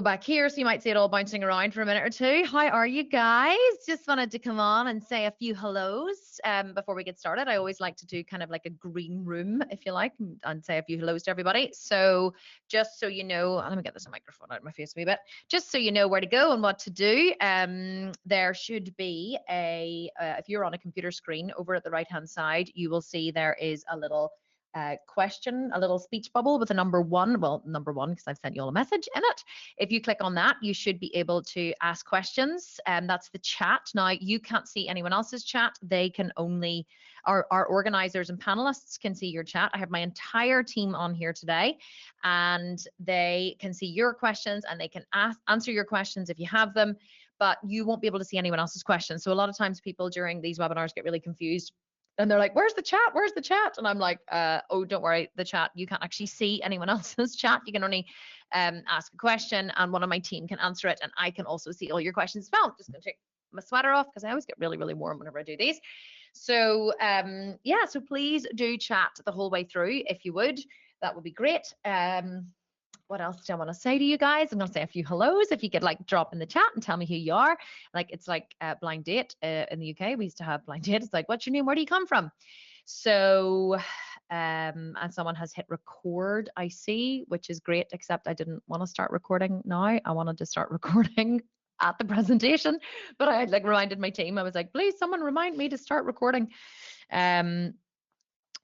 Back here, so you might see it all bouncing around for a minute or two. How are you guys? Just wanted to come on and say a few hellos before we get started. I always like to do kind of like a green room, if you like, and say a few hellos to everybody. So just so you know, let me get this microphone out of my face a wee bit. Just so you know where to go and what to do, there should be if you're on a computer screen over at the right-hand side, you will see there is a little question, a little speech bubble with a number 1. Well, number 1 because I've sent you all a message in it. If you click on that, you should be able to ask questions. That's the chat. Now, you can't see anyone else's chat. They can only, our organizers and panelists can see your chat. I have my entire team on here today, and they can see your questions and they can answer your questions if you have them, but you won't be able to see anyone else's questions. So a lot of times people during these webinars get really confused. And they're like, where's the chat? Where's the chat? And I'm like, oh, don't worry, the chat, you can't actually see anyone else's chat. You can only ask a question and one of my team can answer it. And I can also see all your questions as well. I'm just going to take my sweater off because I always get really, really warm whenever I do these. So yeah, so please do chat the whole way through if you would. That would be great. What else do I want to say to you guys? I'm going to say a few hellos. If you could like drop in the chat and tell me who you are. Like it's like a blind date in the UK. We used to have blind date. It's like, what's your name? Where do you come from? So, and someone has hit record, I see, which is great, except I didn't want to start recording now. I wanted to start recording at the presentation, but I had like reminded my team. I was like, please, someone remind me to start recording.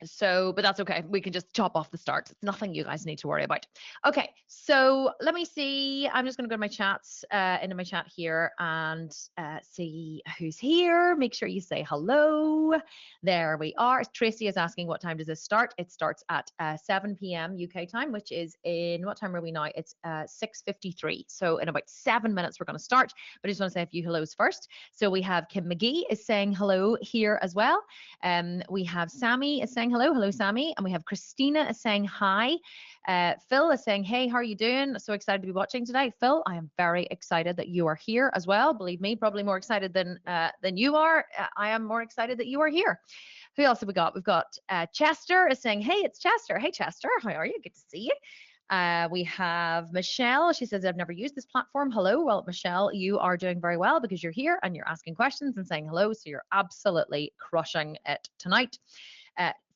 So, but that's okay. We can just chop off the start. It's nothing you guys need to worry about. Okay, so let me see. I'm just going to go to my chats, into my chat here and see who's here. Make sure you say hello. There we are. Tracy is asking, what time does this start? It starts at 7 p.m. UK time, which is in, what time are we now? It's 6:53. So in about 7 minutes, we're going to start. But I just want to say a few hellos first. So we have Kim McGee is saying hello here as well. We have Sammy is saying hello. Hello, Sammy. And we have Christina is saying hi. Phil is saying, hey, how are you doing? So excited to be watching today. Phil, I am very excited that you are here as well. Believe me, probably more excited than you are. I am more excited that you are here. Who else have we got? We've got Chester is saying, hey, it's Chester. Hey, Chester, how are you? Good to see you. We have Michelle. She says, I've never used this platform. Hello. Well, Michelle, you are doing very well because you're here and you're asking questions and saying hello. So you're absolutely crushing it tonight.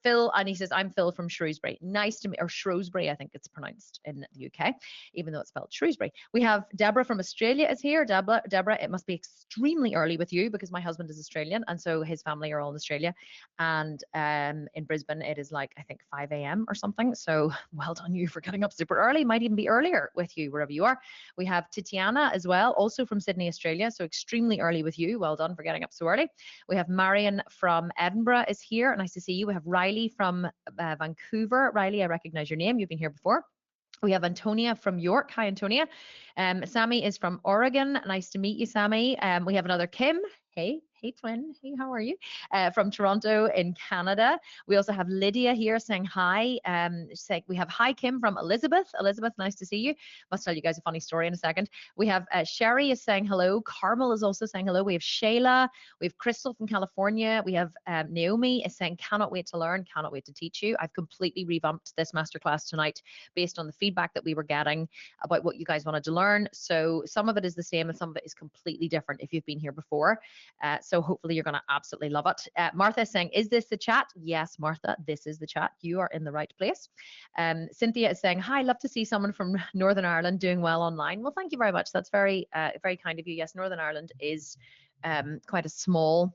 Phil, and he says, I'm Phil from Shrewsbury. Nice to meet, or Shrewsbury, I think it's pronounced in the UK, even though it's spelled Shrewsbury. We have Deborah from Australia is here. Deborah, it must be extremely early with you because my husband is Australian and so his family are all in Australia. And in Brisbane, it is like, I think 5 a.m. or something. So well done you for getting up super early. Might even be earlier with you wherever you are. We have Titiana as well, also from Sydney, Australia. So extremely early with you. Well done for getting up so early. We have Marion from Edinburgh is here. Nice to see you. We have Riley from Vancouver. Riley, I recognize your name. You've been here before. We have Antonia from York. Hi, Antonia. Sammy is from Oregon. Nice to meet you, Sammy. We have another Kim. Hey, twin. Hey, how are you? From Toronto in Canada. We also have Lydia here saying hi. We have hi, Kim from Elizabeth. Elizabeth, nice to see you. Must tell you guys a funny story in a second. We have Sherry is saying hello. Carmel is also saying hello. We have Shayla. We have Crystal from California. We have Naomi is saying, cannot wait to learn, cannot wait to teach you. I've completely revamped this masterclass tonight based on the feedback that we were getting about what you guys wanted to learn. So some of it is the same and some of it is completely different if you've been here before. So hopefully you're going to absolutely love it. Martha is saying, is this the chat? Yes, Martha, this is the chat. You are in the right place. Cynthia is saying, hi, love to see someone from Northern Ireland doing well online. Well, thank you very much. That's very, very kind of you. Yes, Northern Ireland is quite a small,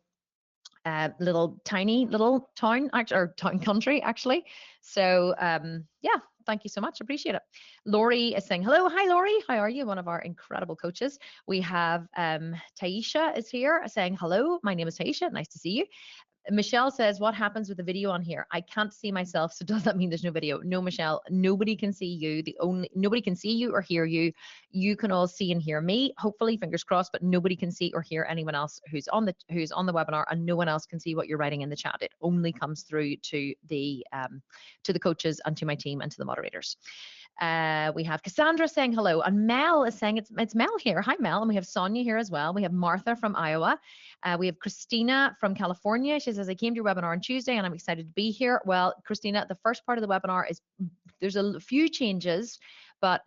tiny little town, or town country, actually. So yeah, thank you so much. Appreciate it. Lori is saying, hello. Hi, Lori. How are you? One of our incredible coaches. We have Taisha is here saying, hello. My name is Taisha. Nice to see you. Michelle says, what happens with the video on here? I can't see myself, so does that mean there's no video? No, Michelle, nobody can see you. Nobody can see you or hear you. You can all see and hear me, hopefully, fingers crossed, but nobody can see or hear anyone else who's on the webinar, and no one else can see what you're writing in the chat. It only comes through to the coaches and to my team and to the moderators. We have Cassandra saying hello, and Mel is saying it's Mel here. Hi, Mel. And we have Sonia here as well. We have Martha from Iowa. We have Christina from California. She says, I came to your webinar on Tuesday and I'm excited to be here. Well, Christina, the first part of the webinar is, there's a few changes, but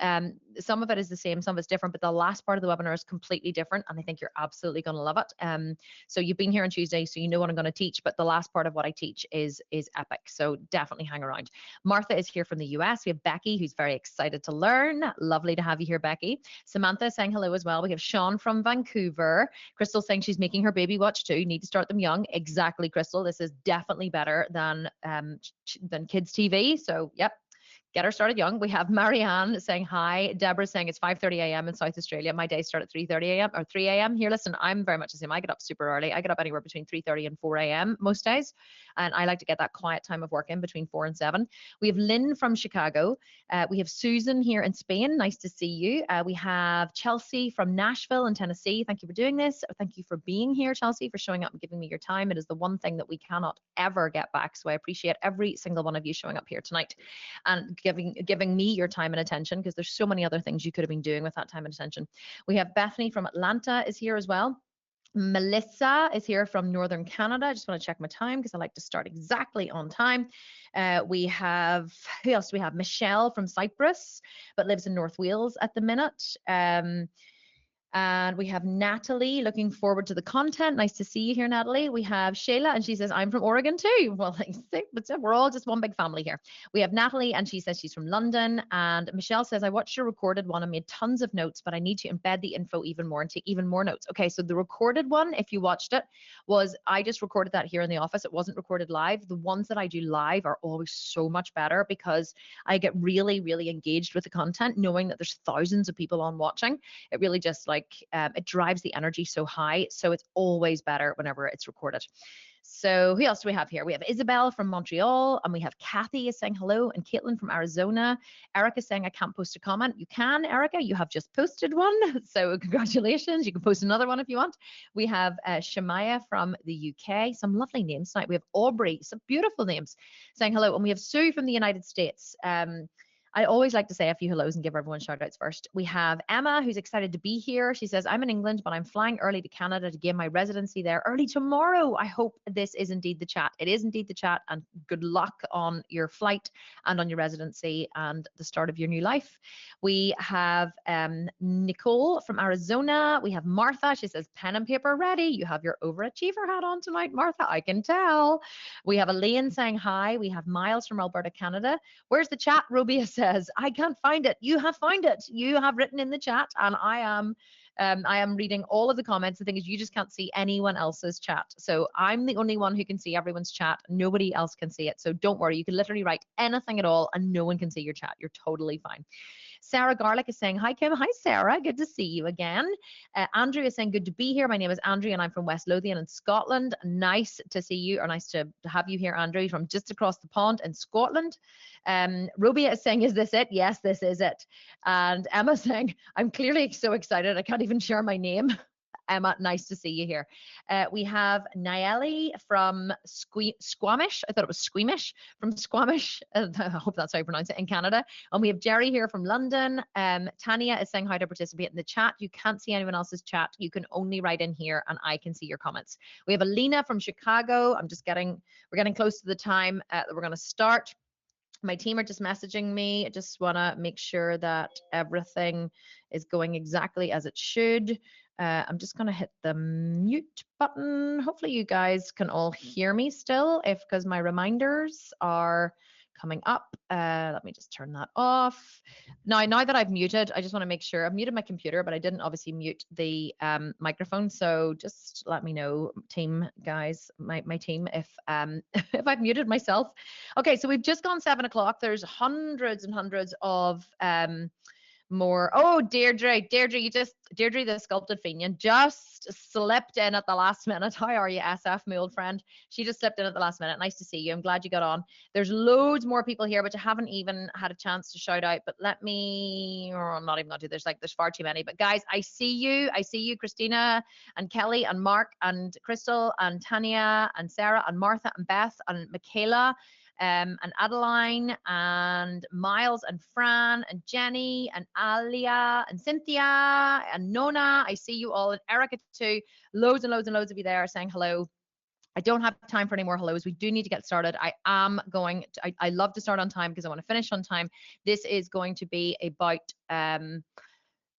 some of it is the same, some of it's different, but the last part of the webinar is completely different, and I think you're absolutely going to love it. So you've been here on Tuesday, so you know what I'm going to teach, but the last part of what I teach is epic, so definitely hang around. Martha is here from the US. We have Becky, who's very excited to learn. Lovely to have you here, Becky. Samantha saying hello as well. We have Sean from Vancouver. Crystal saying she's making her baby watch too. Need to start them young. Exactly, Crystal. This is definitely better than kids TV. So yep, get her started young. We have Marianne saying hi. Deborah saying it's 5:30 a.m. in South Australia. My day started at 3:30 a.m. or 3 a.m. Here, listen, I'm very much the same. I get up super early. I get up anywhere between 3:30 and 4 a.m. most days. And I like to get that quiet time of work in between 4 and 7. We have Lynn from Chicago. We have Susan here in Spain. Nice to see you. We have Chelsea from Nashville in Tennessee. Thank you for doing this. Thank you for being here, Chelsea, for showing up and giving me your time. It is the one thing that we cannot ever get back. So I appreciate every single one of you showing up here tonight and giving me your time and attention, because there's so many other things you could have been doing with that time and attention. We have Bethany from Atlanta is here as well. Melissa is here from Northern Canada. I just want to check my time because I like to start exactly on time. We have, who else do we have? Michelle from Cyprus, but lives in North Wales at the minute. And we have Natalie, looking forward to the content. Nice to see you here, Natalie. We have Shayla, and she says, I'm from Oregon too. Well, we're all just one big family here. We have Natalie, and she says she's from London. And Michelle says, I watched your recorded one and made tons of notes, but I need to embed the info even more and take even more notes. Okay, so the recorded one, if you watched it, was I just recorded that here in the office. It wasn't recorded live. The ones that I do live are always so much better because I get really, really engaged with the content, knowing that there's thousands of people on watching. It really just it drives the energy so high. So it's always better whenever it's recorded. So who else do we have here? We have Isabel from Montreal, and we have Kathy is saying hello, and Caitlin from Arizona. Erica saying I can't post a comment. You can, Erica, you have just posted one. So congratulations. You can post another one if you want. We have Shemaya from the UK. Some lovely names tonight. We have Aubrey, some beautiful names, saying hello. And we have Sue from the United States. I always like to say a few hellos and give everyone shout outs first. We have Emma, who's excited to be here. She says, I'm in England, but I'm flying early to Canada to gain my residency there early tomorrow. I hope this is indeed the chat. It is indeed the chat, and good luck on your flight and on your residency and the start of your new life. We have Nicole from Arizona. We have Martha. She says, pen and paper ready. You have your overachiever hat on tonight, Martha. I can tell. We have Elaine saying hi. We have Miles from Alberta, Canada. Where's the chat? Robia says, I can't find it. You have found it. You have written in the chat, and I am reading all of the comments. The thing is, you just can't see anyone else's chat. So I'm the only one who can see everyone's chat. Nobody else can see it. So don't worry. You can literally write anything at all, and no one can see your chat. You're totally fine. Sarah Garlick is saying, hi, Kim. Hi, Sarah. Good to see you again. Andrew is saying, good to be here. My name is Andrew, and I'm from West Lothian in Scotland. Nice to see you, or nice to have you here, Andrew, from just across the pond in Scotland. Robia is saying, is this it? Yes, this is it. And Emma saying, I'm clearly so excited. I can't even share my name. Emma, nice to see you here. We have Nayeli from Squamish. I thought it was Squeamish, from Squamish. I hope that's how you pronounce it, in Canada. And we have Jerry here from London. Tanya is saying how to participate in the chat. You can't see anyone else's chat. You can only write in here, and I can see your comments. We have Alina from Chicago. We're getting close to the time that we're going to start. My team are just messaging me. I just want to make sure that everything is going exactly as it should. I'm just going to hit the mute button. Hopefully you guys can all hear me still, because my reminders are coming up. Let me just turn that off. Now that I've muted, I just want to make sure I've muted my computer, but I didn't obviously mute the microphone. So just let me know, team guys, my team, if if I've muted myself. Okay, so we've just gone 7 o'clock. There's hundreds and hundreds of more. Oh, Deirdre, the Sculpted Fenian just slipped in at the last minute. How are you, SF, my old friend? She just slipped in at the last minute. Nice to see you. I'm glad you got on. There's loads more people here, but I haven't even had a chance to shout out. But let me, or I'm not even gonna do this. There's far too many. But guys, I see you, Christina and Kelly and Mark and Crystal and Tanya and Sarah and Martha and Beth and Michaela. And Adeline and Miles and Fran and Jenny and Alia and Cynthia and Nona. I see you all, and Erica too. Loads and loads and loads of you there saying hello. I don't have time for any more hellos. We do need to get started. I love to start on time because I want to finish on time. This is going to be about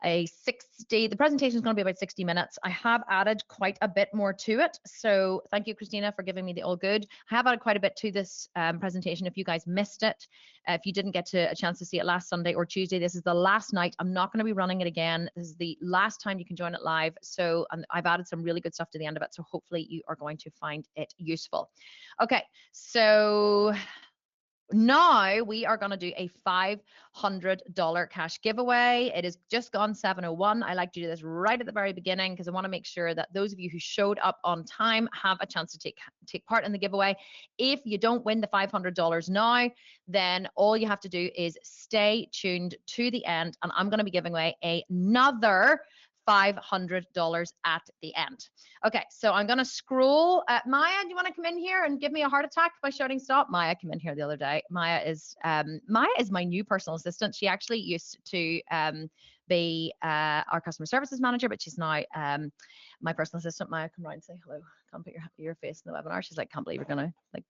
the presentation is going to be about 60 minutes. I have added quite a bit more to it. So thank you, Christina, for giving me the all good. I have added quite a bit to this presentation. If you guys missed it, if you didn't get a chance to see it last Sunday or Tuesday, this is the last night. I'm not going to be running it again. This is the last time you can join it live. So I've added some really good stuff to the end of it. So hopefully you are going to find it useful. Okay, so now we are going to do a $500 cash giveaway. It is just gone 7:01. I like to do this right at the very beginning because I want to make sure that those of you who showed up on time have a chance to take part in the giveaway. If you don't win the $500 now, then all you have to do is stay tuned to the end, and I'm going to be giving away another $500 at the end. Okay, so I'm going to scroll. Maya, do you want to come in here and give me a heart attack by shouting stop? Maya came in here the other day. Maya is my new personal assistant. She actually used to be our customer services manager, but she's now my personal assistant. Maya, come around and say hello. Come put your face in the webinar. She's like, can't believe you're going to,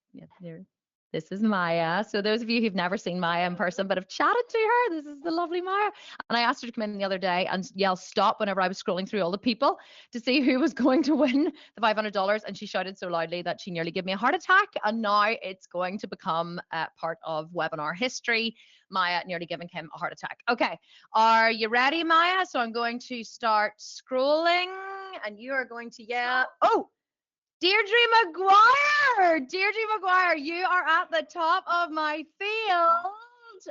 this is Maya. So those of you who've never seen Maya in person but have chatted to her, this is the lovely Maya. And I asked her to come in the other day and yell stop whenever I was scrolling through all the people to see who was going to win the $500. And she shouted so loudly that she nearly gave me a heart attack. And now it's going to become part of webinar history. Maya nearly giving him a heart attack. Okay, are you ready, Maya? So I'm going to start scrolling and you are going to yell, oh, Deirdre McGuire, you are at the top of my field.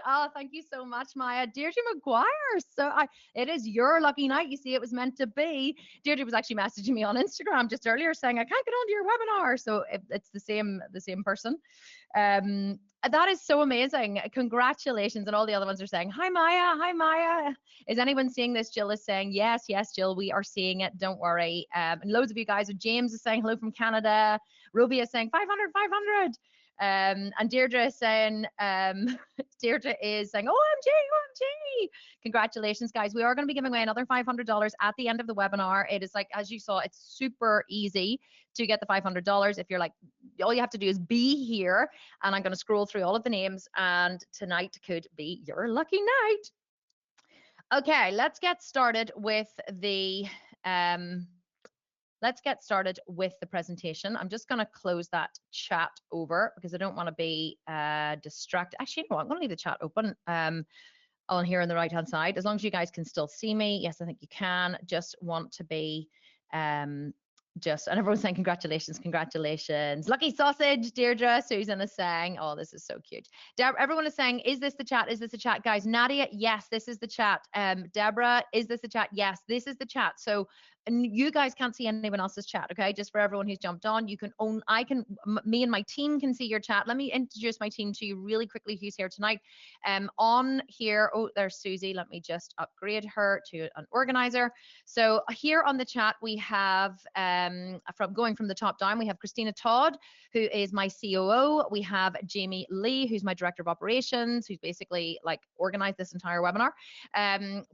Oh, thank you so much, Maya. Deirdre McGuire. So it is your lucky night. You see, it was meant to be. Deirdre was actually messaging me on Instagram just earlier saying, I can't get onto your webinar. So it's the same person. That is so amazing. Congratulations. And all the other ones are saying, hi, Maya. Hi, Maya. Is anyone seeing this? Jill is saying, yes, Jill, we are seeing it. Don't worry. And loads of you guys. James is saying hello from Canada. Ruby is saying 500. And Deirdre is saying, OMG. Congratulations, guys. We are going to be giving away another $500 at the end of the webinar. It is like, as you saw, it's super easy to get the $500. If you're like, all you have to do is be here, and I'm going to scroll through all of the names, and tonight could be your lucky night. Okay, let's get started with the presentation. I'm just going to close that chat over because I don't want to be distracted. Actually, you know what? I'm going to leave the chat open on here on the right hand side, as long as you guys can still see me. Yes, I think you can. Just want to be and everyone's saying congratulations. Lucky sausage, Deirdre. Susan is saying, oh, this is so cute. Everyone is saying, is this the chat? Guys, Nadia, yes, this is the chat. Deborah, is this the chat? Yes, this is the chat. So and you guys can't see anyone else's chat, okay? Just for everyone who's jumped on, me and my team can see your chat. Let me introduce my team to you really quickly who's here tonight. On here, oh, there's Susie. Let me just upgrade her to an organizer. So here on the chat, we have, from the top down, we have Christina Todd, who is my COO. We have Jamie Lee, who's my Director of Operations, who's basically like organized this entire webinar.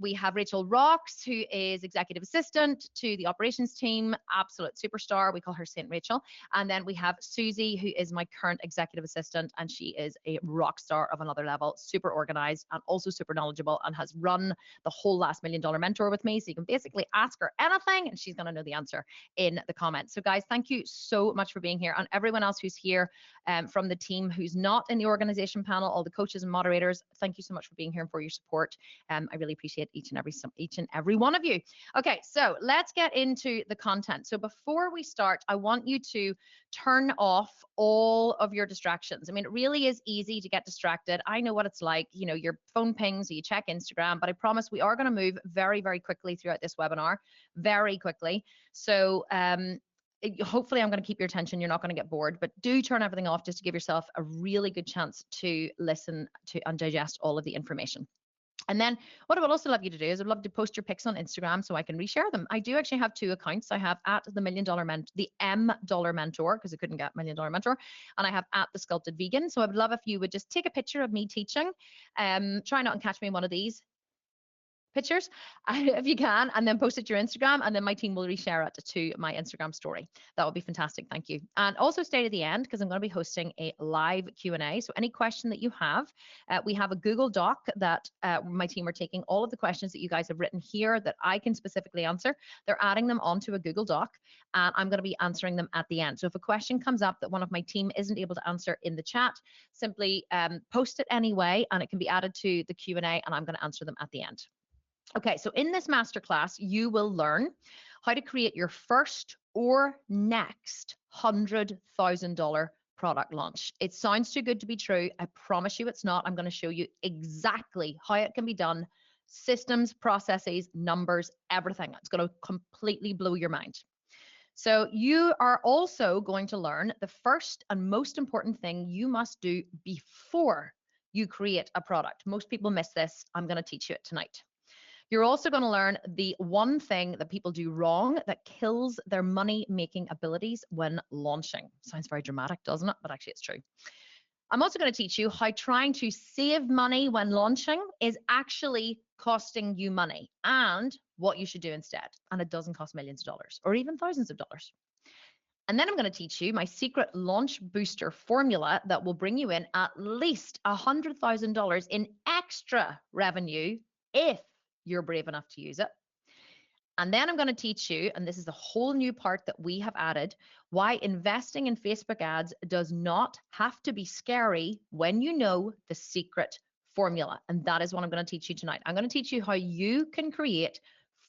We have Rachel Rocks, who is Executive Assistant to the operations team, absolute superstar. We call her Saint Rachel. And then we have Susie, who is my current executive assistant, and she is a rock star of another level, super organized and also super knowledgeable, and has run the whole last $1 Million Mentor with me. So you can basically ask her anything and she's going to know the answer in the comments. So guys, thank you so much for being here, and everyone else who's here from the team who's not in the organization panel, all the coaches and moderators, thank you so much for being here and for your support. I really appreciate each and every one of you. Okay, so let's get into the content. So before we start, I want you to turn off all of your distractions. I mean, it really is easy to get distracted. I know what it's like. You know, your phone pings, or you check Instagram, but I promise we are going to move very, very quickly throughout this webinar, very quickly. So hopefully I'm going to keep your attention. You're not going to get bored, but do turn everything off just to give yourself a really good chance to listen to and digest all of the information. And then what I would also love you to do is I'd love to post your pics on Instagram so I can reshare them. I do actually have 2 accounts. I have at the M Dollar Mentor, because I couldn't get $1 Million Mentor, and I have at the Sculpted Vegan. So I would love if you would just take a picture of me teaching. Try not and catch me in one of these. pictures if you can, and then post it to your Instagram, and then my team will reshare it to my Instagram story. That would be fantastic. Thank you. And also stay to the end because I'm going to be hosting a live Q&A. So any question that you have, we have a Google Doc that my team are taking all of the questions that you guys have written here that I can specifically answer. They're adding them onto a Google Doc, and I'm going to be answering them at the end. So if a question comes up that one of my team isn't able to answer in the chat, simply post it anyway, and it can be added to the Q&A, and I'm going to answer them at the end. Okay, so in this masterclass, you will learn how to create your first or next $100,000 product launch. It sounds too good to be true. I promise you it's not. I'm going to show you exactly how it can be done, systems, processes, numbers, everything. It's going to completely blow your mind. So you are also going to learn the first and most important thing you must do before you create a product. Most people miss this. I'm going to teach you it tonight. You're also going to learn the one thing that people do wrong that kills their money-making abilities when launching. Sounds very dramatic, doesn't it? But actually, it's true. I'm also going to teach you how trying to save money when launching is actually costing you money and what you should do instead. And it doesn't cost millions of dollars or even thousands of dollars. And then I'm going to teach you my secret launch booster formula that will bring you in at least $100,000 in extra revenue if you're brave enough to use it. And then I'm going to teach you, and this is a whole new part that we have added, why investing in Facebook ads does not have to be scary when you know the secret formula. And that is what I'm going to teach you tonight. I'm going to teach you how you can create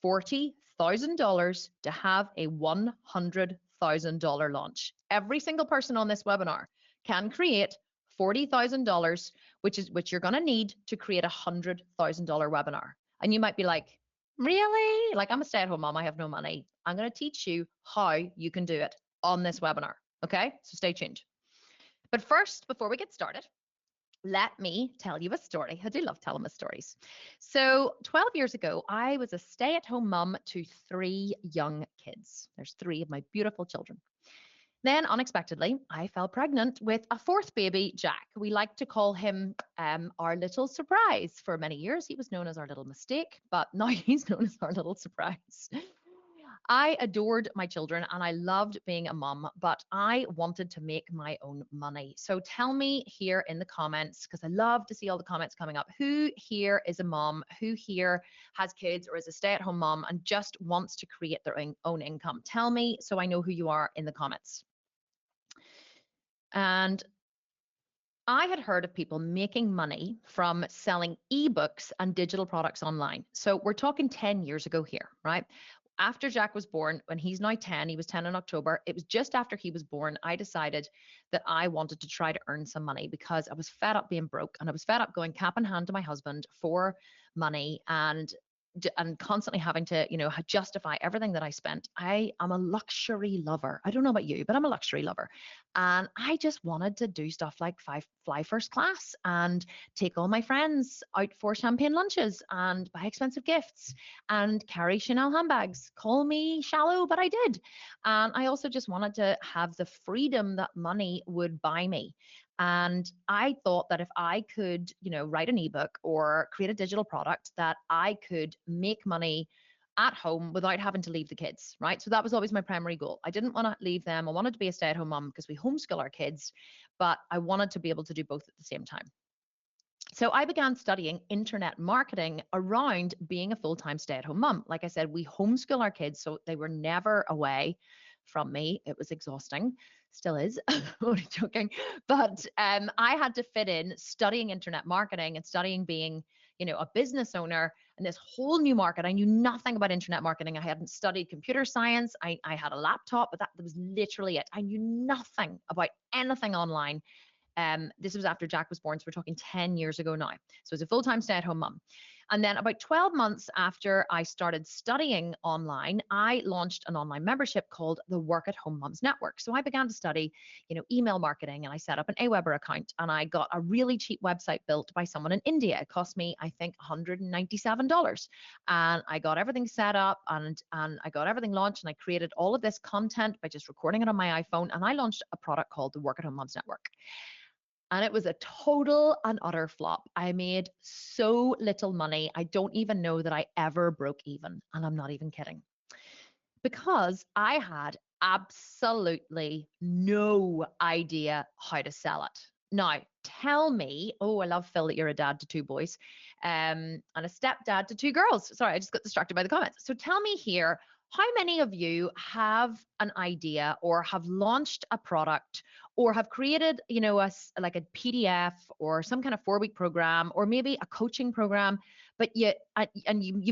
$40,000 to have a $100,000 launch. Every single person on this webinar can create $40,000, which you're going to need to create a $100,000 webinar. And you might be like, really? Like, I'm a stay-at-home mom, I have no money. I'm going to teach you how you can do it on this webinar. Okay, so stay tuned. But first, before we get started, let me tell you a story. I do love telling my stories. So 12 years ago, I was a stay-at-home mom to 3 young kids. There's 3 of my beautiful children. Then, unexpectedly, I fell pregnant with a 4th baby, Jack. We like to call him our little surprise. For many years, he was known as our little mistake, but now he's known as our little surprise. I adored my children and I loved being a mom, but I wanted to make my own money. So tell me here in the comments, because I love to see all the comments coming up, who here is a mom, who here has kids or is a stay-at-home mom and just wants to create their own income? Tell me so I know who you are in the comments. And I had heard of people making money from selling ebooks and digital products online. So we're talking 10 years ago here, right? After Jack was born, when he's now 10, he was 10 in October. It was just after he was born, I decided that I wanted to try to earn some money because I was fed up being broke and I was fed up going cap in hand to my husband for money and constantly having to, justify everything that I spent. I am a luxury lover. I don't know about you, but I'm a luxury lover. And I just wanted to do stuff like fly first class and take all my friends out for champagne lunches and buy expensive gifts and carry Chanel handbags. Call me shallow, but I did. And I also just wanted to have the freedom that money would buy me. And I thought that if I could, write an ebook or create a digital product, that I could make money at home without having to leave the kids, right? So that was always my primary goal. I didn't want to leave them. I wanted to be a stay-at-home mom because we homeschool our kids, but I wanted to be able to do both at the same time. So I began studying internet marketing around being a full-time stay-at-home mom. Like I said, we homeschool our kids, so they were never away from me. It was exhausting. Still is. Only joking. But I had to fit in studying internet marketing and studying being, a business owner in this whole new market. I knew nothing about internet marketing. I hadn't studied computer science. I had a laptop, but that was literally it. I knew nothing about anything online. This was after Jack was born, so we're talking 10 years ago now. So as a full-time stay-at-home mom. And then about 12 months after I started studying online, I launched an online membership called the Work at Home Moms Network. So I began to study, email marketing, and I set up an Aweber account, and I got a really cheap website built by someone in India. It cost me, I think, $197. And I got everything set up and I got everything launched, and I created all of this content by just recording it on my iPhone, and I launched a product called the Work at Home Moms Network. And it was a total and utter flop. I made so little money. I don't even know that I ever broke even. And I'm not even kidding. Because I had absolutely no idea how to sell it. Now, tell me, oh, I love Phil that you're a dad to two boys and a stepdad to two girls. Sorry, I just got distracted by the comments. So tell me here, how many of you have an idea or have launched a product or have created, like a PDF or some kind of 4-week program or maybe a coaching program, but you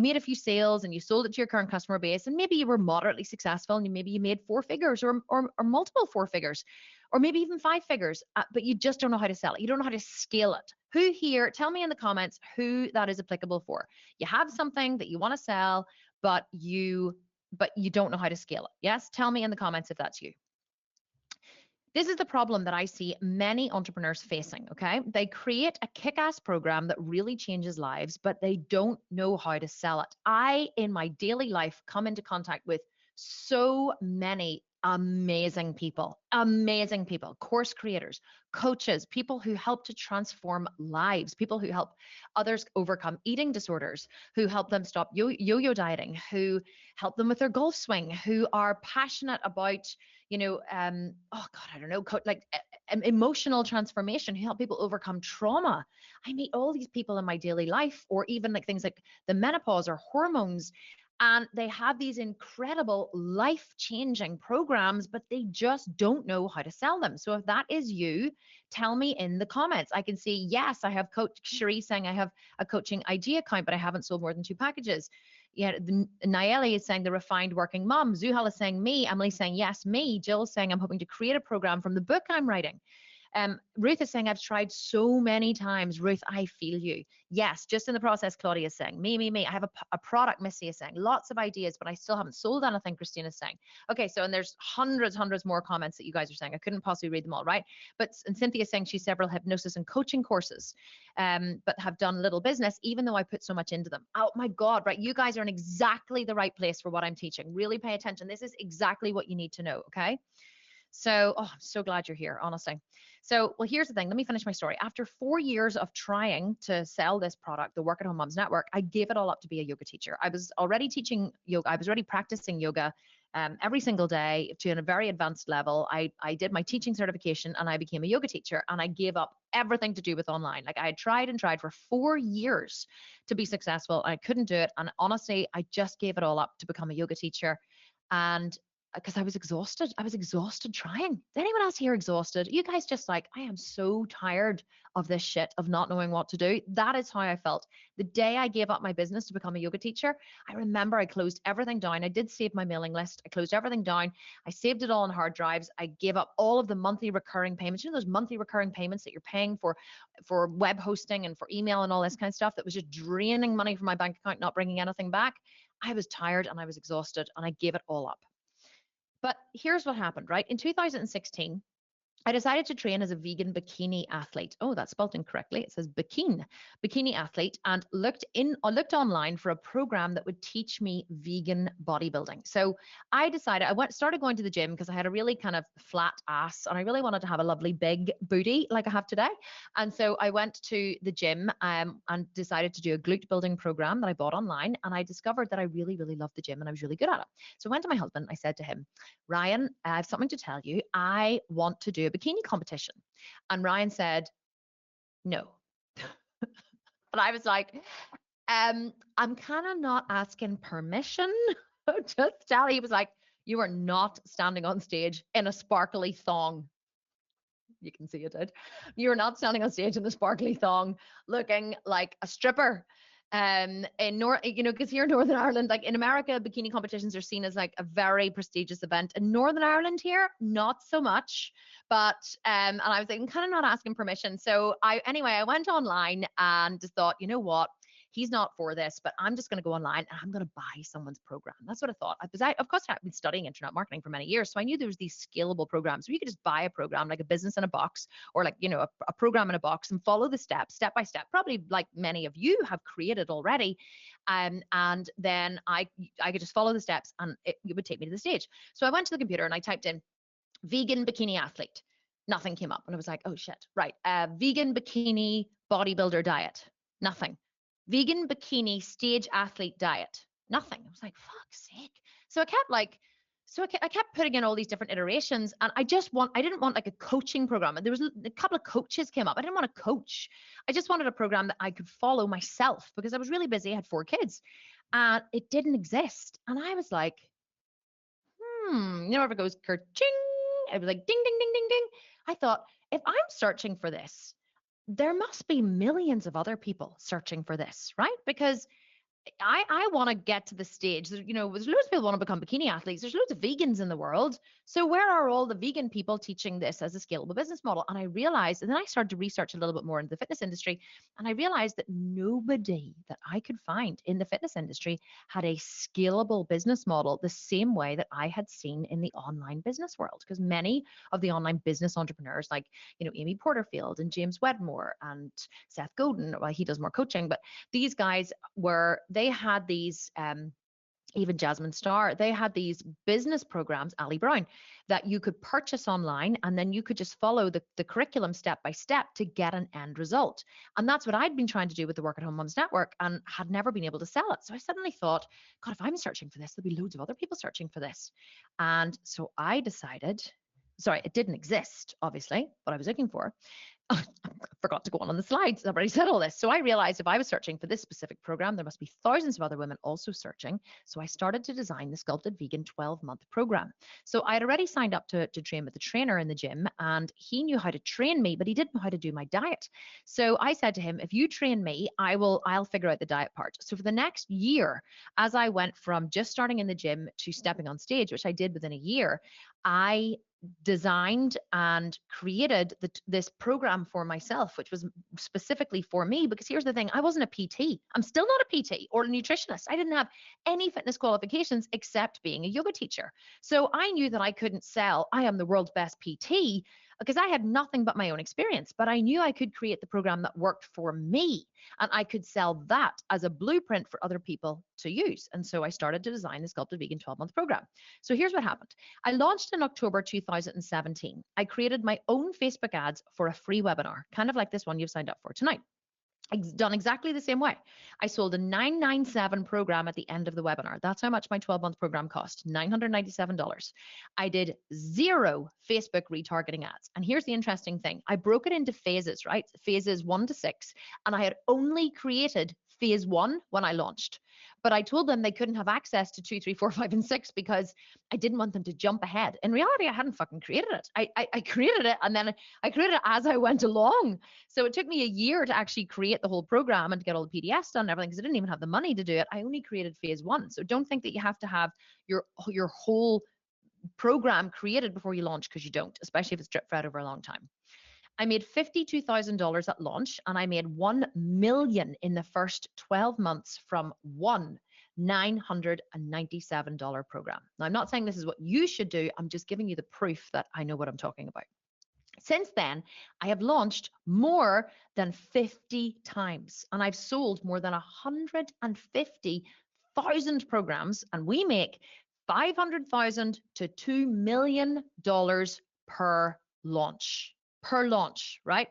made a few sales and you sold it to your current customer base, and maybe you were moderately successful and maybe you made 4 figures or multiple 4 figures or maybe even 5 figures, but you just don't know how to sell it. You don't know how to scale it. Who here, tell me in the comments who that is applicable for. You have something that you want to sell, but you don't know how to scale it. Yes, tell me in the comments if that's you. This is the problem that I see many entrepreneurs facing, okay? They create a kick-ass program that really changes lives, but they don't know how to sell it. I, in my daily life, come into contact with so many amazing people, course creators, coaches, people who help to transform lives, people who help others overcome eating disorders, who help them stop yo-yo dieting, who help them with their golf swing, who are passionate about oh God, I don't know, emotional transformation, who help people overcome trauma. I meet all these people in my daily life, or even like things like the menopause or hormones, and they have these incredible life-changing programs, but they just don't know how to sell them. So if that is you, tell me in the comments. I can see, yes, I have Coach Cherie saying I have a coaching IG account, but I haven't sold more than 2 packages. Yeah, Nayeli is saying the refined working mom. Zuhal is saying me. Emily saying yes, me. Jill saying I'm hoping to create a program from the book I'm writing. Ruth is saying I've tried so many times. Ruth, I feel you. Yes, just in the process. Claudia is saying me. I have a product. Missy is saying lots of ideas, but I still haven't sold anything. Christina is saying. Okay, so and there's hundreds more comments that you guys are saying. I couldn't possibly read them all, right? But and Cynthia is saying she's several hypnosis and coaching courses, but have done little business, even though I put so much into them. Oh my God, right? You guys are in exactly the right place for what I'm teaching. Really pay attention. This is exactly what you need to know, okay? So, oh, I'm so glad you're here, honestly. So, well, here's the thing. Let me finish my story. After 4 years of trying to sell this product, the Work at Home Moms Network, I gave it all up to be a yoga teacher. I was already teaching yoga. I was already practicing yoga every single day to a very advanced level. I did my teaching certification and I became a yoga teacher, and I gave up everything to do with online. Like I had tried and tried for 4 years to be successful. I couldn't do it. And honestly, I just gave it all up to become a yoga teacher. And because I was exhausted. I was exhausted trying. Is anyone else here exhausted? You guys just like, I am so tired of this shit, of not knowing what to do. That is how I felt. The day I gave up my business to become a yoga teacher, I remember I closed everything down. I did save my mailing list. I closed everything down. I saved it all on hard drives. I gave up all of the monthly recurring payments. You know, those monthly recurring payments that you're paying for web hosting and for email and all this kind of stuff that was just draining money from my bank account, not bringing anything back. I was tired and I was exhausted and I gave it all up. But here's what happened, right? In 2016, I decided to train as a vegan bikini athlete. Oh, that's spelled incorrectly. It says bikini athlete, and looked online for a program that would teach me vegan bodybuilding. So I decided started going to the gym because I had a really kind of flat ass and I really wanted to have a lovely big booty like I have today. And so I went to the gym and decided to do a glute building program that I bought online. And I discovered that I really, really loved the gym and I was really good at it. So I went to my husband. I said to him, Ryan, I have something to tell you. I want to do a bikini competition. And Ryan said, no. And I was like, I'm kind of not asking permission. Just tell. He was like, you are not standing on stage in a sparkly thong. You can see it. You're not standing on stage in the sparkly thong looking like a stripper. Because here in Northern Ireland, like in America, bikini competitions are seen as like a very prestigious event. In Northern Ireland here, not so much. But and I was like, I'm kind of not asking permission. So I went online and just thought, you know what? He's not for this, but I'm just going to go online and I'm going to buy someone's program. That's what I thought. Of course, I've been studying internet marketing for many years. So I knew there was these scalable programs where you could just buy a program, like a business in a box, or like, a program in a box, and follow the steps step by step, probably like many of you have created already. And then I could just follow the steps and it would take me to the stage. So I went to the computer and I typed in vegan bikini athlete. Nothing came up. And I was like, oh shit, right. Vegan bikini bodybuilder diet, nothing. Vegan bikini stage athlete diet, nothing. I was like, fuck's sake. So I kept like, I kept putting in all these different iterations, and I didn't want like a coaching program. And there was a couple of coaches came up. I didn't want a coach. I just wanted a program that I could follow myself because I was really busy. I had 4 kids, and it didn't exist. And I was like, you know, if it goes kerching, it was like ding, ding, ding, ding, ding. I thought, if I'm searching for this, there must be millions of other people searching for this, right? Because I want to get to the stage that, you know, there's loads of people want to become bikini athletes. There's loads of vegans in the world. So where are all the vegan people teaching this as a scalable business model? And I realized, and then I started to research a little bit more into the fitness industry, and I realized that nobody that I could find in the fitness industry had a scalable business model the same way that I had seen in the online business world. Because many of the online business entrepreneurs, like, you know, Amy Porterfield and James Wedmore and Seth Godin, well, he does more coaching, but these guys they had these even Jasmine Star, they had these business programs, Ali Brown, that you could purchase online, and then you could just follow the curriculum step by step to get an end result. And that's what I'd been trying to do with the Work at Home Moms Network and had never been able to sell it. So I suddenly thought, God, if I'm searching for this, there'll be loads of other people searching for this. And so I decided, sorry, it didn't exist, obviously, what I was looking for. I forgot to go on the slides. I've already said all this. So I realized if I was searching for this specific program, there must be thousands of other women also searching. So I started to design the Sculpted Vegan 12-month program. So I had already signed up to train with the trainer in the gym, and he knew how to train me, but he didn't know how to do my diet. So I said to him, if you train me, I'll figure out the diet part. So for the next year, as I went from just starting in the gym to stepping on stage, which I did within a year, I designed and created this program for myself, which was specifically for me. Because here's the thing, I wasn't a PT. I'm still not a PT or a nutritionist. I didn't have any fitness qualifications except being a yoga teacher. So I knew that I couldn't sell, I am the world's best PT, because I had nothing but my own experience. But I knew I could create the program that worked for me, and I could sell that as a blueprint for other people to use. And so I started to design the Sculpted Vegan 12-month program. So here's what happened. I launched in October 2017. I created my own Facebook ads for a free webinar, kind of like this one you've signed up for tonight. Done exactly the same way. I sold a $997 program at the end of the webinar. That's how much my 12-month program cost, $997. I did 0 Facebook retargeting ads. And here's the interesting thing. I broke it into phases, right? Phases 1 to 6. And I had only created phase 1 when I launched. But I told them they couldn't have access to 2, 3, 4, 5, and 6 because I didn't want them to jump ahead. In reality, I hadn't fucking created it. I created it, and then I created it as I went along. So it took me a year to actually create the whole program and to get all the PDFs done and everything, because I didn't even have the money to do it. I only created phase 1. So don't think that you have to have your whole program created before you launch, because you don't, especially if it's drip fed over a long time. I made $52,000 at launch, and I made $1 million in the first 12 months from one $997 program. Now, I'm not saying this is what you should do. I'm just giving you the proof that I know what I'm talking about. Since then, I have launched more than 50 times, and I've sold more than 150,000 programs, and we make $500,000 to $2 million per launch. Right?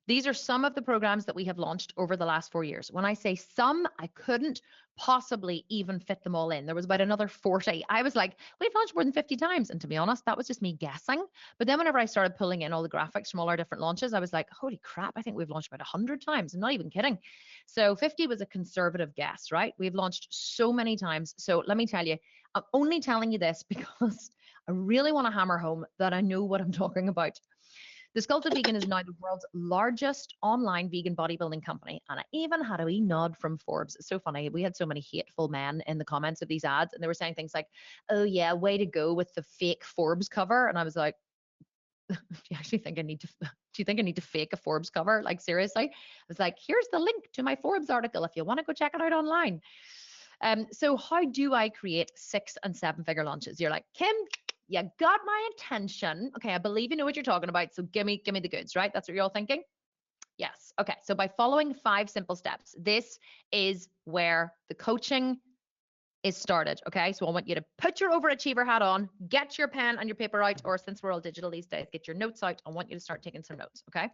These are some of the programs that we have launched over the last 4 years. When I say some, I couldn't possibly even fit them all in. There was about another 40. I was like, we've launched more than 50 times. And to be honest, that was just me guessing. But then whenever I started pulling in all the graphics from all our different launches, I was like, holy crap, I think we've launched about 100 times. I'm not even kidding. So 50 was a conservative guess, right? We've launched so many times. So let me tell you, I'm only telling you this because I really want to hammer home that I know what I'm talking about. The Sculpted Vegan is now the world's largest online vegan bodybuilding company. And I even had a wee nod from Forbes. It's so funny. We had so many hateful men in the comments of these ads, and they were saying things like, oh yeah, way to go with the fake Forbes cover. And I was like, do you actually think I need to, do you think I need to fake a Forbes cover? Like, seriously? I was like, here's the link to my Forbes article if you want to go check it out online. So how do I create 6- and 7-figure launches? You're like, Kim, you got my attention. Okay, I believe you know what you're talking about. So give me the goods, right? That's what you're all thinking? Yes. Okay. So by following 5 simple steps, this is where the coaching is started. Okay, so I want you to put your overachiever hat on, get your pen and your paper out, or since we're all digital these days, get your notes out. I want you to start taking some notes. Okay,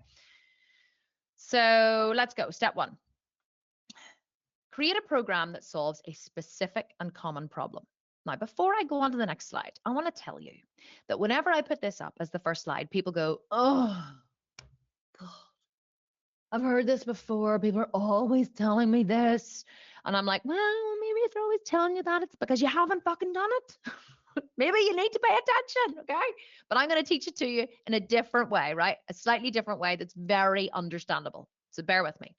so let's go. Step 1. Create a program that solves a specific and common problem. Now, before I go on to the next slide, I want to tell you that whenever I put this up as the first slide, people go, oh, God, I've heard this before. People are always telling me this. And I'm like, well, maybe if they're always telling you that, it's because you haven't fucking done it. Maybe you need to pay attention, okay? But I'm going to teach it to you in a different way, right? A slightly different way that's very understandable. So bear with me.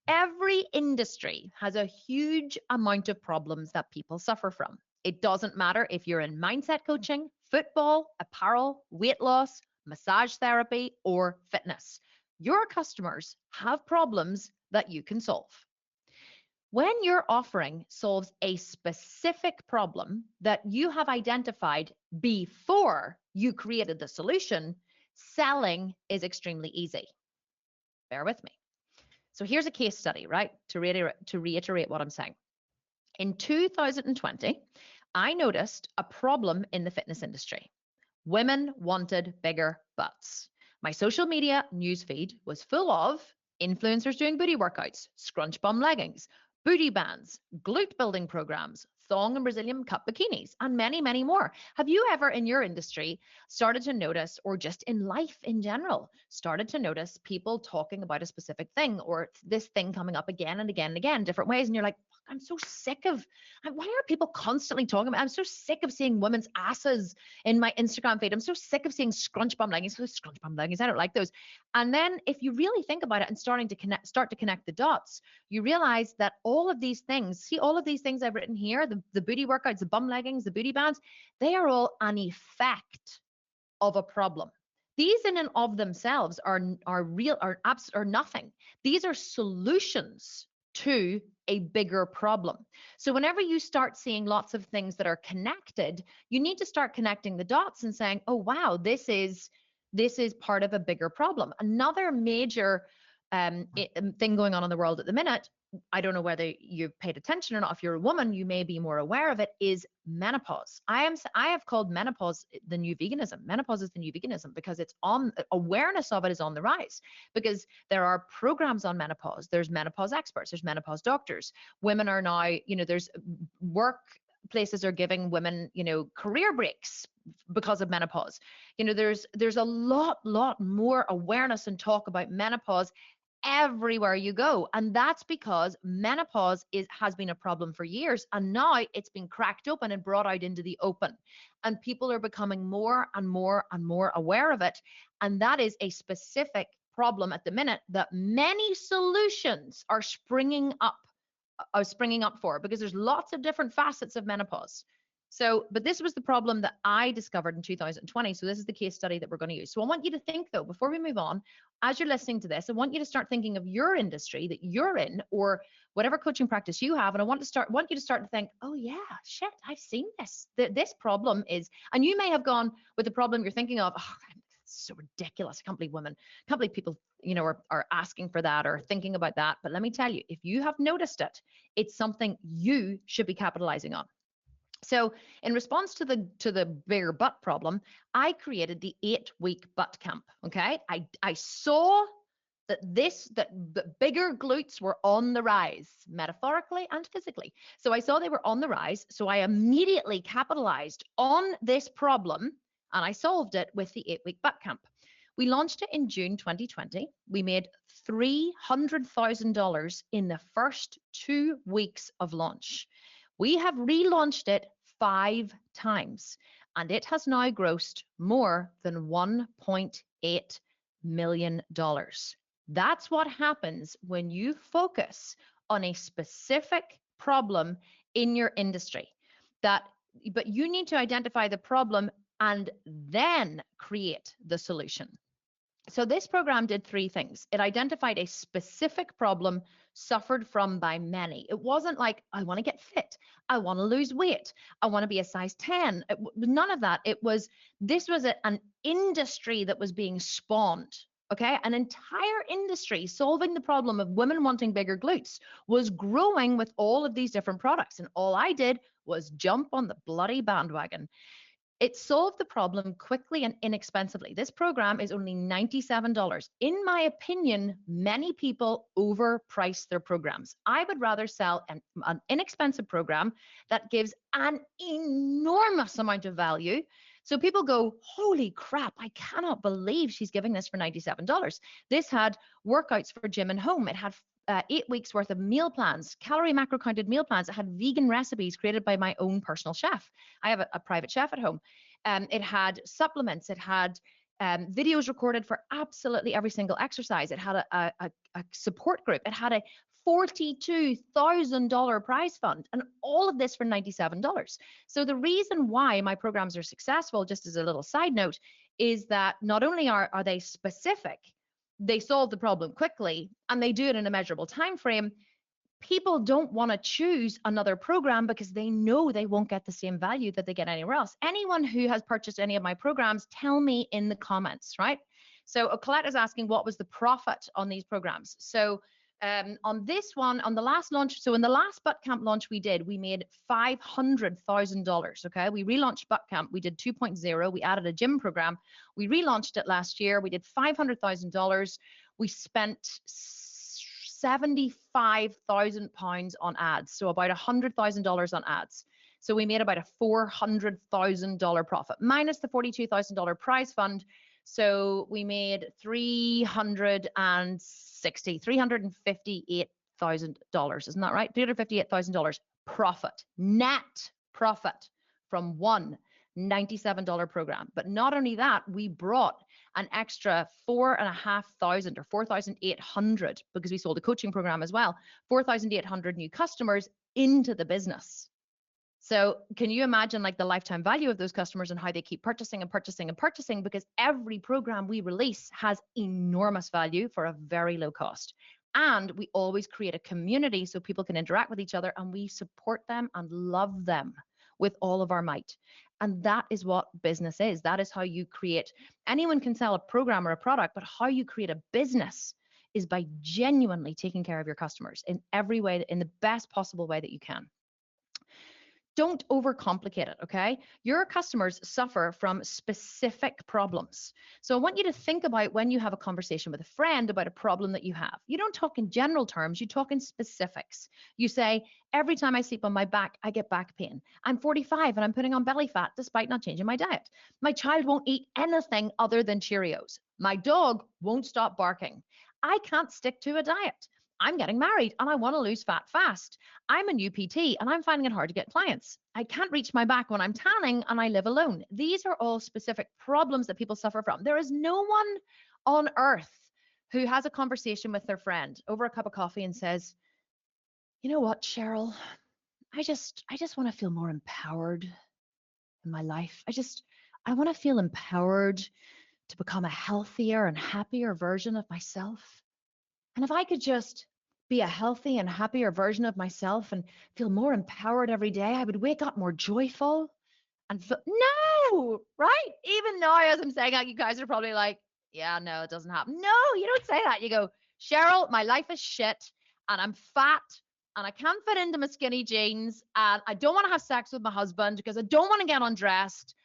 Every industry has a huge amount of problems that people suffer from. It doesn't matter if you're in mindset coaching, football, apparel, weight loss, massage therapy, or fitness. Your customers have problems that you can solve. When your offering solves a specific problem that you have identified before you created the solution, selling is extremely easy. Bear with me. So here's a case study, right? To reiterate what I'm saying. In 2020, I noticed a problem in the fitness industry. Women wanted bigger butts. My social media newsfeed was full of influencers doing booty workouts, scrunch bum leggings, booty bands, glute building programs, thong and Brazilian cut bikinis, and many, many more. Have you ever in your industry started to notice, or just in life in general, started to notice people talking about a specific thing or this thing coming up again and again and again, different ways? And you're like, I'm so sick of, why are people constantly talking about, I'm so sick of seeing women's asses in my Instagram feed. I'm so sick of seeing scrunch bum leggings. Scrunch bum leggings, I don't like those. And then if you really think about it and start to connect the dots, you realize that all of these things, see all of these things I've written here, the booty workouts, the bum leggings, the booty bands, they are all an effect of a problem. These in and of themselves are nothing. These are solutions to a bigger problem. So whenever you start seeing lots of things that are connected, you need to start connecting the dots and saying, oh, wow, this is part of a bigger problem. Another major thing going on in the world at the minute, I don't know whether you've paid attention or not. If you're a woman, you may be more aware of it, is menopause. I have called menopause the new veganism. Menopause is the new veganism because awareness of it is on the rise, because there are programs on menopause. There's menopause experts, there's menopause doctors. Women are now, there's workplaces are giving women, career breaks because of menopause. There's a lot more awareness and talk about menopause everywhere you go. And that's because menopause has been a problem for years. And now it's been cracked open and brought out into the open. And people are becoming more and more and more aware of it. And that is a specific problem at the minute that many solutions are springing up for, because there's lots of different facets of menopause. So, but this was the problem that I discovered in 2020. So this is the case study that we're going to use. So I want you to think, though, before we move on, as you're listening to this, I want you to start thinking of your industry that you're in, or whatever coaching practice you have. And I want you to start to think, oh yeah, shit, I've seen this. This problem is, and you may have gone with the problem you're thinking of, oh, it's so ridiculous. I can't believe people, are asking for that or thinking about that. But let me tell you, if you have noticed it, it's something you should be capitalizing on. So in response to the bigger butt problem, I created the 8-week butt camp. Okay. I saw that the bigger glutes were on the rise, metaphorically and physically. So I saw they were on the rise. So I immediately capitalized on this problem and I solved it with the 8-week butt camp. We launched it in June 2020. We made $300,000 in the first 2 weeks of launch. We have relaunched it 5 times, and it has now grossed more than $1.8 million. That's what happens when you focus on a specific problem in your industry. But you need to identify the problem and then create the solution. So this program did 3 things. It identified a specific problem suffered from by many. It wasn't like, I want to get fit, I want to lose weight, I want to be a size 10. None of that. This was an industry that was being spawned. Okay, an entire industry solving the problem of women wanting bigger glutes was growing with all of these different products. And all I did was jump on the bloody bandwagon. It solved the problem quickly and inexpensively. This program is only $97. In my opinion, many people overprice their programs. I would rather sell an inexpensive program that gives an enormous amount of value. So people go, holy crap, I cannot believe she's giving this for $97. This had workouts for gym and home. It had 8 weeks worth of meal plans, calorie macro counted meal plans. It had vegan recipes created by my own personal chef. I have a private chef at home. It had supplements. It had videos recorded for absolutely every single exercise. It had a support group. It had a $42,000 prize fund, and all of this for $97. So the reason why my programs are successful, just as a little side note, is that not only are they specific, they solve the problem quickly, and they do it in a measurable time frame. People don't want to choose another program because they know they won't get the same value that they get anywhere else. Anyone who has purchased any of my programs, tell me in the comments, right? So Colette is asking, what was the profit on these programs? So on this one, on the last launch, so in the last Butt Camp launch we did, we made $500,000, okay? We relaunched Butt Camp, we did 2.0, we added a gym program, we relaunched it last year, we did $500,000, we spent £75,000 on ads, so about $100,000 on ads. So we made about a $400,000 profit, minus the $42,000 prize fund. So we made $358,000, isn't that right? $358,000 profit, net profit from one $97 program. But not only that, we brought an extra 4,500 or 4,800, because we sold a coaching program as well, 4,800 new customers into the business. So can you imagine like the lifetime value of those customers and how they keep purchasing and purchasing and purchasing, because every program we release has enormous value for a very low cost. And we always create a community so people can interact with each other, and we support them and love them with all of our might. And that is what business is. That is how you create. Anyone can sell a program or a product, but how you create a business is by genuinely taking care of your customers in every way, in the best possible way that you can. Don't overcomplicate it, okay? Your customers suffer from specific problems. So I want you to think about when you have a conversation with a friend about a problem that you have. You don't talk in general terms, you talk in specifics. You say, every time I sleep on my back, I get back pain. I'm 45 and I'm putting on belly fat despite not changing my diet. My child won't eat anything other than Cheerios. My dog won't stop barking. I can't stick to a diet. I'm getting married and I want to lose fat fast. I'm a new PT and I'm finding it hard to get clients. I can't reach my back when I'm tanning and I live alone. These are all specific problems that people suffer from. There is no one on earth who has a conversation with their friend over a cup of coffee and says, you know what, Cheryl, I just want to feel more empowered in my life. I want to feel empowered to become a healthier and happier version of myself. And if I could just be a healthy and happier version of myself and feel more empowered every day, I would wake up more joyful and feel, no, right? Even now, as I'm saying that, you guys are probably like, yeah, no, it doesn't happen. No, you don't say that. You go, Cheryl, my life is shit and I'm fat and I can't fit into my skinny jeans and I don't want to have sex with my husband because I don't want to get undressed.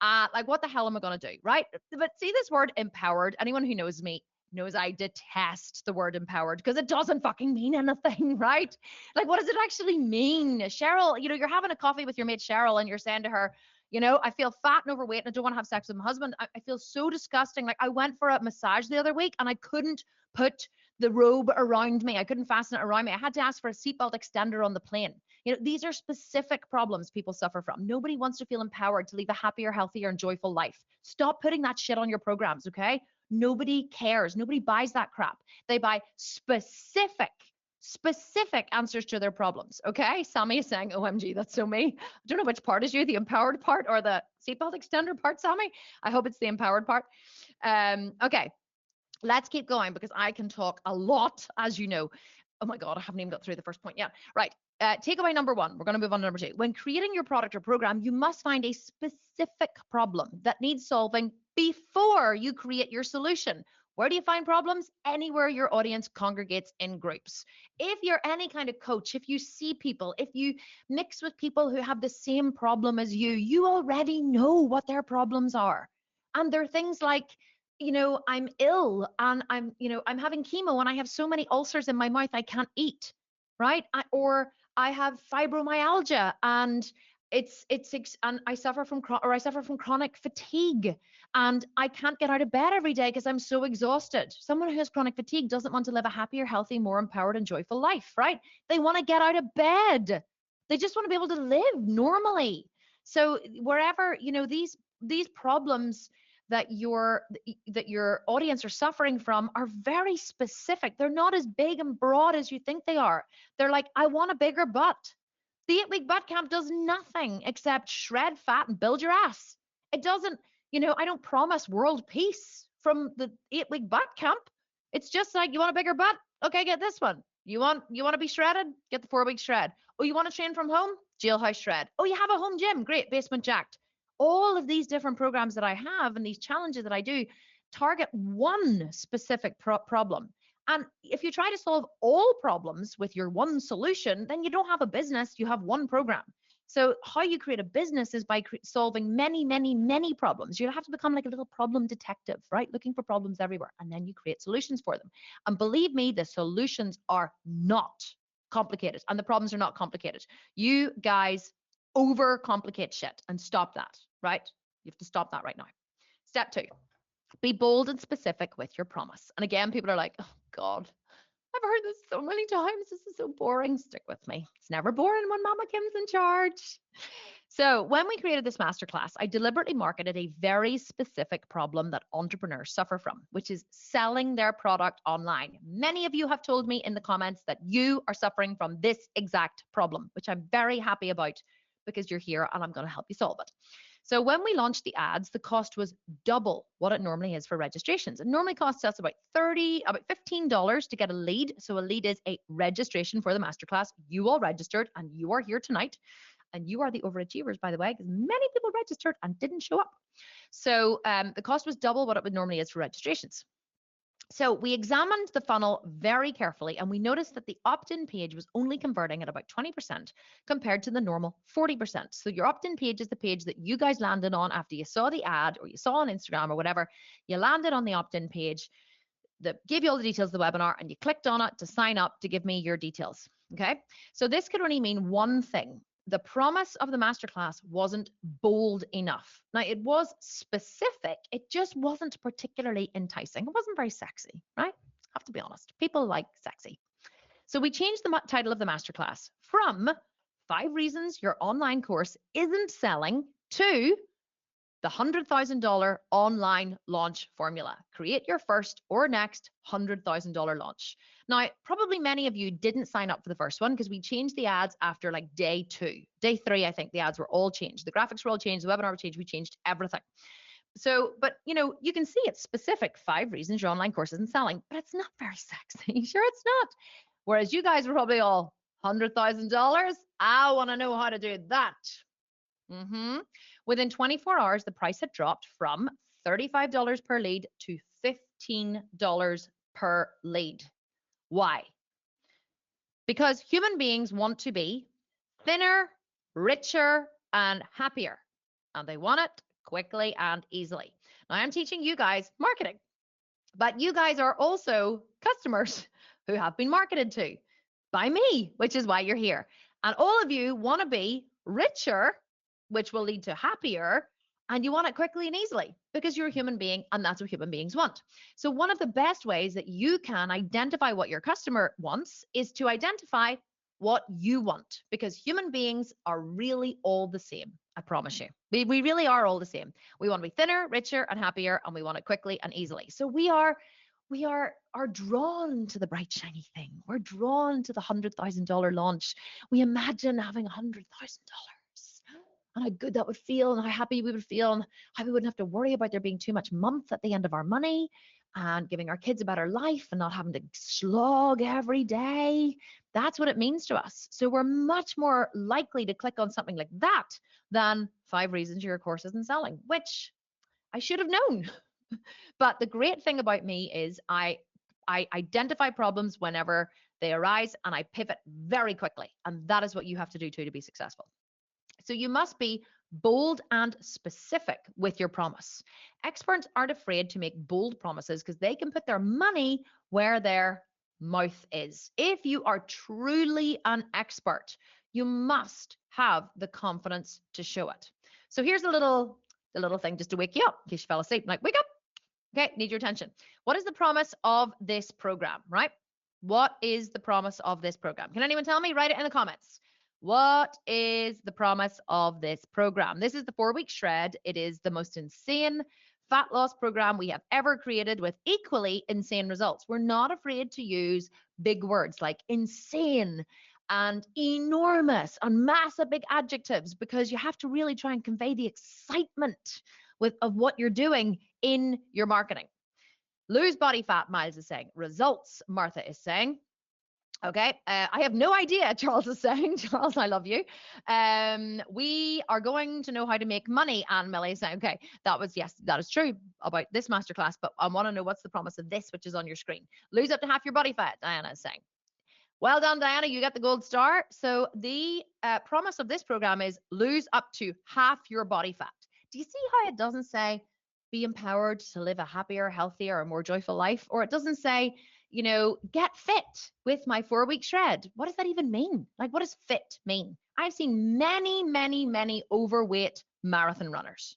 Like, what the hell am I going to do, right? But see this word empowered, anyone who knows me knows I detest the word empowered because it doesn't fucking mean anything, right? Like, what does it actually mean? Cheryl, you're having a coffee with your mate Cheryl and you're saying to her, I feel fat and overweight and I don't want to have sex with my husband. I feel so disgusting. Like, I went for a massage the other week and I couldn't put the robe around me. I couldn't fasten it around me. I had to ask for a seatbelt extender on the plane. These are specific problems people suffer from. Nobody wants to feel empowered to live a happier, healthier, and joyful life. Stop putting that shit on your programs, okay? Nobody cares. Nobody buys that crap. They buy specific answers to their problems. Okay. Sammy is saying, OMG, that's so me. I don't know which part is you, the empowered part or the seatbelt extender part, Sammy. I hope it's the empowered part. Okay. Let's keep going because I can talk a lot, as you know. Oh my God, I haven't even got through the first point yet. Right. Takeaway number one, we're going to move on to number two. When creating your product or program, you must find a specific problem that needs solving before you create your solution. Where do you find problems? Anywhere your audience congregates in groups. If you're any kind of coach, if you see people, if you mix with people who have the same problem as you already know what their problems are. And they're things like, I'm ill and I'm having chemo and I have so many ulcers in my mouth I can't eat, right? Or I have fibromyalgia and and I suffer from chronic fatigue and I can't get out of bed every day because I'm so exhausted. Someone who has chronic fatigue doesn't want to live a happier, healthy, more empowered, and joyful life, right? They want to get out of bed. They just want to be able to live normally. So wherever, these problems that your audience are suffering from are very specific. They're not as big and broad as you think they are. They're like, I want a bigger butt. The 8-week butt camp does nothing except shred fat and build your ass. It doesn't, I don't promise world peace from the 8-week butt camp. It's just like, you want a bigger butt? Okay, get this one. You want to be shredded? Get the 4-week shred. Oh, you want to train from home? Jailhouse shred. Oh, you have a home gym? Great, basement jacked. All of these different programs that I have and these challenges that I do target one specific problem. And if you try to solve all problems with your one solution, then you don't have a business, you have one program. So how you create a business is by solving many, many, many problems. You have to become like a little problem detective, right? Looking for problems everywhere, and then you create solutions for them. And believe me, the solutions are not complicated, and the problems are not complicated. You guys overcomplicate shit, and stop that, right? You have to stop that right now. Step 2. Be bold and specific with your promise. And again, people are like, oh God, I've heard this so many times. This is so boring. Stick with me. It's never boring when Mama Kim's in charge. So when we created this masterclass, I deliberately marketed a very specific problem that entrepreneurs suffer from, which is selling their product online. Many of you have told me in the comments that you are suffering from this exact problem, which I'm very happy about because you're here and I'm going to help you solve it. So when we launched the ads, the cost was double what it normally is for registrations. It normally costs us about $15 to get a lead. So a lead is a registration for the masterclass. You all registered and you are here tonight. And you are the overachievers, by the way, because many people registered and didn't show up. So the cost was double what it would normally is for registrations. So we examined the funnel very carefully and we noticed that the opt-in page was only converting at about 20% compared to the normal 40%. So your opt-in page is the page that you guys landed on after you saw the ad or you saw on Instagram or whatever. You landed on the opt-in page that gave you all the details of the webinar and you clicked on it to sign up to give me your details. Okay. So this could only mean one thing. The promise of the masterclass wasn't bold enough. Now, it was specific. It just wasn't particularly enticing. It wasn't very sexy, right? I have to be honest. People like sexy. So we changed the title of the masterclass from 5 reasons your online course isn't selling to the $100,000 online launch formula. Create your first or next $100,000 launch. Now, probably many of you didn't sign up for the first one because we changed the ads after like day 2. Day 3, I think the ads were all changed. The graphics were all changed. The webinar was changed. We changed everything. So, but you can see it's specific 5 reasons your online course isn't selling, but it's not very sexy. Sure, it's not. Whereas you guys were probably all $100,000. I want to know how to do that. Within 24 hours, the price had dropped from $35 per lead to $15 per lead. Why? Because human beings want to be thinner, richer, and happier. And they want it quickly and easily. Now, I'm teaching you guys marketing, but you guys are also customers who have been marketed to by me, which is why you're here. And all of you want to be richer, which will lead to happier, and you want it quickly and easily because you're a human being and that's what human beings want. So one of the best ways that you can identify what your customer wants is to identify what you want, because human beings are really all the same. I promise you. We really are all the same. We want to be thinner, richer, and happier, and we want it quickly and easily. So we are drawn to the bright, shiny thing. We're drawn to the $100,000 launch. We imagine having $100,000 and how good that would feel and how happy we would feel and how we wouldn't have to worry about there being too much month at the end of our money and giving our kids a better life and not having to slog every day. That's what it means to us. So we're much more likely to click on something like that than 5 reasons your course isn't selling, which I should have known. But the great thing about me is I identify problems whenever they arise and I pivot very quickly. And that is what you have to do too to be successful. So you must be bold and specific with your promise. Experts aren't afraid to make bold promises because they can put their money where their mouth is. If you are truly an expert, you must have the confidence to show it. So here's the little thing just to wake you up in case you fell asleep. Like, wake up. Okay, need your attention. What is the promise of this program, right? What is the promise of this program? Can anyone tell me? Write it in the comments. What is the promise of this program? This is the 4-week shred. It is the most insane fat loss program we have ever created with equally insane results. We're not afraid to use big words like insane and enormous and massive big adjectives because you have to really try and convey the excitement of what you're doing in your marketing. Lose body fat, Miles is saying. Results, Martha is saying. Okay, I have no idea, Charles is saying. Charles, I love you. We are going to know how to make money, Anne Millie is saying. Okay, yes, that is true about this masterclass, but I want to know what's the promise of this, which is on your screen. Lose up to half your body fat, Diana is saying. Well done, Diana, you got the gold star. So the promise of this program is lose up to half your body fat. Do you see how it doesn't say be empowered to live a happier, healthier, or more joyful life? Or it doesn't say, get fit with my 4-week shred. What does that even mean? Like, what does fit mean? I've seen many, many, many overweight marathon runners.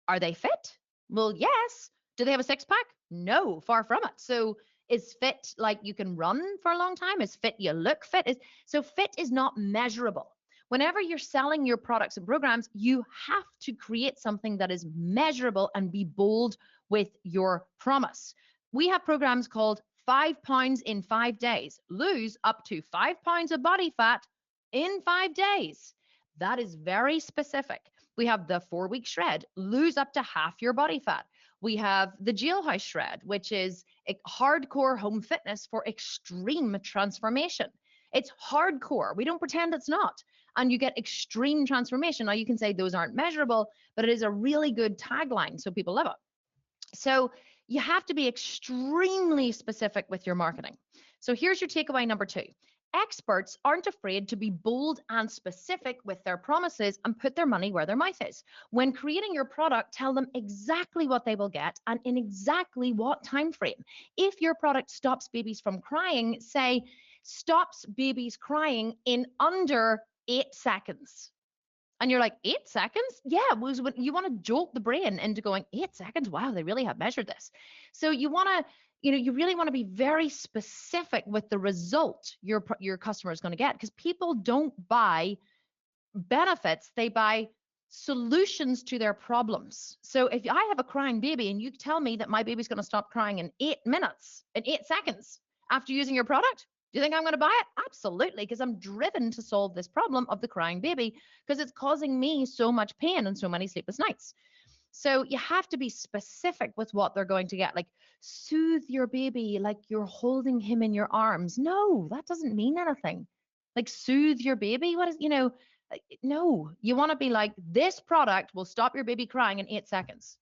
Are they fit? Well, yes. Do they have a six-pack? No, far from it. So is fit like you can run for a long time? Is fit you look fit? So fit is not measurable. Whenever you're selling your products and programs, you have to create something that is measurable and be bold with your promise. We have programs called 5 pounds in 5 days. Lose up to 5 pounds of body fat in 5 days. That is very specific. We have the 4-week shred. Lose up to half your body fat. We have the jailhouse shred, which is a hardcore home fitness for extreme transformation. It's hardcore. We don't pretend it's not. And you get extreme transformation. Now you can say those aren't measurable, but it is a really good tagline, so people love it. So you have to be extremely specific with your marketing. So here's your takeaway number 2. Experts aren't afraid to be bold and specific with their promises and put their money where their mouth is. When creating your product, tell them exactly what they will get and in exactly what time frame. If your product stops babies from crying, say stops babies crying in under 8 seconds. And you're like, 8 seconds? Yeah, you want to jolt the brain into going, 8 seconds? Wow, they really have measured this. So you want to, you really want to be very specific with the result your customer is going to get, because people don't buy benefits, they buy solutions to their problems. So if I have a crying baby and you tell me that my baby's going to stop crying in 8 minutes, in 8 seconds after using your product, do you think I'm going to buy it? Absolutely, because I'm driven to solve this problem of the crying baby because it's causing me so much pain and so many sleepless nights. So you have to be specific with what they're going to get. Like, soothe your baby like you're holding him in your arms. No, that doesn't mean anything. Like, soothe your baby? What is, no, you want to be like, this product will stop your baby crying in 8 seconds.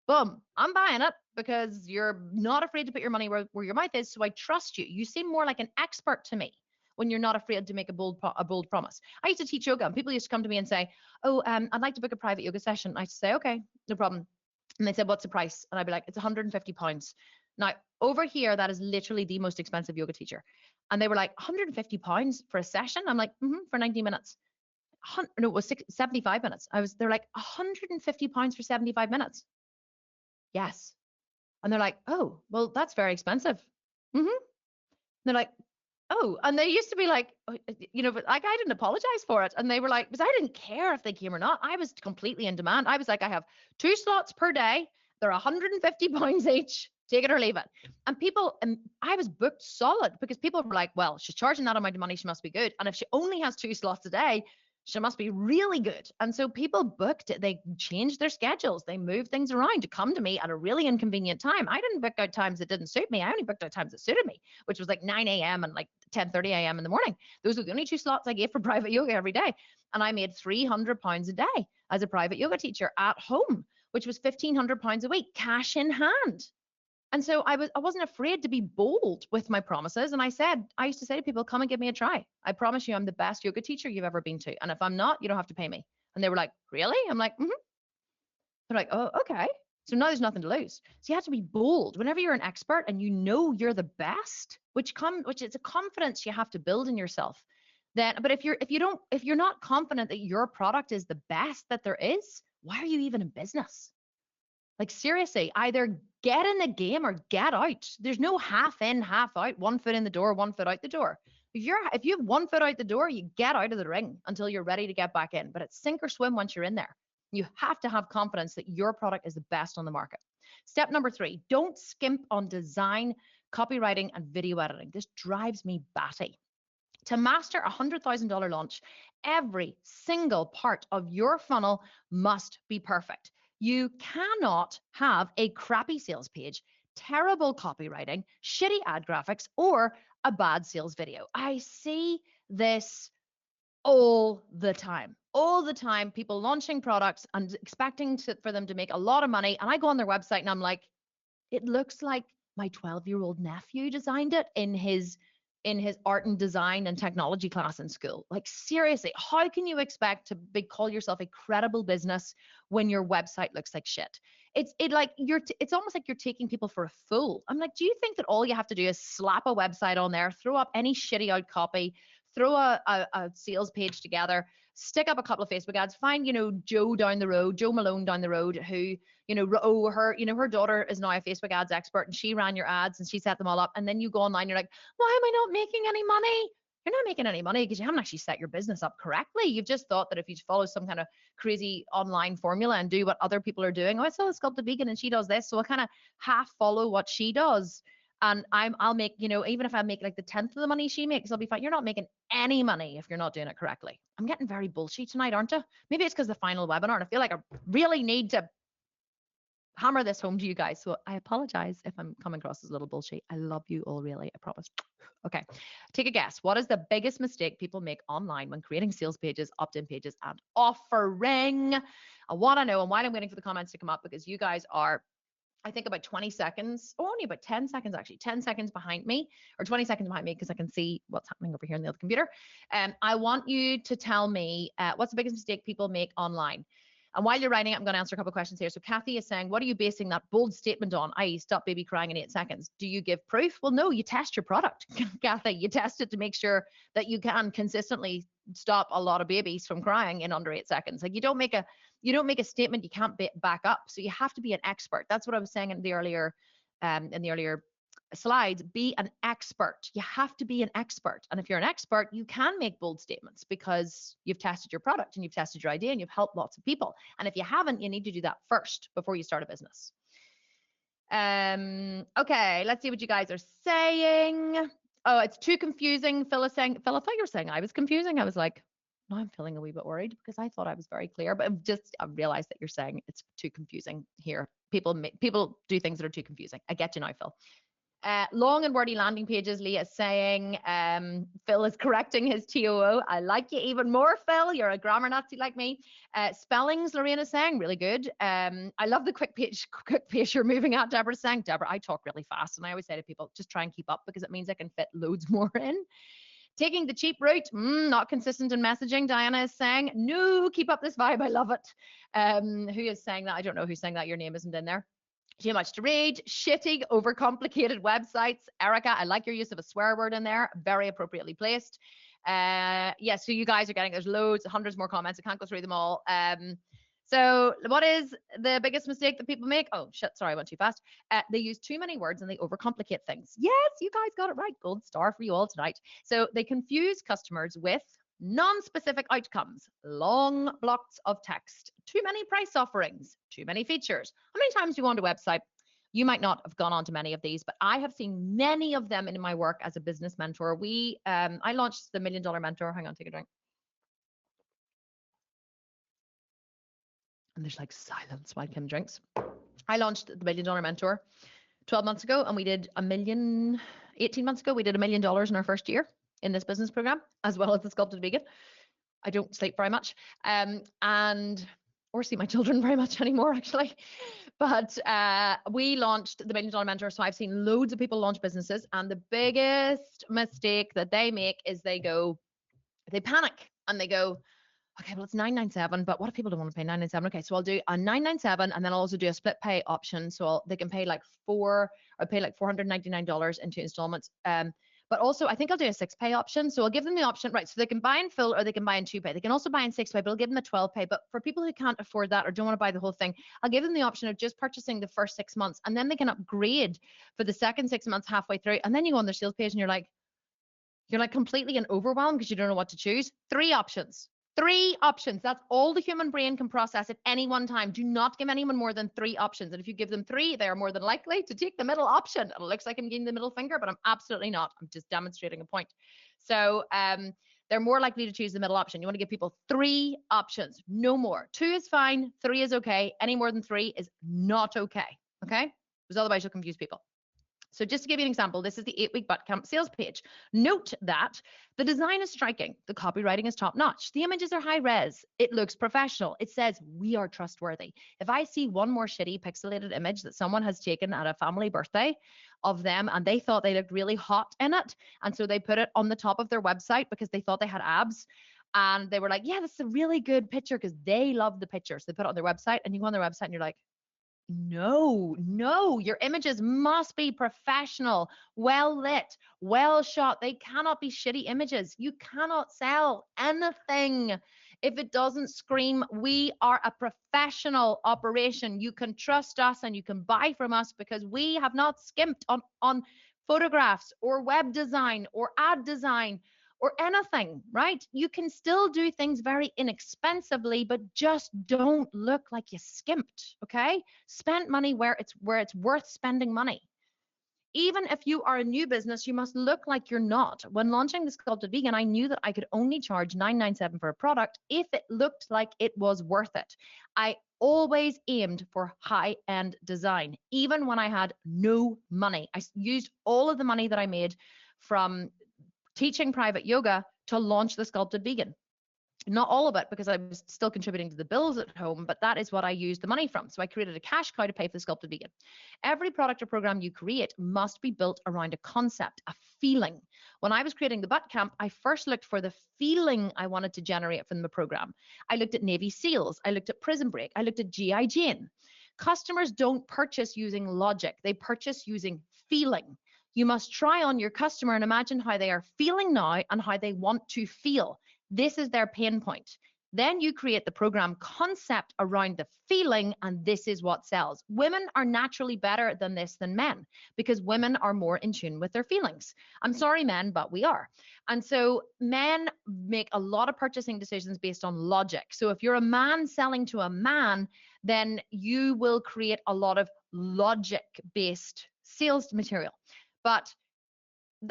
Boom, I'm buying it because you're not afraid to put your money where your mouth is. So I trust you. You seem more like an expert to me when you're not afraid to make a bold promise. I used to teach yoga and people used to come to me and say, oh, I'd like to book a private yoga session. I used to say, okay, no problem. And they said, what's the price? And I'd be like, it's 150 pounds. Now, over here, that is literally the most expensive yoga teacher. And they were like, 150 pounds for a session? I'm like, for 90 minutes. No, it was 75 minutes. They're like, 150 pounds for 75 minutes. Yes. And they're like, oh, well, that's very expensive. They're like, oh, and they used to be like, but like, I didn't apologize for it. And they were like, because I didn't care if they came or not. I was completely in demand. I was like, I have 2 slots per day. They're 150 pounds each. Take it or leave it. And I was booked solid because people were like, well, she's charging that amount of money. She must be good. And if she only has 2 slots a day, she must be really good. And so people booked it. They changed their schedules. They moved things around to come to me at a really inconvenient time. I didn't book out times that didn't suit me. I only booked out times that suited me, which was like 9 a.m. and like 10:30 a.m. in the morning. Those were the only 2 slots I gave for private yoga every day. And I made £300 a day as a private yoga teacher at home. which was £1,500 a week, cash in hand. And so I wasn't afraid to be bold with my promises. And I used to say to people, come and give me a try. I promise you I'm the best yoga teacher you've ever been to. And if I'm not, you don't have to pay me. And they were like, really? I'm like, mm-hmm. They're like, oh, okay. So now there's nothing to lose. So you have to be bold. Whenever you're an expert and you know you're the best, which is a confidence you have to build in yourself. But if you're not confident that your product is the best that there is, why are you even in business? Like seriously, either get in the game or get out. There's no half in, half out, 1 foot in the door, 1 foot out the door. If you have 1 foot out the door, you get out of the ring until you're ready to get back in. But it's sink or swim once you're in there. You have to have confidence that your product is the best on the market. Step number 3, don't skimp on design, copywriting, and video editing. This drives me batty. To master a $100,000 launch, every single part of your funnel must be perfect. You cannot have a crappy sales page, terrible copywriting, shitty ad graphics, or a bad sales video. I see this all the time. All the time, people launching products and expecting for them to make a lot of money. And I go on their website and I'm like, it looks like my 12-year-old nephew designed it in his art and design and technology class in school. Like seriously, how can you expect to call yourself a credible business when your website looks like shit? It's almost like you're taking people for a fool. I'm like, do you think that all you have to do is slap a website on there, throw up any shitty out copy, throw a sales page together, stick up a couple of Facebook ads, find, Joe Malone down the road who, her daughter is now a Facebook ads expert and she ran your ads and she set them all up. And then you go online, you're like, why am I not making any money? You're not making any money because you haven't actually set your business up correctly. You've just thought that if you follow some kind of crazy online formula and do what other people are doing, I saw a Sculpted vegan and she does this, so I kind of half follow what she does. And I'll make, even if I make like the 10th of the money she makes, I'll be fine. You're not making any money if you're not doing it correctly. I'm getting very bullshit tonight, aren't I? Maybe it's because the final webinar and I feel like I really need to hammer this home to you guys. So I apologize if I'm coming across as a little bullshit. I love you all, really. I promise. Okay. Take a guess. What is the biggest mistake people make online when creating sales pages, opt-in pages, and offering? I want to know, and while I'm waiting for the comments to come up, because you guys are, I think, about 20 seconds, only about 10 seconds, actually, 10 seconds behind me, or 20 seconds behind me, because I can see what's happening over here on the other computer. I want you to tell me what's the biggest mistake people make online. And while you're writing, I'm going to answer a couple of questions here. So Kathy is saying, what are you basing that bold statement on, i.e. stop baby crying in 8 seconds? Do you give proof? Well, no, you test your product, Kathy. You test it to make sure that you can consistently stop a lot of babies from crying in under 8 seconds. Like you don't make a statement you can't back up. So you have to be an expert. That's what I was saying in the earlier slides. Be an expert. You have to be an expert. And if you're an expert, you can make bold statements because you've tested your product and you've tested your idea and you've helped lots of people. And if you haven't, you need to do that first before you start a business. Okay, let's see what you guys are saying. Oh, it's too confusing. Phil, I thought you were saying I was confusing. I was like, now I'm feeling a wee bit worried because I thought I was very clear, but I realized that you're saying it's too confusing here. People do things that are too confusing. I get you now, Phil. Long and wordy landing pages, Leah is saying. Phil is correcting his TOO. I like you even more, Phil. You're a grammar Nazi like me. Spellings, Lorraine is saying, really good. I love the quick pace you're moving at, Deborah's saying. Deborah, I talk really fast, and I always say to people, just try and keep up because it means I can fit loads more in. Taking the cheap route, not consistent in messaging, Diana is saying. No, keep up this vibe, I love it. Who is saying that? I don't know who's saying that. Your name isn't in there. Too much to read, shitty, overcomplicated websites. Erica, I like your use of a swear word in there, very appropriately placed. Yeah, so you guys are getting, there's loads, hundreds more comments. I can't go through them all. So what is the biggest mistake that people make? Oh, shit, sorry, I went too fast. They use too many words and they overcomplicate things. Yes, you guys got it right. Gold star for you all tonight. So they confuse customers with non-specific outcomes, long blocks of text, too many price offerings, too many features. How many times do you go on a website? You might not have gone on to many of these, but I have seen many of them in my work as a business mentor. I launched the $1 Million Mentor. Hang on, take a drink. And there's like silence while Kim drinks. I launched the $1 Million Mentor 12 months ago, and we did 18 months ago, we did $1 million in our first year in this business program, as well as the Sculpted Vegan. I don't sleep very much. And or see my children very much anymore, actually. But we launched the $1 Million Mentor. So I've seen loads of people launch businesses, and the biggest mistake that they make is they panic and they go, okay, well, it's $997, but what if people don't want to pay $997? Okay, so I'll do a $997, and then I'll also do a split pay option. So they can pay like $499 in 2 installments. But also I think I'll do a 6 pay option. So I'll give them the option, right? So they can buy in full or they can buy in 2 pay. They can also buy in 6 pay, but I'll give them a 12 pay. But for people who can't afford that or don't want to buy the whole thing, I'll give them the option of just purchasing the first 6 months, and then they can upgrade for the second 6 months halfway through. And then you go on their sales page and you're like completely and overwhelmed because you don't know what to choose. 3 options. 3 options. That's all the human brain can process at any one time. Do not give anyone more than 3 options. And if you give them 3, they are more than likely to take the middle option. It looks like I'm giving the middle finger, but I'm absolutely not. I'm just demonstrating a point. So they're more likely to choose the middle option. You want to give people 3 options, no more. 2 is fine. 3 is okay. Any more than 3 is not okay. Okay? Because otherwise you'll confuse people. So just to give you an example, this is the 8-week Butt Camp sales page. Note that the design is striking. The copywriting is top notch. The images are high res. It looks professional. It says we are trustworthy. If I see one more shitty pixelated image that someone has taken at a family birthday of them and they thought they looked really hot in it, and so they put it on the top of their website because they thought they had abs, and they were like, yeah, this is a really good picture because they love the picture. So they put it on their website, and you go on their website and you're like, no, your images must be professional, well lit, well shot. They cannot be shitty images. You cannot sell anything if it doesn't scream, we are a professional operation. You can trust us and you can buy from us because we have not skimped on photographs or web design or ad design or anything, right? You can still do things very inexpensively, but just don't look like you skimped, okay? Spend money where it's worth spending money. Even if you are a new business, you must look like you're not. When launching the Sculpted Vegan, I knew that I could only charge $997 for a product if it looked like it was worth it. I always aimed for high-end design, even when I had no money. I used all of the money that I made from teaching private yoga to launch the Sculpted Vegan. Not all of it, because I was still contributing to the bills at home, but that is what I used the money from. So I created a cash cow to pay for the Sculpted Vegan. Every product or program you create must be built around a concept, a feeling. When I was creating the Butt Camp, I first looked for the feeling I wanted to generate from the program. I looked at Navy SEALs. I looked at Prison Break. I looked at G.I. Jane. Customers don't purchase using logic. They purchase using feeling. You must try on your customer and imagine how they are feeling now and how they want to feel. This is their pain point. Then you create the program concept around the feeling, and this is what sells. Women are naturally better than this than men because women are more in tune with their feelings. I'm sorry, men, but we are. And so men make a lot of purchasing decisions based on logic. So if you're a man selling to a man, then you will create a lot of logic-based sales material.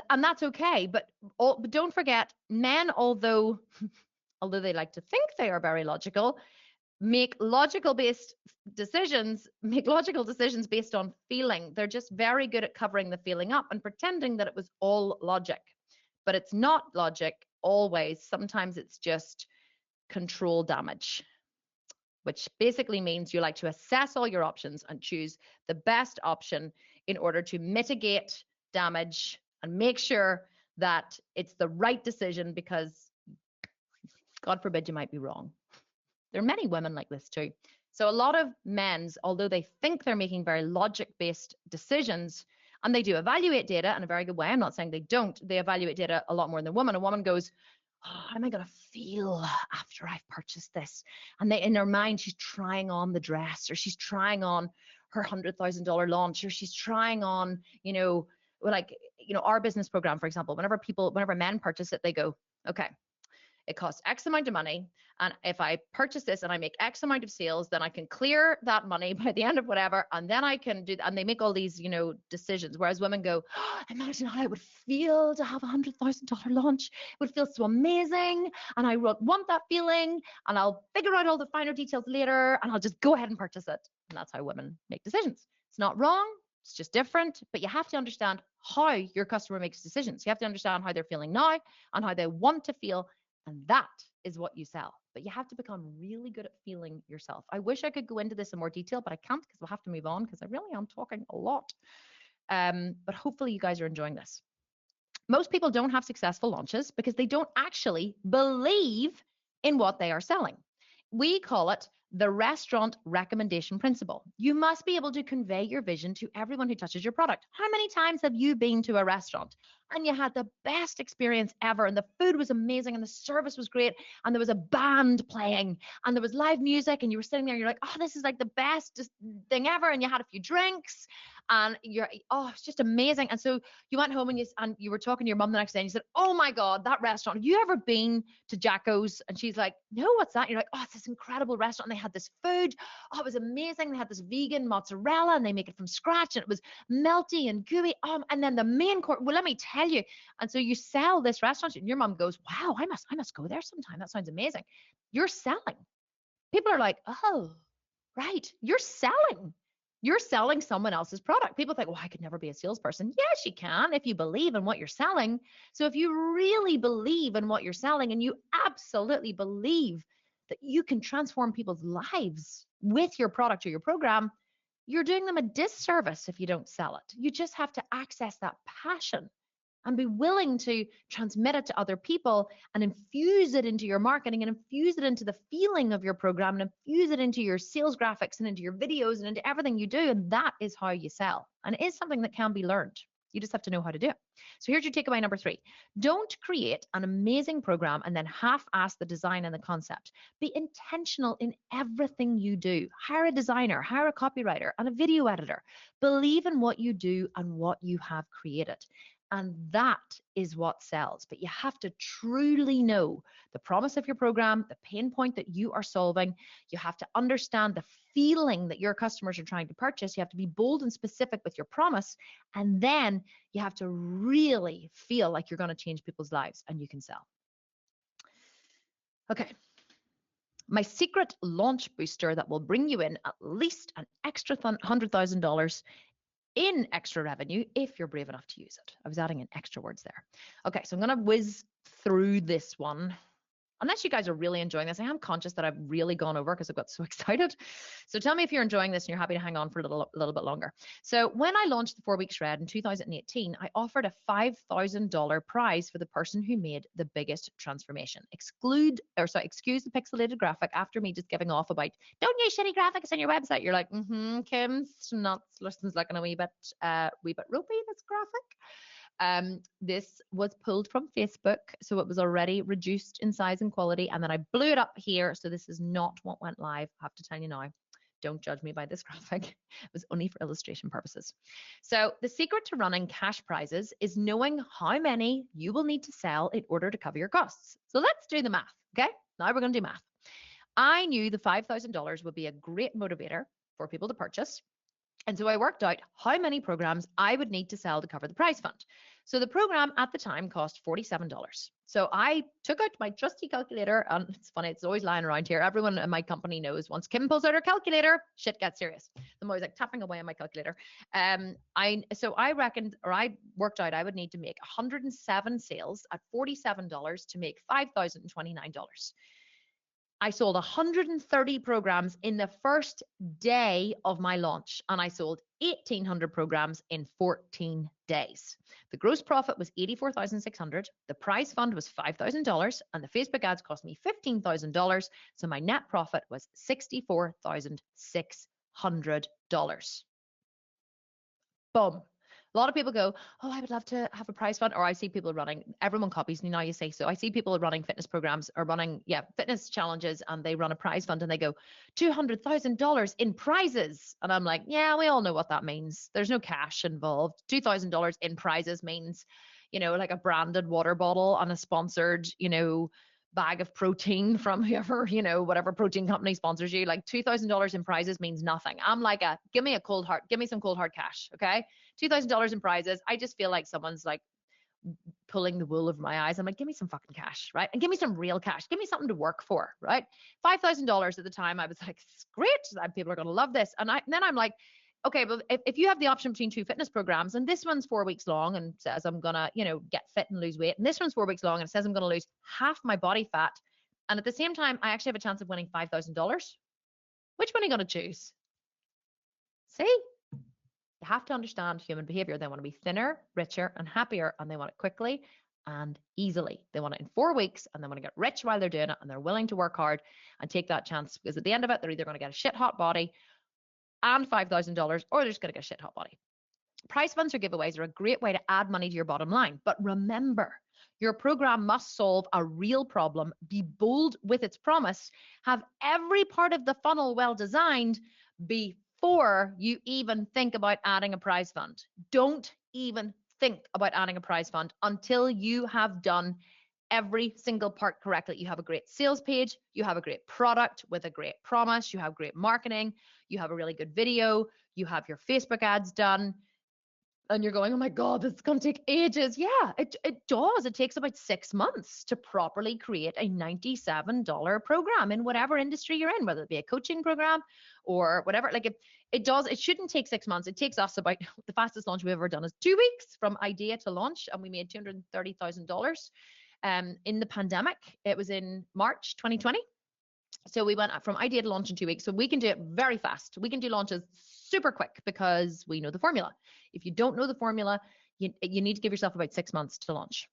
And that's okay, but don't forget, men, although they like to think they are very logical, make logical decisions based on feeling. They're just very good at covering the feeling up and pretending that it was all logic. But it's not logic always. Sometimes it's just control damage, which basically means you like to assess all your options and choose the best option in order to mitigate damage and make sure that it's the right decision, because God forbid you might be wrong. There are many women like this too. So a lot of men's, although they think they're making very logic-based decisions, and they do evaluate data in a very good way, I'm not saying they don't, they evaluate data a lot more than a woman. A woman goes, oh, how am I going to feel after I've purchased this? And in her mind, she's trying on the dress, or she's trying on her $100,000 launch, or she's trying on, our business program, for example. Whenever men purchase it, they go, okay, it costs X amount of money. And if I purchase this and I make X amount of sales, then I can clear that money by the end of whatever. And then I can do, and they make all these, decisions. Whereas women go, oh, imagine how I would feel to have $100,000 launch. It would feel so amazing. And I want that feeling, and I'll figure out all the finer details later, and I'll just go ahead and purchase it. And that's how women make decisions. It's not wrong. It's just different, but you have to understand how your customer makes decisions. You have to understand how they're feeling now and how they want to feel And that is what you sell. But you have to become really good at feeling yourself. I wish I could go into this in more detail, but I can't because we'll have to move on because I really am talking a lot. But hopefully you guys are enjoying this. Most people don't have successful launches because they don't actually believe in what they are selling. We call it the restaurant recommendation principle. You must be able to convey your vision to everyone who touches your product. How many times have you been to a restaurant and you had the best experience ever and the food was amazing and the service was great and there was a band playing and there was live music and you were sitting there and you're like, oh, this is like the best thing ever, and you had a few drinks and you're, oh, it's just amazing. And so you went home and you were talking to your mum the next day and you said, oh my God, that restaurant, have you ever been to Jacko's? And she's like, no, what's that? And you're like, oh, it's this incredible restaurant. And they had this food. Oh, it was amazing. They had this vegan mozzarella and they make it from scratch and it was melty and gooey. And then the main course, well, let me tell you. And so you sell this restaurant and your mum goes, wow, I must go there sometime. That sounds amazing. You're selling. People are like, oh, right. You're selling. You're selling someone else's product. People think, well, I could never be a salesperson. Yes, you can if you believe in what you're selling. So if you really believe in what you're selling and you absolutely believe that you can transform people's lives with your product or your program, you're doing them a disservice if you don't sell it. You just have to access that passion and be willing to transmit it to other people and infuse it into your marketing and infuse it into the feeling of your program and infuse it into your sales graphics and into your videos and into everything you do. And that is how you sell. And it is something that can be learned. You just have to know how to do it. So here's your takeaway number 3. Don't create an amazing program and then half-ass the design and the concept. Be intentional in everything you do. Hire a designer, hire a copywriter, and a video editor. Believe in what you do and what you have created. And that is what sells. But you have to truly know the promise of your program, the pain point that you are solving. You have to understand the feeling that your customers are trying to purchase. You have to be bold and specific with your promise. And then you have to really feel like you're going to change people's lives and you can sell. Okay. My secret launch booster that will bring you in at least an extra $100,000 in extra revenue if you're brave enough to use it. I was adding in extra words there. Okay, so I'm going to whiz through this one. Unless you guys are really enjoying this, I am conscious that I've really gone over because I've got so excited. So tell me if you're enjoying this and you're happy to hang on for a little bit longer. So when I launched the 4-week shred in 2018, I offered a $5,000 prize for the person who made the biggest transformation. Excuse the pixelated graphic after me just giving off about, don't use shitty graphics on your website. You're like, Kim's not looking a wee bit ropey, this graphic. This was pulled from Facebook, so it was already reduced in size and quality, and then I blew it up here, so this is not what went live. I have to tell you now. Don't judge me by this graphic. It was only for illustration purposes. So the secret to running cash prizes is knowing how many you will need to sell in order to cover your costs. So let's do the math, okay? Now we're going to do math. I knew the $5,000 would be a great motivator for people to purchase. And so I worked out how many programs I would need to sell to cover the prize fund. So the program at the time cost $47. So I took out my trusty calculator, and it's funny, it's always lying around here. Everyone in my company knows once Kim pulls out her calculator, shit gets serious. I'm always like tapping away on my calculator. I worked out I would need to make 107 sales at $47 to make $5,029. I sold 130 programs in the first day of my launch, and I sold 1,800 programs in 14 days. The gross profit was $84,600. The prize fund was $5,000, and the Facebook ads cost me $15,000. So my net profit was $64,600. Boom. A lot of people go, oh, I would love to have a prize fund. Or I see people running, everyone copies me now, you say. So I see people running fitness programs or running, fitness challenges, and they run a prize fund and they go, $200,000 in prizes. And I'm like, yeah, we all know what that means. There's no cash involved. $2,000 in prizes means, like a branded water bottle and a sponsored, bag of protein from whoever, whatever protein company sponsors you. Like $2,000 in prizes means nothing. I'm like, give me some cold hard cash. Okay. $2,000 in prizes. I just feel like someone's like pulling the wool over my eyes. I'm like, give me some fucking cash, right? And give me some real cash. Give me something to work for, right? $5,000 at the time. I was like, it's great. People are going to love this. And then I'm like, okay, but if you have the option between 2 fitness programs, and this one's 4 weeks long and says I'm gonna, get fit and lose weight, and this one's 4 weeks long and it says I'm gonna lose half my body fat, and at the same time I actually have a chance of winning $5,000, which one are you gonna choose? See? You have to understand human behavior. They want to be thinner, richer, and happier, and they want it quickly and easily. They want it in 4 weeks, and they want to get rich while they're doing it, and they're willing to work hard and take that chance, because at the end of it, they're either going to get a shit hot body and $5,000, or they're just going to get a shit hot body. Prize funds or giveaways are a great way to add money to your bottom line. But remember, your program must solve a real problem, be bold with its promise, have every part of the funnel well designed before you even think about adding a prize fund. Don't even think about adding a prize fund until you have done every single part correctly. You have a great sales page, you have a great product with a great promise, you have great marketing, you have a really good video, you have your Facebook ads done, and you're going, oh my God, this is going to take ages. Yeah, it does. It takes about 6 months to properly create a $97 program in whatever industry you're in, whether it be a coaching program or whatever. Like it does. It shouldn't take 6 months. It takes us about, the fastest launch we've ever done is 2 weeks from idea to launch, and we made $230,000 in the pandemic. It was in March 2020. So we went from idea to launch in 2 weeks. So we can do it very fast. We can do launches super quick because we know the formula. If you don't know the formula, you need to give yourself about 6 months to launch.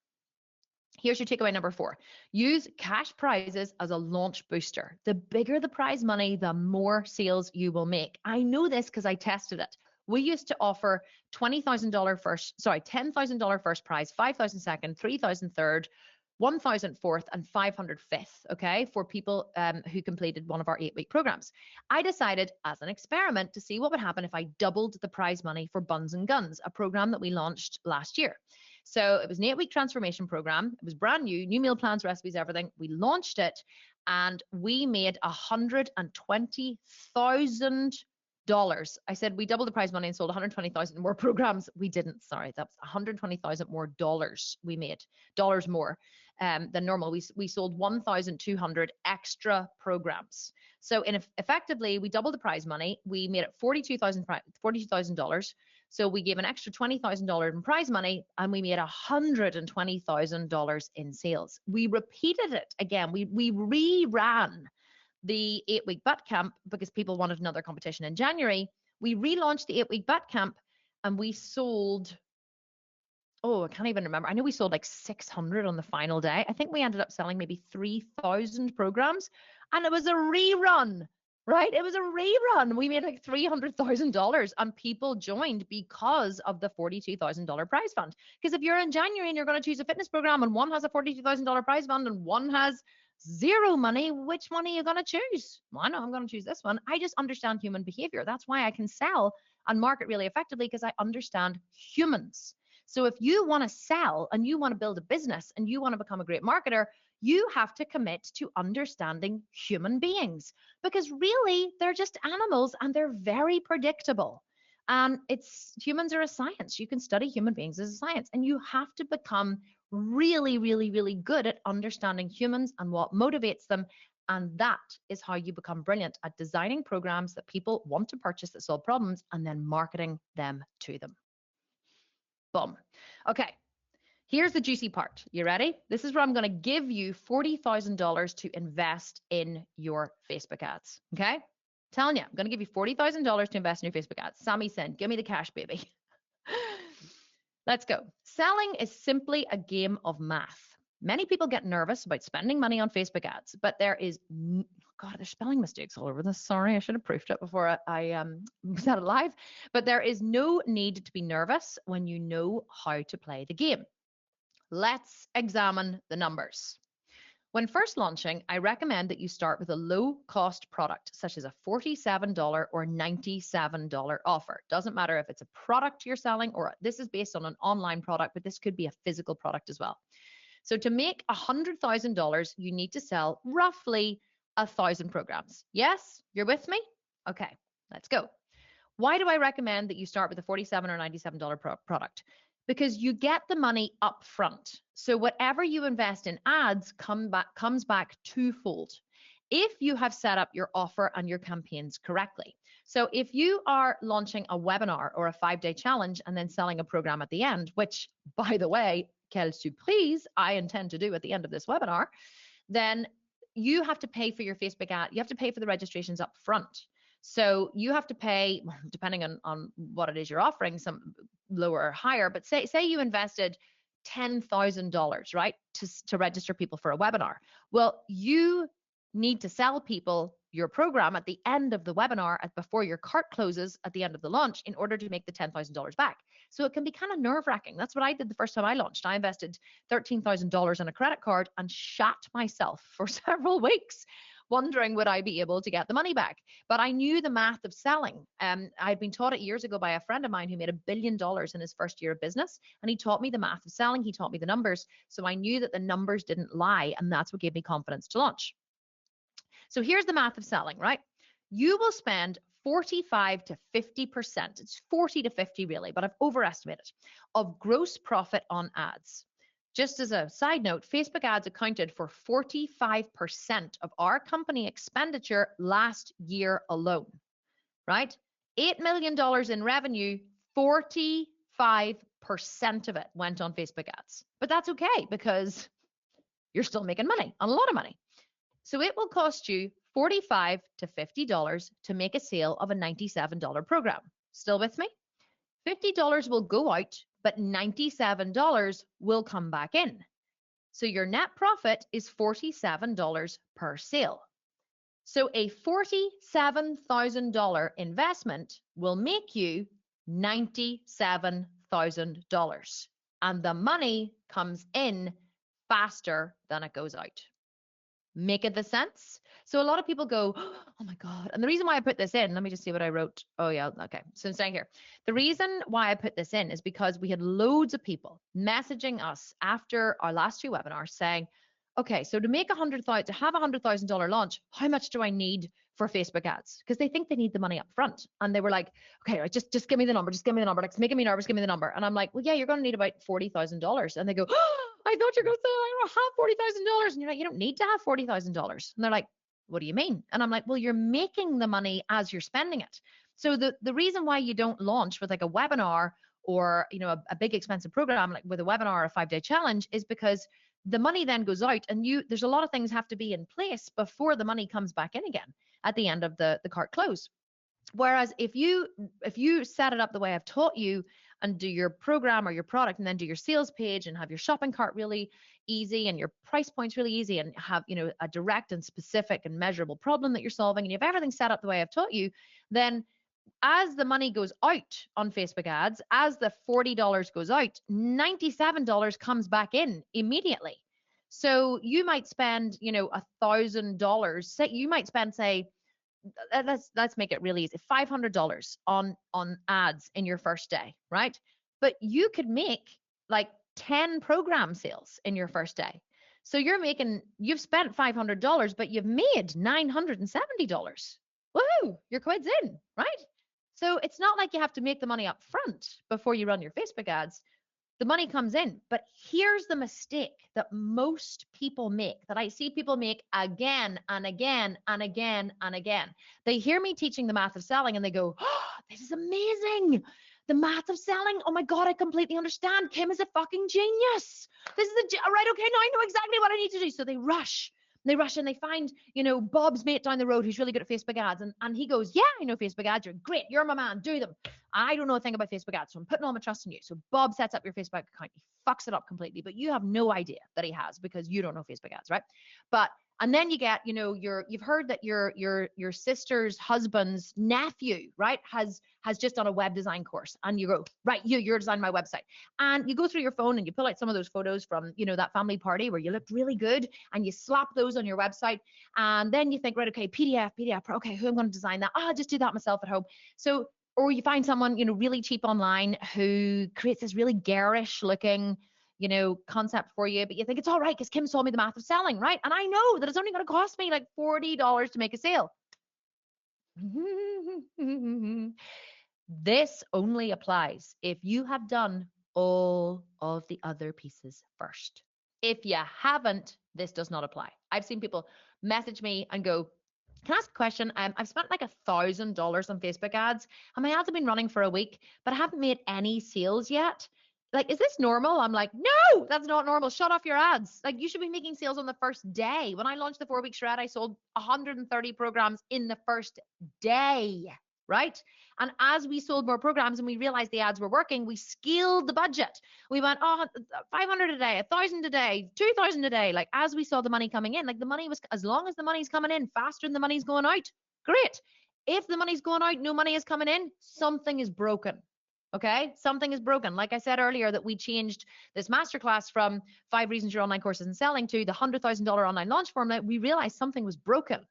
Here's your takeaway number 4. Use cash prizes as a launch booster. The bigger the prize money, the more sales you will make. I know this because I tested it. We used to offer $10,000 first prize, $5,000 second, $3,000 third, $1,000 fourth, and $500 fifth, okay, for people who completed one of our 8-week programs. I decided as an experiment to see what would happen if I doubled the prize money for Buns and Guns, a program that we launched last year. So it was an 8-week transformation program. It was brand new meal plans, recipes, everything. We launched it and we made $120,000. I said we doubled the prize money and sold 120,000 more programs. We didn't, sorry, that's 120,000 more dollars we made, dollars more than normal. We sold 1,200 extra programs. So effectively, we doubled the prize money. We made it $42,000. So we gave an extra $20,000 in prize money, and we made $120,000 in sales. We repeated it again. We reran the 8-week boot camp because people wanted another competition in January. We relaunched the 8-week boot camp, and we sold, I can't even remember. I know we sold like 600 on the final day. I think we ended up selling maybe 3,000 programs, and it was a rerun, right? It was a rerun. We made like $300,000, and people joined because of the $42,000 prize fund. Because if you're in January and you're going to choose a fitness program and one has a $42,000 prize fund and one has zero money, which one are you going to choose? Well, I know I'm going to choose this one. I just understand human behavior. That's why I can sell and market really effectively, because I understand humans. So if you want to sell and you want to build a business and you want to become a great marketer, you have to commit to understanding human beings, because really they're just animals and they're very predictable. And humans are a science. You can study human beings as a science, and you have to become really, really, really good at understanding humans and what motivates them. And that is how you become brilliant at designing programs that people want to purchase that solve problems, and then marketing them to them. Boom. Okay. Here's the juicy part. You ready? This is where I'm going to give you $40,000 to invest in your Facebook ads. Okay? Telling you, I'm going to give you $40,000 to invest in your Facebook ads. Sammy said, give me the cash, baby. Let's go. Selling is simply a game of math. Many people get nervous about spending money on Facebook ads, but there's spelling mistakes all over this. Sorry, I should have proofed it before I said it live. But there is no need to be nervous when you know how to play the game. Let's examine the numbers. When first launching, I recommend that you start with a low-cost product, such as a $47 or $97 offer. Doesn't matter if it's a product you're selling, or this is based on an online product, but this could be a physical product as well. So to make $100,000, you need to sell roughly 1,000 programs. Yes, you're with me? Okay, let's go. Why do I recommend that you start with a $47 or $97 product? Because you get the money up front. So whatever you invest in ads comes back twofold if you have set up your offer and your campaigns correctly. So if you are launching a webinar or a 5-day challenge and then selling a program at the end, which, by the way, quelle surprise, I intend to do at the end of this webinar, then you have to pay for your Facebook ad. You have to pay for the registrations up front. So you have to pay, depending on what it is you're offering, some lower or higher, but say you invested $10,000, right, to register people for a webinar. Well, you need to sell people your program at the end of the webinar, before your cart closes at the end of the launch, in order to make the $10,000 back. So it can be kind of nerve-wracking. That's what I did the first time I launched. I invested $13,000 in a credit card and shat myself for several weeks, wondering would I be able to get the money back. But I knew the math of selling. I'd been taught it years ago by a friend of mine who made $1 billion in his first year of business. And he taught me the math of selling. He taught me the numbers. So I knew that the numbers didn't lie. And that's what gave me confidence to launch. So here's the math of selling, right? You will spend 45 to 50%. It's 40 to 50 really, but I've overestimated, of gross profit on ads. Just as a side note, Facebook ads accounted for 45% of our company expenditure last year alone, right? $8 million in revenue, 45% of it went on Facebook ads. But that's okay, because you're still making money, a lot of money. So it will cost you $45 to $50 to make a sale of a $97 program. Still with me? $50 will go out, but $97 will come back in. So your net profit is $47 per sale. So a $47,000 investment will make you $97,000. And the money comes in faster than it goes out. Make it the sense? So a lot of people go, oh my God. And the reason why I put this in, let me just see what I wrote. Oh yeah, okay. So it's down here. The reason why I put this in is because we had loads of people messaging us after our last 2 webinars saying, okay, so to make to have $100,000 launch, how much do I need for Facebook ads? Because they think they need the money up front. And they were like, okay, just give me the number. Just give me the number. Like, it's making me nervous. Give me the number. And I'm like, well, yeah, you're going to need about $40,000. And they go, oh, I thought you were going to say I don't have $40,000. And you're like, you don't need to have $40,000. And they're like, what do you mean? And I'm like, well, you're making the money as you're spending it. So the reason why you don't launch with like a webinar or, you know, a big expensive program, like with a webinar or a 5-day challenge, is because the money then goes out, and there's a lot of things have to be in place before the money comes back in again at the end of the cart close. Whereas if you set it up the way I've taught you, and do your program or your product, and then do your sales page and have your shopping cart really easy and your price points really easy, and have, you know, a direct and specific and measurable problem that you're solving, and you have everything set up the way I've taught you, then as the money goes out on Facebook ads, as the $40 goes out, $97 comes back in immediately. So you might spend, you know, $1,000. Say you might spend, say, let's make it really easy, $500 on ads in your first day, right? But you could make like 10 program sales in your first day. So you've spent $500, but you've made $970. Woohoo! Your quid's in, right? So it's not like you have to make the money up front before you run your Facebook ads. The money comes in. But here's the mistake that most people make, that I see people make again and again and again and again. They hear me teaching the math of selling and they go, oh, this is amazing. The math of selling. Oh my God, I completely understand. Kim is a fucking genius. This is right. Okay, now I know exactly what I need to do. So they rush. They rush and they find, you know, Bob's mate down the road who's really good at Facebook ads. And he goes, yeah, I know Facebook ads. You're great. You're my man. Do them. I don't know a thing about Facebook ads, so I'm putting all my trust in you. So Bob sets up your Facebook account. He fucks it up completely, but you have no idea that he has, because you don't know Facebook ads, right? And then you get, you know, you've heard that your sister's husband's nephew, right, has just done a web design course, and you go, right, you're designing my website, and you go through your phone and you pull out some of those photos from, you know, that family party where you looked really good, and you slap those on your website, and then you think, right, okay, PDF, okay, who am I going to design that? I'll just do that myself at home. So, or you find someone, you know, really cheap online who creates this really garish looking, you know, concept for you, but you think it's all right because Kim told me the math of selling, right? And I know that it's only going to cost me like $40 to make a sale. This only applies if you have done all of the other pieces first. If you haven't, this does not apply. I've seen people message me and go, Can I ask a question? I've spent like $1,000 on Facebook ads, and my ads have been running for a week, but I haven't made any sales yet. Like, is this normal? I'm like, no, that's not normal. Shut off your ads. Like, you should be making sales on the first day. When I launched the 4 week shred, I sold 130 programs in the first day, right? And as we sold more programs and we realized the ads were working, we scaled the budget. We went, oh, 500 a day, 1,000 a day, 2,000 a day. Like, as we saw the money coming in, like the money was, as long as the money's coming in faster than the money's going out, great. If the money's going out, no money is coming in, something is broken. Okay, something is broken. Like I said earlier, that we changed this masterclass from 5 reasons your online course isn't selling to the $100,000 online launch formula. We realized something was broken.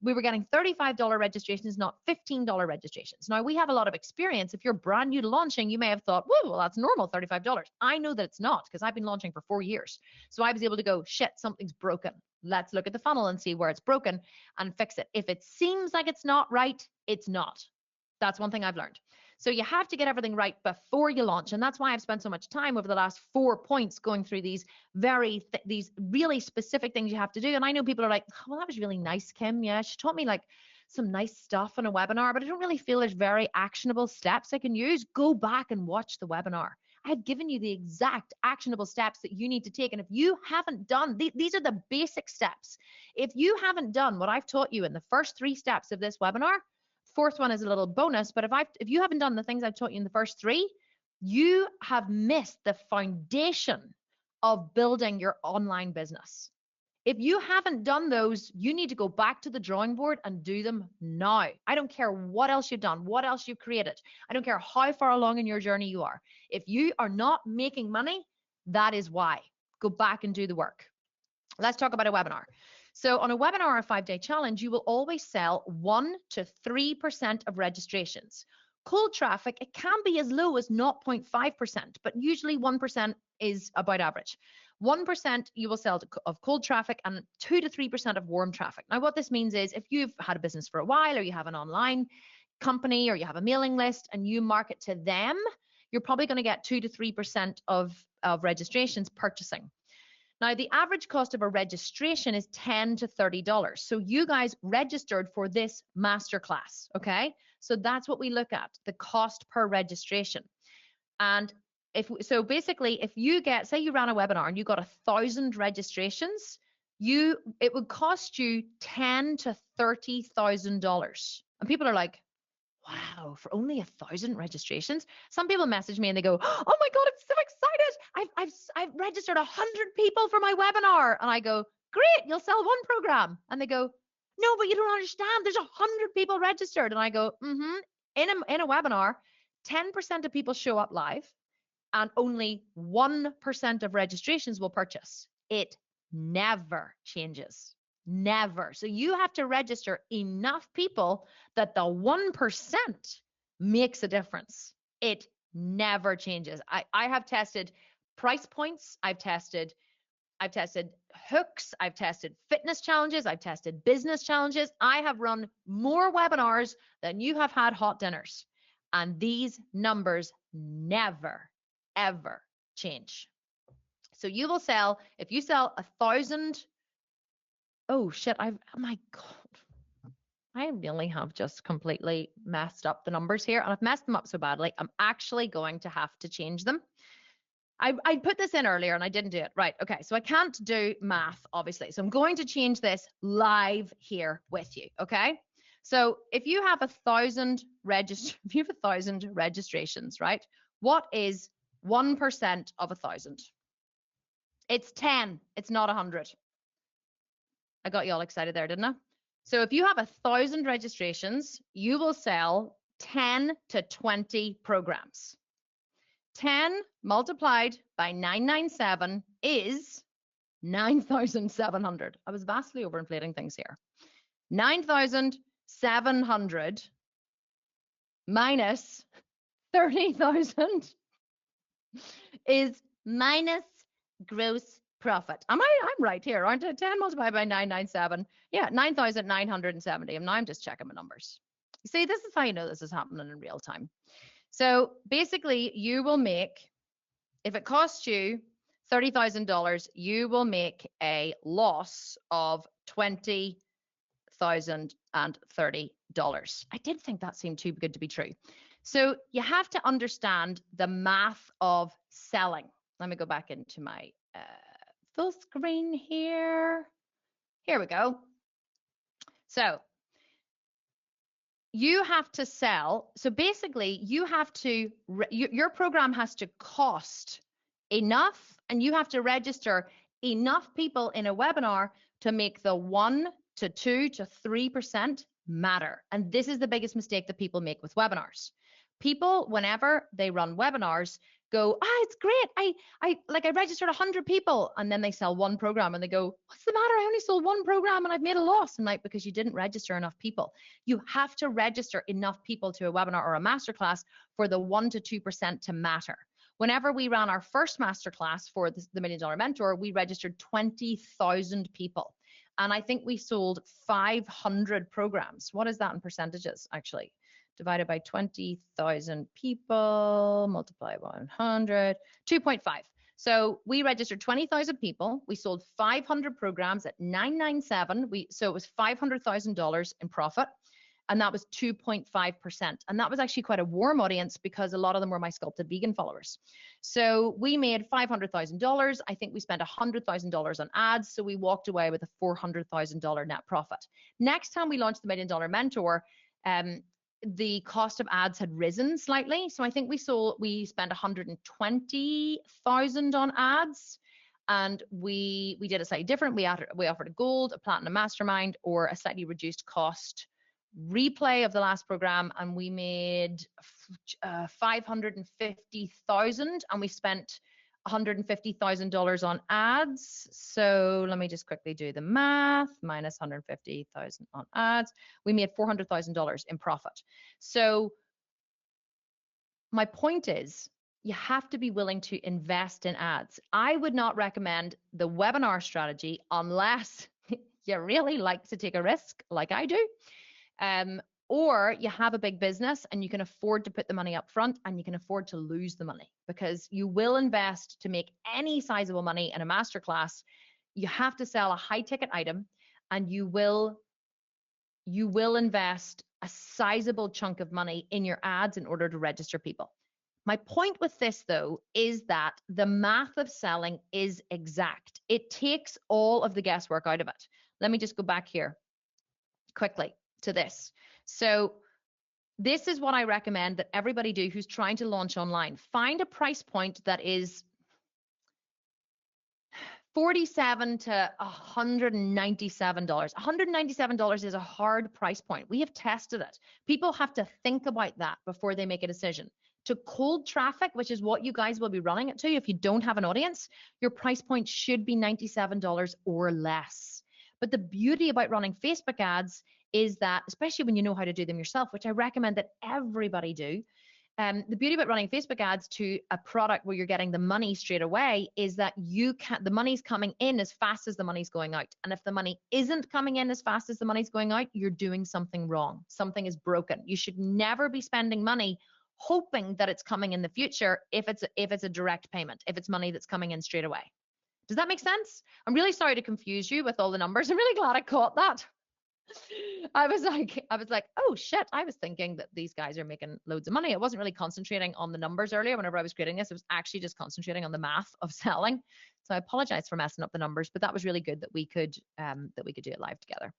We were getting $35 registrations, not $15 registrations. Now, we have a lot of experience. If you're brand new to launching, you may have thought, whoa, well, that's normal, $35. I know that it's not, because I've been launching for 4 years. So I was able to go, shit, something's broken. Let's look at the funnel and see where it's broken and fix it. If it seems like it's not right, it's not. That's one thing I've learned. So you have to get everything right before you launch. And that's why I've spent so much time over the last 4 points going through these these really specific things you have to do. And I know people are like, oh, well, that was really nice, Kim. Yeah, she taught me like some nice stuff in a webinar, but I don't really feel there's very actionable steps I can use. Go back and watch the webinar. I've given you the exact actionable steps that you need to take. And if you haven't done, these are the basic steps. If you haven't done what I've taught you in the first 3 steps of this webinar, 4th one is a little bonus, but if you haven't done the things I've taught you in the first 3, you have missed the foundation of building your online business. If you haven't done those, you need to go back to the drawing board and do them now. I don't care what else you've done, what else you've created. I don't care how far along in your journey you are. If you are not making money, that is why. Go back and do the work. Let's talk about a webinar. So on a webinar or a 5-day challenge, you will always sell 1 to 3% of registrations. Cold traffic, it can be as low as 0.5%, but usually 1% is about average. 1% you will sell of cold traffic and 2 to 3% of warm traffic. Now, what this means is if you've had a business for a while, or you have an online company, or you have a mailing list and you market to them, you're probably going to get 2 to 3% of registrations purchasing. Now, the average cost of a registration is $10 to $30. So you guys registered for this masterclass, okay? So that's what we look at, the cost per registration. And so basically, if you get, say you ran a webinar and you got 1,000 registrations, it would cost you $10,000 to $30,000. And people are like, wow, for only 1,000 registrations? Some people message me and they go, oh my God, I'm so excited. I've registered 100 people for my webinar. And I go, great, you'll sell 1 program. And they go, no, but you don't understand. There's 100 people registered. And I go, in a webinar, 10% of people show up live and only 1% of registrations will purchase. It never changes. Never. So you have to register enough people that the 1% makes a difference. It never changes. I have tested price points. I've tested hooks. I've tested fitness challenges. I've tested business challenges. I have run more webinars than you have had hot dinners. And these numbers never, ever change. So you will sell, if you sell 1,000, oh shit, oh my God. I really have just completely messed up the numbers here, and I've messed them up so badly, I'm actually going to have to change them. I put this in earlier and I didn't do it. Right, okay, so I can't do math, obviously. So I'm going to change this live here with you, okay? So if you have 1,000 registrations, right? What is 1% of 1,000? It's 10, it's not 100. I got you all excited there, didn't I? So if you have 1,000 registrations, you will sell 10 to 20 programs. 10 multiplied by 997 is 9,700. I was vastly overinflating things here. 9,700 minus 30,000 is minus gross profit. I'm right here, aren't I? 10 multiplied by 997. Yeah, 9,970. And now I'm just checking my numbers. You see, this is how you know this is happening in real time. So basically, you will make, if it costs you $30,000, you will make a loss of $20,000. $1,030. I did think that seemed too good to be true. So you have to understand the math of selling. Let me go back into my full screen here. Here we go. So you have to sell. So basically you have to, your program has to cost enough, and you have to register enough people in a webinar to make the 1 to 2 to 3% matter. And this is the biggest mistake that people make with webinars. People, whenever they run webinars, go, it's great. I registered 100 people, and then they sell one program and they go, what's the matter? I only sold one program and I've made a loss. And like, because you didn't register enough people. You have to register enough people to a webinar or a masterclass for the 1 to 2% to matter. Whenever we ran our first masterclass for the $1 Million Mentor, we registered 20,000 people. And I think we sold 500 programs. What is that in percentages, actually? Divided by 20,000 people, multiply by 100, 2.5. So we registered 20,000 people. We sold 500 programs at $997. So it was $500,000 in profit. And that was 2.5%. And that was actually quite a warm audience because a lot of them were my Sculpted vegan followers. So we made $500,000. I think we spent $100,000 on ads. So we walked away with a $400,000 net profit. Next time we launched the $1 Million Mentor, the cost of ads had risen slightly. So I think we spent $120,000 on ads, and we did it slightly different. We offered a gold, a platinum mastermind, or a slightly reduced cost replay of the last program, and we made 550,000, and we spent $150,000 on ads. So let me just quickly do the math. Minus 150,000 on ads. We made $400,000 in profit. So my point is, you have to be willing to invest in ads. I would not recommend the webinar strategy unless you really like to take a risk like I do. Or you have a big business and you can afford to put the money up front, and you can afford to lose the money, because you will invest to make any sizable money in a masterclass. You have to sell a high ticket item, and you will invest a sizable chunk of money in your ads in order to register people. My point with this, though, is that the math of selling is exact. It takes all of the guesswork out of it. Let me just go back here quickly to this. So this is what I recommend that everybody do who's trying to launch online. Find a price point that is $47 to $197. $197 is a hard price point. We have tested it. People have to think about that before they make a decision. To cold traffic, which is what you guys will be running it to if you don't have an audience, your price point should be $97 or less. But the beauty about running Facebook ads is that, especially when you know how to do them yourself, which I recommend that everybody do, the beauty about running Facebook ads to a product where you're getting the money straight away is that the money's coming in as fast as the money's going out. And if the money isn't coming in as fast as the money's going out, you're doing something wrong. Something is broken. You should never be spending money hoping that it's coming in the future if it's a direct payment, if it's money that's coming in straight away. Does that make sense? I'm really sorry to confuse you with all the numbers. I'm really glad I caught that. I was like, oh shit, I was thinking that these guys are making loads of money. I wasn't really concentrating on the numbers earlier whenever I was creating this. It was actually just concentrating on the math of selling. So I apologize for messing up the numbers, but that was really good that we could do it live together.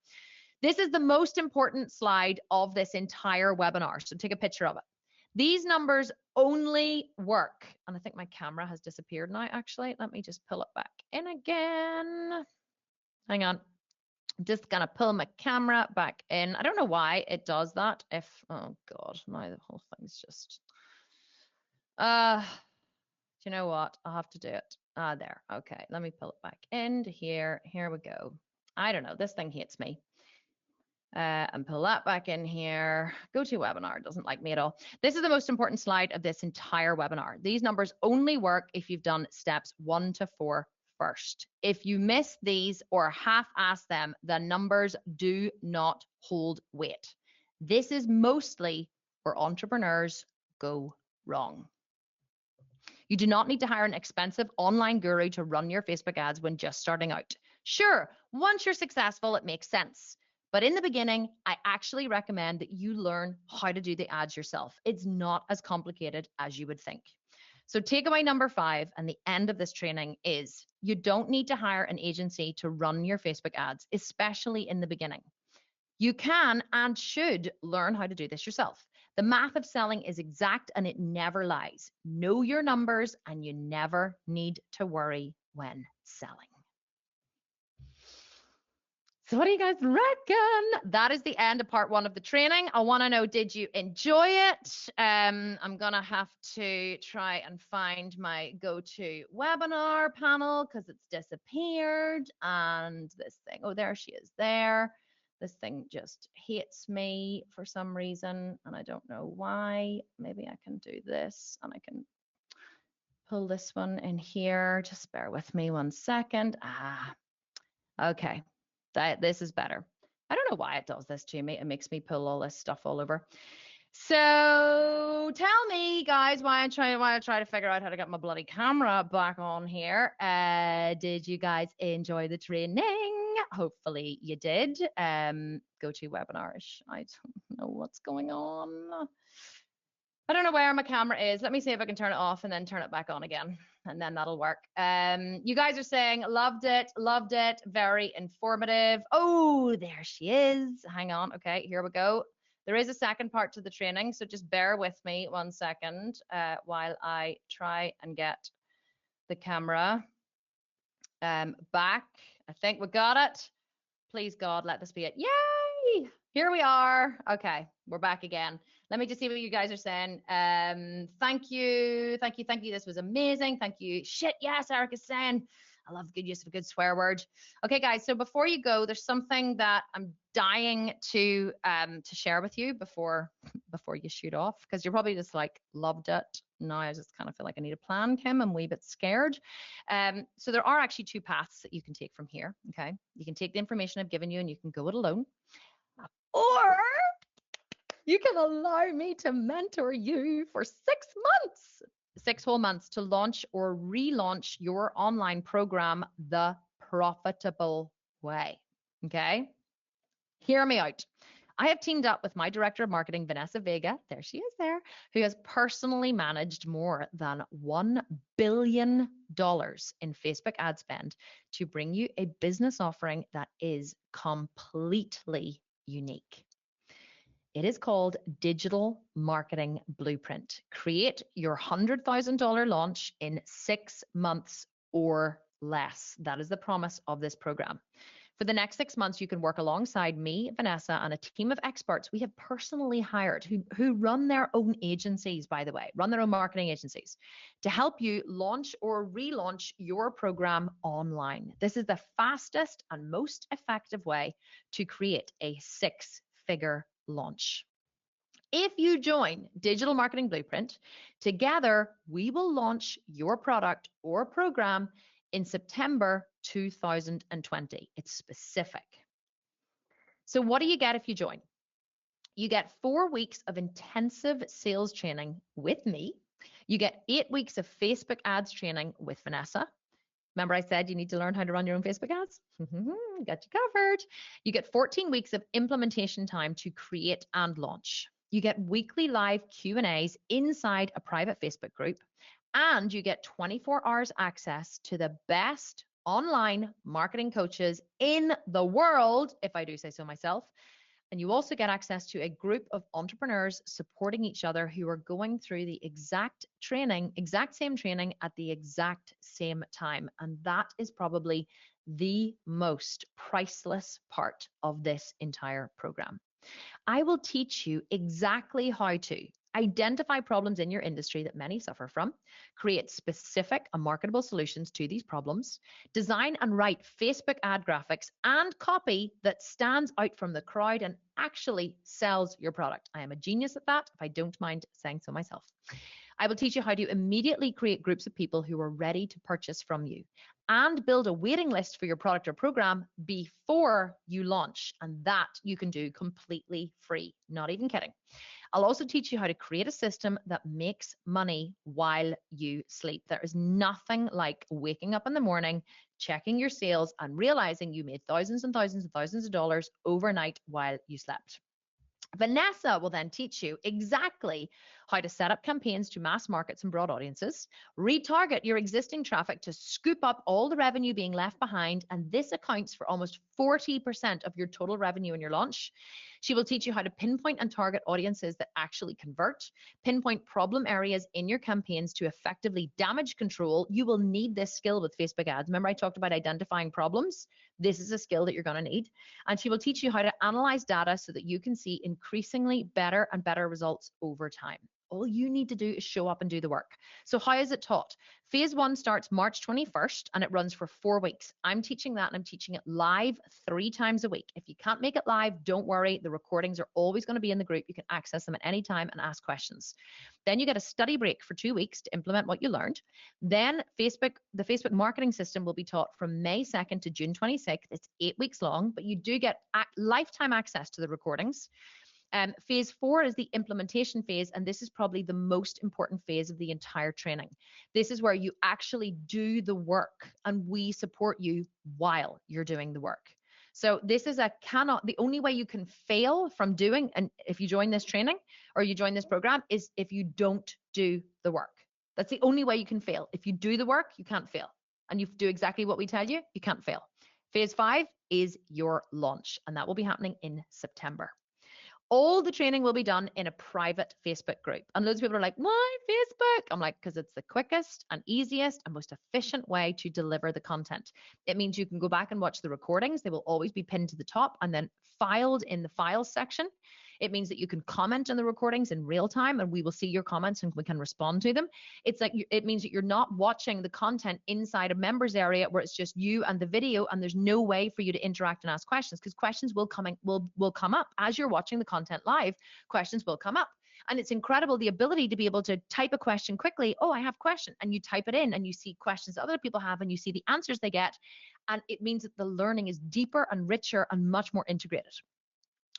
This is the most important slide of this entire webinar. So take a picture of it. These numbers only work, and I think my camera has disappeared now, actually. Let me just pull it back in again. Hang on. I'm just going to pull my camera back in. I don't know why it does that. Oh God, now the whole thing's just, do you know what? I'll have to do it. There. Okay. Let me pull it back into here. Here we go. I don't know. This thing hates me. And pull that back in here. GoToWebinar doesn't like me at all. This is the most important slide of this entire webinar. These numbers only work if you've done steps 1 to 4 first. If you miss these or half-ass them, the numbers do not hold weight. This is mostly where entrepreneurs go wrong. You do not need to hire an expensive online guru to run your Facebook ads when just starting out. Sure, once you're successful, it makes sense. But in the beginning, I actually recommend that you learn how to do the ads yourself. It's not as complicated as you would think. So takeaway number 5 and the end of this training is you don't need to hire an agency to run your Facebook ads, especially in the beginning. You can and should learn how to do this yourself. The math of selling is exact and it never lies. Know your numbers and you never need to worry when selling. So what do you guys reckon? That is the end of part 1 of the training. I want to know, did you enjoy it? I'm going to have to try and find my go-to webinar panel because it's disappeared. And this thing, oh, there she is there. This thing just hates me for some reason, and I don't know why. Maybe I can do this, and I can pull this one in here. Just bear with me 1 second. Okay. This is better. I don't know why it does this to me. It makes me pull all this stuff all over. So tell me, guys, why I try to figure out how to get my bloody camera back on here. Did you guys enjoy the training? Hopefully you did. Go to webinars. I don't know what's going on. I don't know where my camera is. Let me see if I can turn it off and then turn it back on again, and then that'll work. You guys are saying loved it, very informative. Oh, there she is. Hang on. Okay, here we go. There is a second part to the training, so just bear with me 1 second while I try and get the camera back. I think we got it. Please, God, let this be it. Yay! Here we are. Okay, we're back again. Let me just see what you guys are saying. Thank you. This was amazing. Thank you. Shit, yes, Eric is saying. I love good use of a good swear word. Okay, guys, so before you go, there's something that I'm dying to share with you before you shoot off, because you're probably just like, loved it. Now I just kind of feel like I need a plan, Kim. I'm a wee bit scared. So there are actually 2 paths that you can take from here, okay? You can take the information I've given you and you can go it alone. Or you can allow me to mentor you for 6 months, 6 whole months to launch or relaunch your online program the profitable way, okay? Hear me out. I have teamed up with my director of marketing, Vanessa Vega, there she is there, who has personally managed more than $1 billion in Facebook ad spend to bring you a business offering that is completely unique. It is called Digital Marketing Blueprint. Create your $100,000 launch in 6 months or less. That is the promise of this program. For the next 6 months, you can work alongside me, Vanessa, and a team of experts we have personally hired who run their own agencies, by the way, run their own marketing agencies, to help you launch or relaunch your program online. This is the fastest and most effective way to create a 6-figure launch. If you join Digital Marketing Blueprint, together we will launch your product or program in September 2020. It's specific. So what do you get if you join? You get 4 weeks of intensive sales training with me. You get 8 weeks of Facebook ads training with Vanessa. Remember I said you need to learn how to run your own Facebook ads? Got you covered. You get 14 weeks of implementation time to create and launch. You get weekly live Q&As inside a private Facebook group, and you get 24 hours access to the best online marketing coaches in the world, if I do say so myself. And you also get access to a group of entrepreneurs supporting each other who are going through the exact same training at the exact same time. And that is probably the most priceless part of this entire program. I will teach you exactly how to identify problems in your industry that many suffer from, create specific and marketable solutions to these problems, design and write Facebook ad graphics and copy that stands out from the crowd and actually sells your product. I am a genius at that, if I don't mind saying so myself. I will teach you how to immediately create groups of people who are ready to purchase from you and build a waiting list for your product or program before you launch. And that you can do completely free, not even kidding. I'll also teach you how to create a system that makes money while you sleep. There is nothing like waking up in the morning, checking your sales, and realizing you made thousands and thousands and thousands of dollars overnight while you slept. Vanessa will then teach you exactly how to set up campaigns to mass markets and broad audiences, retarget your existing traffic to scoop up all the revenue being left behind, and this accounts for almost 40% of your total revenue in your launch. She will teach you how to pinpoint and target audiences that actually convert, pinpoint problem areas in your campaigns to effectively damage control. You will need this skill with Facebook ads. Remember, I talked about identifying problems? This is a skill that you're going to need. And she will teach you how to analyze data so that you can see increasingly better and better results over time. All you need to do is show up and do the work. So how is it taught? Phase 1 starts March 21st and it runs for 4 weeks. I'm teaching that and I'm teaching it live 3 times a week. If you can't make it live, don't worry. The recordings are always going to be in the group. You can access them at any time and ask questions. Then you get a study break for 2 weeks to implement what you learned. Then the Facebook marketing system will be taught from May 2nd to June 26th. It's 8 weeks long, but you do get lifetime access to the recordings. Phase 4 is the implementation phase, and this is probably the most important phase of the entire training. This is where you actually do the work, and we support you while you're doing the work. So this is the only way you can fail from doing, and if you join this training or you join this program, is if you don't do the work. That's the only way you can fail. If you do the work, you can't fail. And you do exactly what we tell you, you can't fail. Phase 5 is your launch, and that will be happening in September. All the training will be done in a private Facebook group. And loads of people are like, why Facebook? I'm like, because it's the quickest and easiest and most efficient way to deliver the content. It means you can go back and watch the recordings. They will always be pinned to the top and then filed in the files section. It means that you can comment on the recordings in real time and we will see your comments and we can respond to them. It means that you're not watching the content inside a members area where it's just you and the video and there's no way for you to interact and ask questions, because questions will come up as you're watching the content live. Questions will come up. And it's incredible, the ability to be able to type a question quickly. Oh, I have a question. And you type it in and you see questions that other people have and you see the answers they get. And it means that the learning is deeper and richer and much more integrated.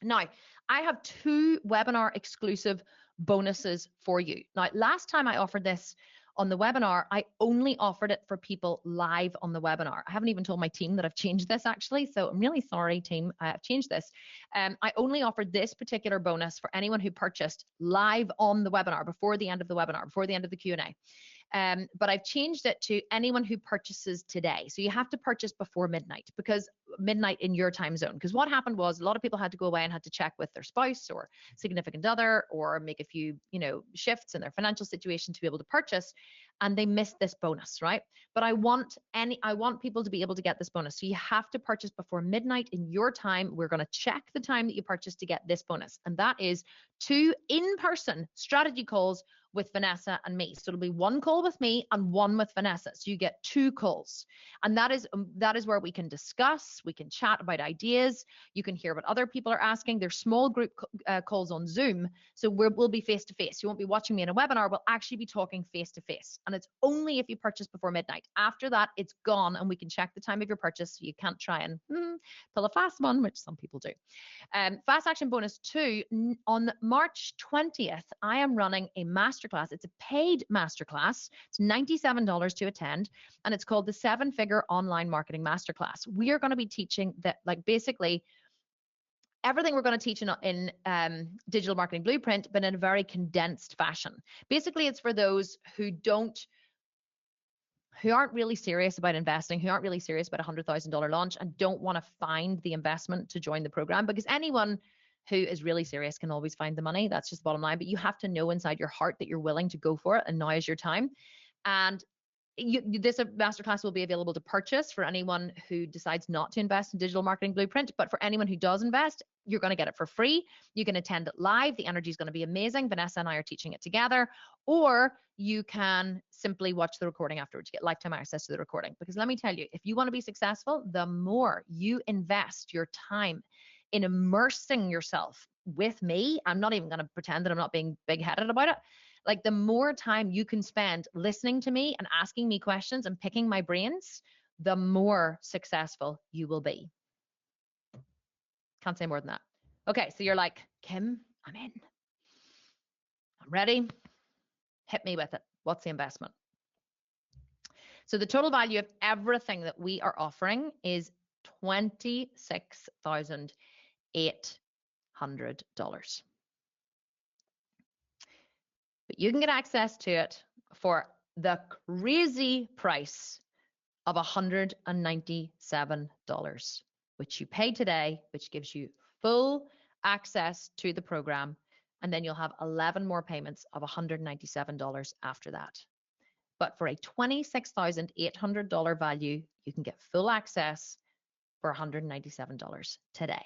Now, I have 2 webinar exclusive bonuses for you. Now, last time I offered this on the webinar, I only offered it for people live on the webinar. I haven't even told my team that I've changed this actually, so I'm really sorry, team. I have changed this. I only offered this particular bonus for anyone who purchased live on the webinar before the end of the webinar, before the end of the Q&A. But I've changed it to anyone who purchases today. So you have to purchase before midnight, because midnight in your time zone. Because what happened was a lot of people had to go away and had to check with their spouse or significant other or make a few, shifts in their financial situation to be able to purchase. And they missed this bonus, right? But I want people to be able to get this bonus. So you have to purchase before midnight in your time. We're going to check the time that you purchase to get this bonus. And that is 2 in-person strategy calls with Vanessa and me. So it'll be 1 call with me and 1 with Vanessa. So you get 2 calls. And that is where we can discuss, we can chat about ideas. You can hear what other people are asking. There's small group calls on Zoom. So we'll be face to face. You won't be watching me in a webinar. We'll actually be talking face to face. And it's only if you purchase before midnight. After that, it's gone and we can check the time of your purchase. So you can't try and pull a fast one, which some people do. Fast action bonus 2, on March 20th, I am running a masterclass. It's a paid masterclass. It's $97 to attend, and it's called the 7-Figure Online Marketing Masterclass. We are going to be teaching that, basically everything we're going to teach in Digital Marketing Blueprint, but in a very condensed fashion. Basically, it's for those who aren't really serious about investing, who aren't really serious about a $100,000 launch and don't want to find the investment to join the program, because anyone who is really serious can always find the money. That's just the bottom line. But you have to know inside your heart that you're willing to go for it, and now is your time. And this masterclass will be available to purchase for anyone who decides not to invest in Digital Marketing Blueprint. But for anyone who does invest, you're going to get it for free. You can attend it live. The energy is going to be amazing. Vanessa and I are teaching it together. Or you can simply watch the recording afterwards. You get lifetime access to the recording. Because let me tell you, if you want to be successful, the more you invest your time in immersing yourself with me, I'm not even going to pretend that I'm not being big-headed about it. Like, the more time you can spend listening to me and asking me questions and picking my brains, the more successful you will be. Can't say more than that. Okay, so you're like, Kim, I'm in. Ready? Hit me with it. What's the investment? So the total value of everything that we are offering is $26,800. But you can get access to it for the crazy price of $197, which you pay today, which gives you full access to the program. And then you'll have 11 more payments of $197 after that. But for a $26,800 value, you can get full access for $197 today.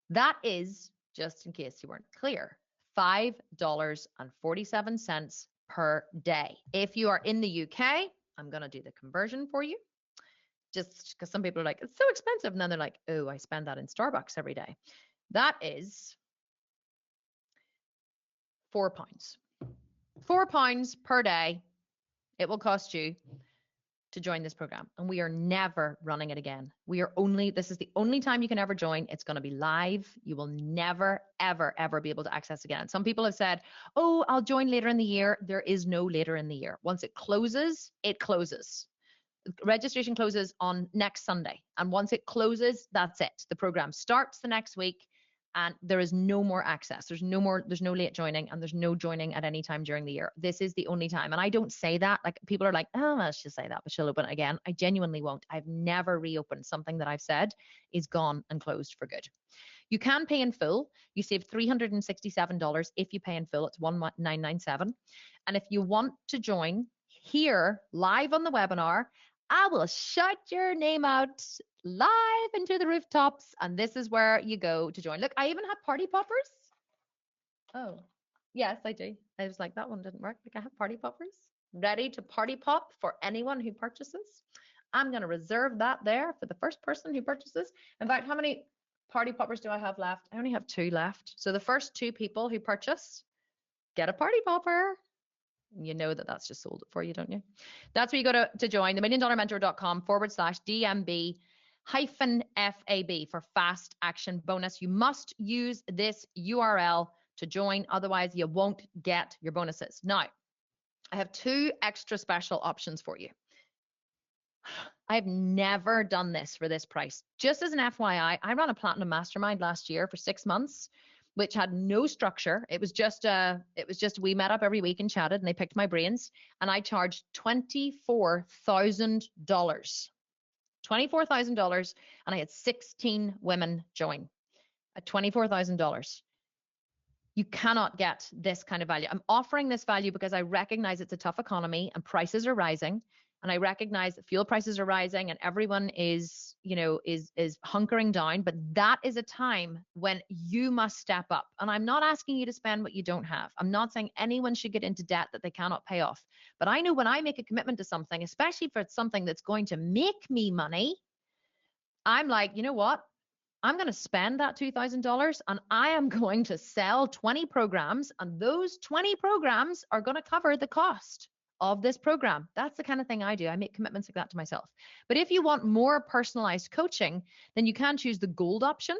That is, just in case you weren't clear, $5.47 per day. If you are in the UK, I'm going to do the conversion for you, just because some people are like, it's so expensive. And then they're like, oh, I spend that in Starbucks every day. That is £4. £4 per day it will cost you to join this program. And we are never running it again. This is the only time you can ever join. It's going to be live. You will never, ever, ever be able to access again. Some people have said, oh, I'll join later in the year. There is no later in the year. Once it closes, it closes. Registration closes on next Sunday. And once it closes, that's it. The program starts the next week and there is no more access. There's no late joining and there's no joining at any time during the year. This is the only time. And I don't say that. Like people are like, oh, well, she'll say that, but she'll open it again. I genuinely won't. I've never reopened something that I've said is gone and closed for good. You can pay in full. You save $367 if you pay in full. It's $1,997. And if you want to join here live on the webinar, I will shout your name out live into the rooftops. And this is where you go to join. Look, I even have party poppers. Oh, yes, I do. I was like, that one didn't work. Like I have party poppers ready to party pop for anyone who purchases. I'm going to reserve that there for the first person who purchases. In fact, how many party poppers do I have left? I only have 2 left. So the first 2 people who purchase get a party popper. You know that that's just sold it for you, don't you? That's where you go to join, themilliondollarmentor.com/DMB-FAB for fast action bonus. You must use this URL to join. Otherwise, you won't get your bonuses. Now, I have 2 extra special options for you. I've never done this for this price. Just as an FYI, I ran a platinum mastermind last year for 6 months, which had no structure. It was just we met up every week and chatted and they picked my brains and I charged $24,000. $24,000 and I had 16 women join at $24,000. You cannot get this kind of value. I'm offering this value because I recognize it's a tough economy and prices are rising. And I recognize that fuel prices are rising and everyone is hunkering down, but that is a time when you must step up. And I'm not asking you to spend what you don't have. I'm not saying anyone should get into debt that they cannot pay off. But I know when I make a commitment to something, especially for something that's going to make me money, I'm like, you know what? I'm going to spend that $2,000 and I am going to sell 20 programs and those 20 programs are going to cover the cost of this program. That's the kind of thing I do. I make commitments like that to myself. But if you want more personalized coaching, then you can choose the gold option.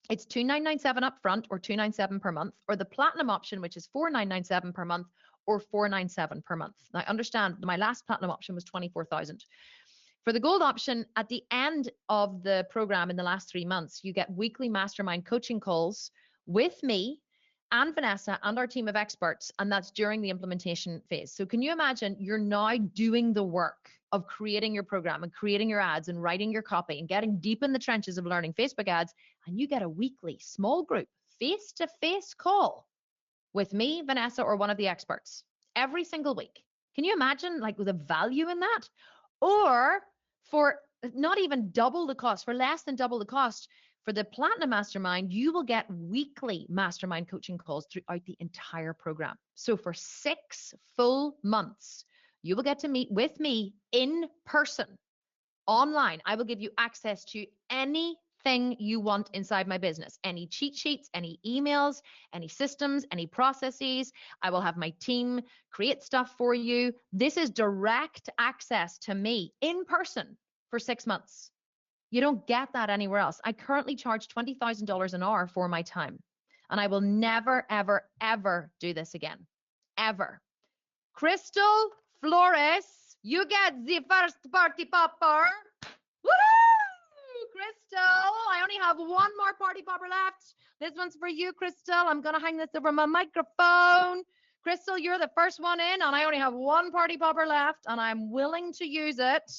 It's $2,997 up front or $297 per month, or the platinum option, which is $4,997 per month or $497 per month. Now understand, my last platinum option was $24,000. For the gold option, at the end of the program in the last 3 months, you get weekly mastermind coaching calls with me and Vanessa and our team of experts, and that's during the implementation phase. So can you imagine you're now doing the work of creating your program and creating your ads and writing your copy and getting deep in the trenches of learning Facebook ads, and you get a weekly small group face-to-face call with me, Vanessa, or one of the experts every single week. Can you imagine like the value in that? Or for not even double the cost, for less than double the cost, for the Platinum Mastermind, you will get weekly mastermind coaching calls throughout the entire program. So for 6 full months, you will get to meet with me in person, online. I will give you access to anything you want inside my business, any cheat sheets, any emails, any systems, any processes. I will have my team create stuff for you. This is direct access to me in person for 6 months. You don't get that anywhere else. I currently charge $20,000 an hour for my time, and I will never, ever, ever do this again. ever. Crystal Flores, you get the first party popper. Woohoo! Crystal, I only have one more party popper left. This one's for you, Crystal. I'm going to hang this over my microphone. Crystal, you're the first one in, and I only have one party popper left, and I'm willing to use it.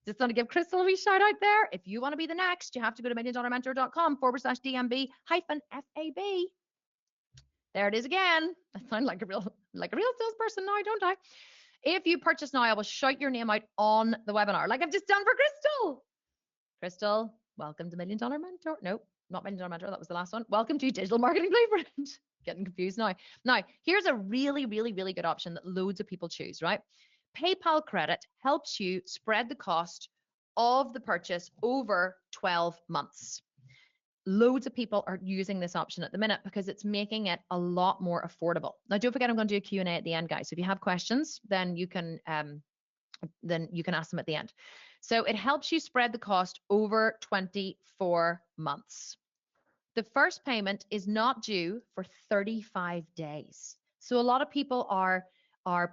Just want to give Crystal a wee shout out there. If you want to be the next, you have to go to milliondollarmentor.com/DMB-FAB. There it is again. I sound like a real salesperson now, don't I? If you purchase now, I will shout your name out on the webinar, like I've just done for Crystal. Crystal, welcome to Million Dollar Mentor. Nope, not Million Dollar Mentor. That was the last one. Welcome to Digital Marketing Blueprint. Getting confused now. Now, here's a really, really, really good option that loads of people choose, right? PayPal credit helps you spread the cost of the purchase over 12 months. Loads of people are using this option at the minute because it's making it a lot more affordable. Now, don't forget, I'm going to do a Q&A at the end, guys. So if you have questions, then you can ask them at the end. So it helps you spread the cost over 24 months. The first payment is not due for 35 days. So a lot of people are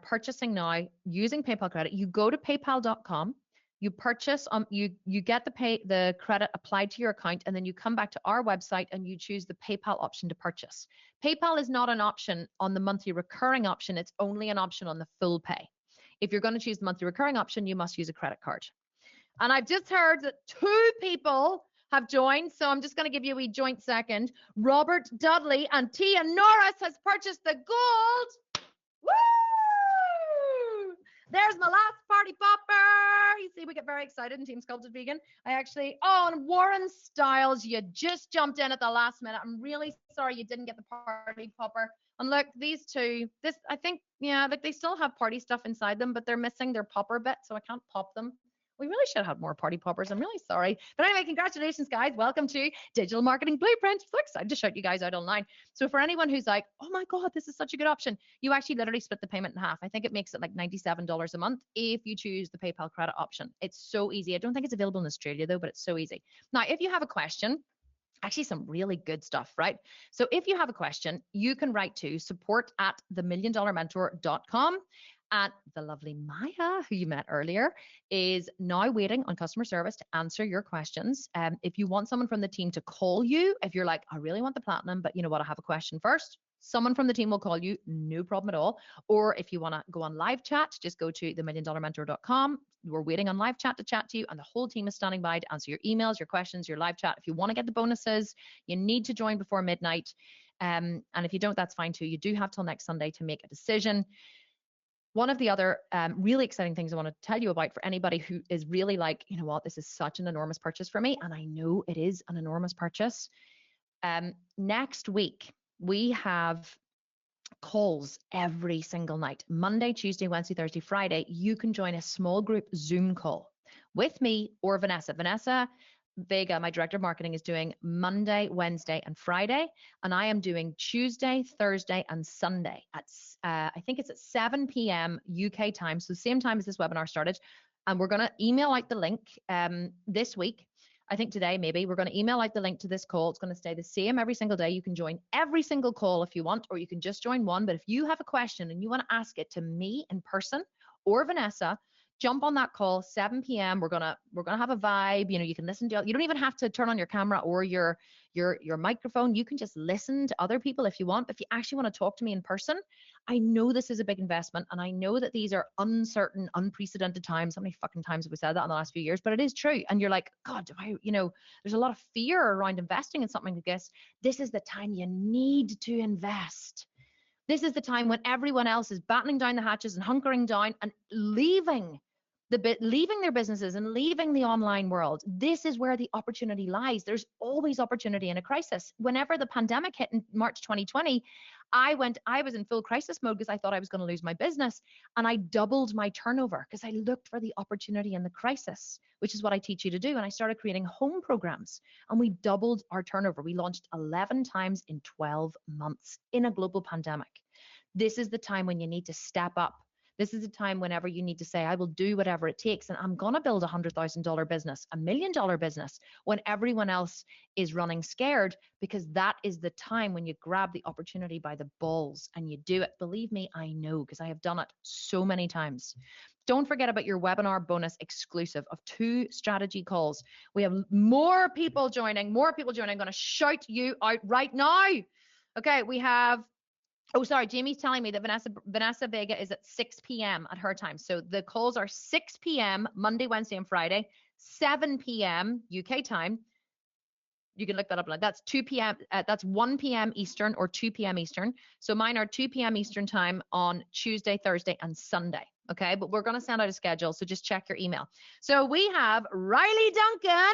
purchasing now using PayPal credit. You go to paypal.com, you purchase, you get the credit applied to your account, and then you come back to our website and you choose the PayPal option to purchase. PayPal is not an option on the monthly recurring option. It's only an option on the full pay. If you're going to choose the monthly recurring option, you must use a credit card. And I've just heard that 2 people have joined, so I'm just going to give you a wee joint second. Robert Dudley and Tia Norris has purchased the gold. Woo! There's my last party popper. You see, we get very excited in Team Sculpted Vegan. And Warren Styles, you just jumped in at the last minute. I'm really sorry you didn't get the party popper. And look, these two, I think, yeah, like they still have party stuff inside them, but they're missing their popper bit, so I can't pop them. We really should have had more party poppers. I'm really sorry. But anyway, congratulations, guys. Welcome to Digital Marketing Blueprint. I'm so excited to shout you guys out online. So for anyone who's like, oh my God, this is such a good option, you actually literally split the payment in half. I think it makes it like $97 a month if you choose the PayPal credit option. It's so easy. I don't think it's available in Australia though, but it's so easy. Now, if you have a question, actually some really good stuff, right? So if you have a question, you can write to support@themilliondollarmentor.com. And the lovely Maya, who you met earlier, is now waiting on customer service to answer your questions. If you want someone from the team to call you, if you're like, I really want the platinum, but you know what, I have a question first, someone from the team will call you, no problem at all. Or if you want to go on live chat, just go to themilliondollarmentor.com. We're waiting on live chat to chat to you, and the whole team is standing by to answer your emails, your questions, your live chat. If you want to get the bonuses, you need to join before midnight. And if you don't, that's fine too. You do have till next Sunday to make a decision. One of the other really exciting things I want to tell you about for anybody who is really like, you know what, this is such an enormous purchase for me, and I know it is an enormous purchase. Next week, we have calls every single night. Monday, Tuesday, Wednesday, Thursday, Friday. You can join a small group Zoom call with me or Vanessa. Vanessa Vega, my director of marketing, is doing Monday, Wednesday, and Friday, and I am doing Tuesday, Thursday, and Sunday at I think it's at 7 p.m. UK time, so same time as this webinar started. And we're going to email out the link this week. I think today maybe we're going to email out the link to this call. It's going to stay the same every single day. You can join every single call if you want, or you can just join one. But if you have a question and you want to ask it to me in person or Vanessa, jump on that call, 7 p.m. We're gonna have a vibe. You know, you can listen to. You don't even have to turn on your camera or your microphone. You can just listen to other people if you want. But if you actually want to talk to me in person, I know this is a big investment, and I know that these are uncertain, unprecedented times. How many fucking times have we said that in the last few years? But it is true. And you're like, God, there's a lot of fear around investing in something like this. This is the time you need to invest. This is the time when everyone else is battening down the hatches and hunkering down and leaving their businesses and leaving the online world. This is where the opportunity lies. There's always opportunity in a crisis. Whenever the pandemic hit in March 2020, I was in full crisis mode because I thought I was going to lose my business, and I doubled my turnover because I looked for the opportunity in the crisis, which is what I teach you to do. And I started creating home programs, and we doubled our turnover. We launched 11 times in 12 months in a global pandemic. This is the time when you need to step up. This is a time whenever you need to say, I will do whatever it takes. And I'm going to build $100,000 business, $1 million business when everyone else is running scared, because that is the time when you grab the opportunity by the balls and you do it. Believe me, I know, because I have done it so many times. Don't forget about your webinar bonus exclusive of 2 strategy calls. We have more people joining, I'm going to shout you out right now. Okay, we have, oh, sorry, Jamie's telling me that Vanessa Vega is at 6 p.m. at her time. So the calls are 6 p.m. Monday, Wednesday, and Friday, 7 p.m. UK time. You can look that up. That's 2 p.m. That's 1 p.m. Eastern or 2 p.m. Eastern. So mine are 2 p.m. Eastern time on Tuesday, Thursday, and Sunday. Okay, but we're going to send out a schedule, so just check your email. So we have Riley Duncan.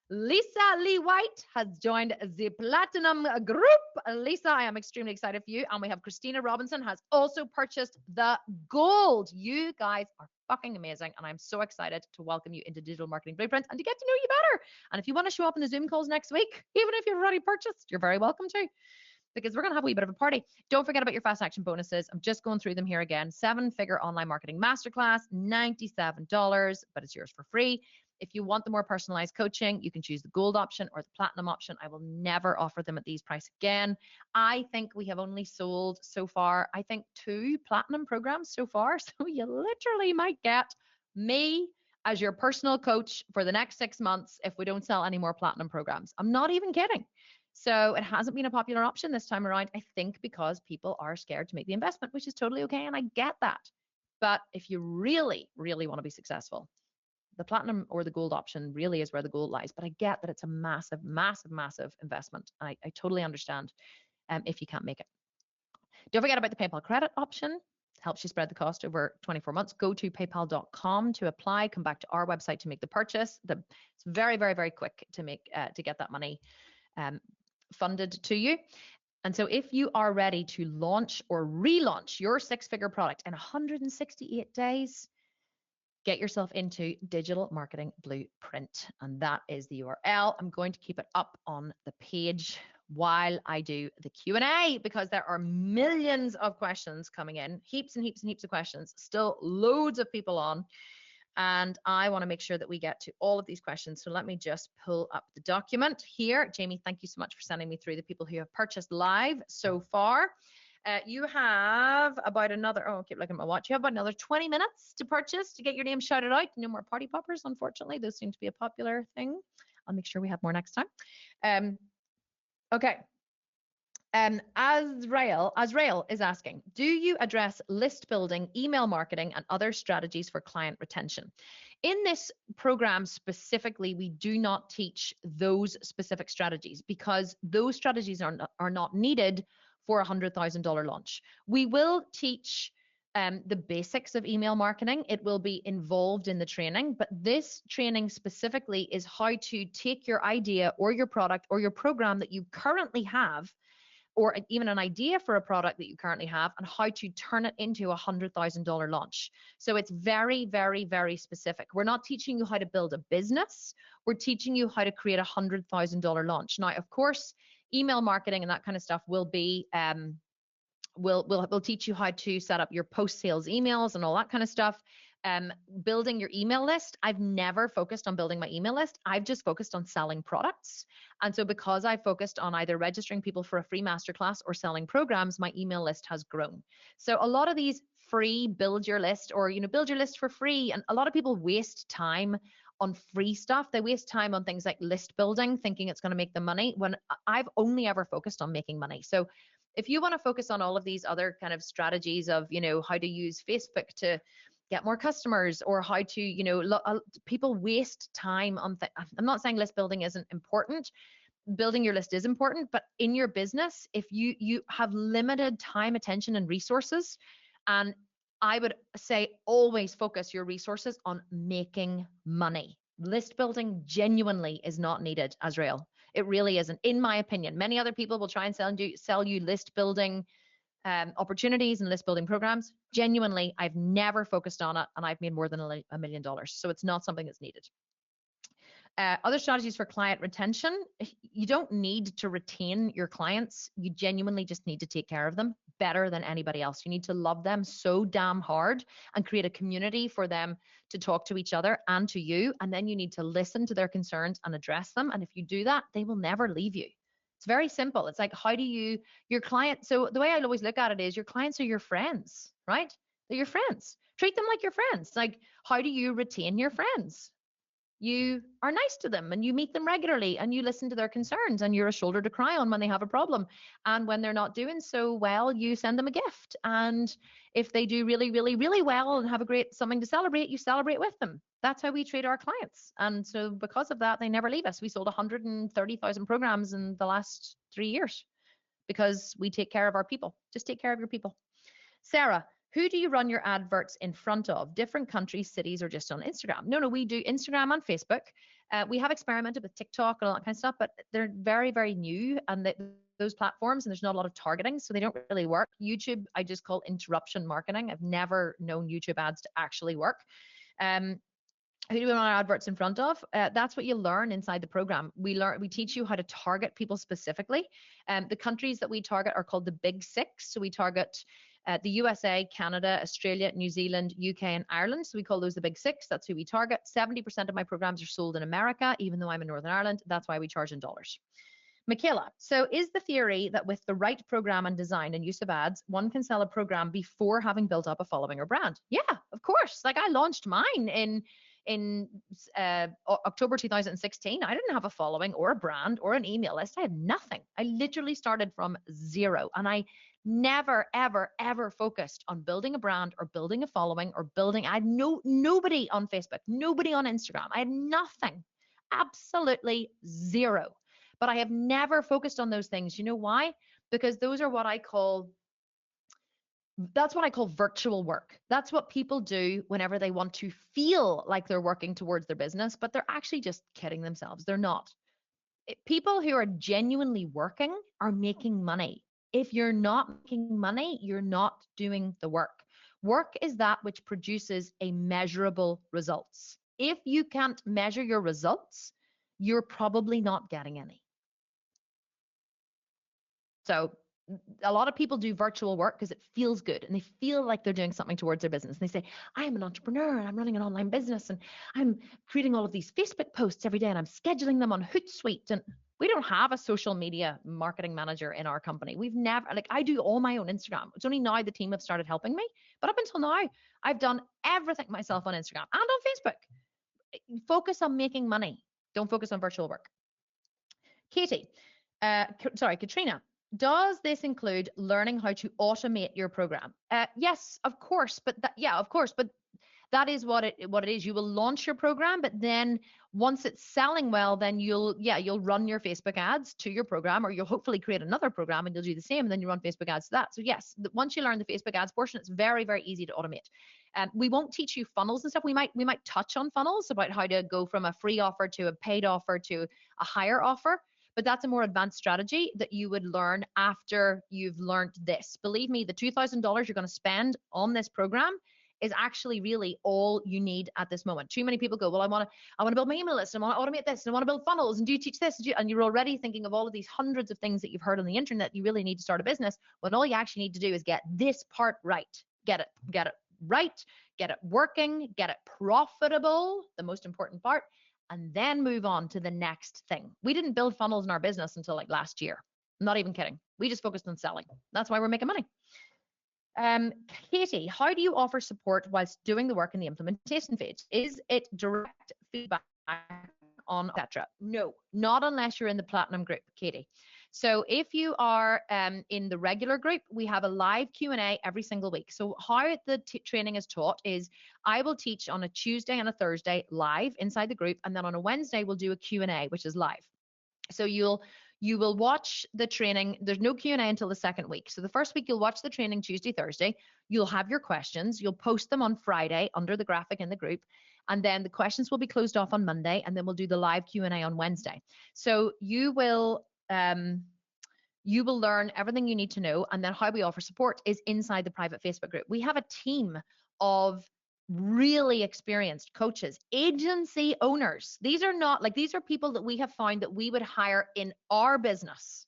Lisa Lee White has joined the Platinum Group. Lisa, I am extremely excited for you. And we have Christina Robinson has also purchased the Gold. You guys are fucking amazing. And I'm so excited to welcome you into Digital Marketing Blueprint and to get to know you better. And if you want to show up in the Zoom calls next week, even if you've already purchased, you're very welcome to, because we're going to have a wee bit of a party. Don't forget about your fast action bonuses. I'm just going through them here again. 7-figure online marketing masterclass, $97, but it's yours for free. If you want the more personalized coaching, you can choose the gold option or the platinum option. I will never offer them at these prices again. I think we have only sold so far, I think 2 platinum programs so far. So you literally might get me as your personal coach for the next 6 months if we don't sell any more platinum programs. I'm not even kidding. So it hasn't been a popular option this time around, I think, because people are scared to make the investment, which is totally okay. And I get that. But if you really, really want to be successful, the platinum or the gold option really is where the gold lies. But I get that it's a massive, massive, massive investment. I totally understand if you can't make it. Don't forget about the PayPal credit option. It helps you spread the cost over 24 months. Go to paypal.com to apply. Come back to our website to make the purchase. It's very, very, very quick to make to get that money funded to you. And so if you are ready to launch or relaunch your 6-figure product in 168 days, get yourself into Digital Marketing Blueprint. And that is the URL. I'm going to keep it up on the page while I do the Q&A, because there are millions of questions coming in, heaps and heaps and heaps of questions, still loads of people on. And I want to make sure that we get to all of these questions. So let me just pull up the document here. Jamie, thank you so much for sending me through the people who have purchased live so far. You have about another, oh, I keep looking at my watch. You have about another 20 minutes to purchase, to get your name shouted out. No more party poppers, unfortunately. Those seem to be a popular thing. I'll make sure we have more next time. Okay. Azrael is asking, do you address list building, email marketing, and other strategies for client retention? In this program specifically, we do not teach those specific strategies, because those strategies are not needed for a $100,000 launch. We will teach the basics of email marketing. It will be involved in the training, but this training specifically is how to take your idea or your product or your program that you currently have, or even an idea for a product that you currently have, and how to turn it into a $100,000 launch. So it's very, very, very specific. We're not teaching you how to build a business. We're teaching you how to create a $100,000 launch. Now, of course, email marketing and that kind of stuff will be, we'll teach you how to set up your post-sales emails and all that kind of stuff. Building your email list. I've never focused on building my email list. I've just focused on selling products. And so because I focused on either registering people for a free masterclass or selling programs, my email list has grown. So a lot of these free build your list, or, build your list for free. And a lot of people waste time on free stuff. They waste time on things like list building, thinking it's going to make them money, when I've only ever focused on making money. So if you want to focus on all of these other kind of strategies of, how to use Facebook to get more customers, or how to, people waste time on I'm not saying list building isn't important. Building your list is important, but in your business, if you have limited time, attention, and resources, and I would say always focus your resources on making money. List building genuinely is not needed, Azrael. It really isn't, in my opinion. Many other people will try and sell you list building opportunities and list building programs. Genuinely, I've never focused on it, and I've made more than $1 million. So it's not something that's needed. Other strategies for client retention. You don't need to retain your clients. You genuinely just need to take care of them better than anybody else. You need to love them so damn hard and create a community for them to talk to each other and to you. And then you need to listen to their concerns and address them. And if you do that, they will never leave you. It's very simple. It's like, how do you, your client, so the way I always look at it is your clients are your friends, right? They're your friends. Treat them like your friends. Like, how do you retain your friends? You are nice to them and you meet them regularly and you listen to their concerns and you're a shoulder to cry on when they have a problem. And when they're not doing so well, you send them a gift. And if they do really, really, really well and have a great something to celebrate, you celebrate with them. That's how we treat our clients. And so because of that, they never leave us. We sold 130,000 programs in the last 3 years because we take care of our people. Just take care of your people. Sarah, who do you run your adverts in front of? Different countries, cities, or just on Instagram? No, we do Instagram and Facebook. We have experimented with TikTok and all that kind of stuff, but they're very, very new and those platforms, and there's not a lot of targeting, so they don't really work. YouTube, I just call interruption marketing. I've never known YouTube ads to actually work. Who do we run our adverts in front of? That's what you learn inside the program. We teach you how to target people specifically. The countries that we target are called the Big Six. So we target the USA, Canada, Australia, New Zealand, UK, and Ireland. So we call those the Big Six. That's who we target. 70% of my programs are sold in America, even though I'm in Northern Ireland. That's why we charge in dollars. Michaela, so is the theory that with the right program and design and use of ads, one can sell a program before having built up a following or brand? Yeah, of course. Like I launched mine in October 2016. I didn't have a following or a brand or an email list. I had nothing. I literally started from zero, and I never, ever, ever focused on building a brand or building a following or building. I had nobody on Facebook, nobody on Instagram. I had nothing, absolutely zero. But I have never focused on those things. You know why? Because those are that's what I call virtual work. That's what people do whenever they want to feel like they're working towards their business, but they're actually just kidding themselves. They're not. People who are genuinely working are making money. If you're not making money, you're not doing the work. Work is that which produces a measurable results. If you can't measure your results, you're probably not getting any. So a lot of people do virtual work because it feels good and they feel like they're doing something towards their business. And they say, I am an entrepreneur and I'm running an online business and I'm creating all of these Facebook posts every day and I'm scheduling them on Hootsuite. And we don't have a social media marketing manager in our company. We've never, like I do all my own Instagram. It's only now the team have started helping me. But up until now, I've done everything myself on Instagram and on Facebook. Focus on making money. Don't focus on virtual work. Katrina. Does this include learning how to automate your program? Yes, of course. But that is what it is. You will launch your program, but then once it's selling well, then you'll run your Facebook ads to your program, or you'll hopefully create another program and you'll do the same, and then you run Facebook ads to that. So yes, once you learn the Facebook ads portion, it's very, very easy to automate. We won't teach you funnels and stuff. We might touch on funnels about how to go from a free offer to a paid offer to a higher offer. But that's a more advanced strategy that you would learn after you've learned this. Believe me, the $2,000 you're going to spend on this program is actually really all you need at this moment. Too many people go, well, I want to build my email list, and I want to automate this, and I want to build funnels, and do you teach this? And you're already thinking of all of these hundreds of things that you've heard on the internet you really need to start a business, when all you actually need to do is get this part right. Get it right, get it working, get it profitable, the most important part, and then move on to the next thing. We didn't build funnels in our business until like last year. I'm not even kidding. We just focused on selling. That's why we're making money. Katie, how do you offer support whilst doing the work in the implementation phase? Is it direct feedback on etc.? No, not unless you're in the platinum group, Katie. So if you are in the regular group, we have a live Q&A every single week. So how the training is taught is I will teach on a Tuesday and a Thursday live inside the group, and then on a Wednesday we'll do a Q&A, which is live. So you will watch the training. There's no Q&A until the second week. So the first week you'll watch the training Tuesday, Thursday. You'll have your questions. You'll post them on Friday under the graphic in the group. And then the questions will be closed off on Monday, and then we'll do the live Q&A on Wednesday. So you will learn everything you need to know. And then how we offer support is inside the private Facebook group. We have a team of really experienced coaches, agency owners. These are not like, these are people that we have found that we would hire in our business,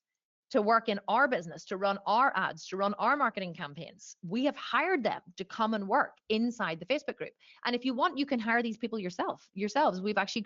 to work in our business, to run our ads, to run our marketing campaigns. We have hired them to come and work inside the Facebook group. And if you want, you can hire these people yourselves. We've actually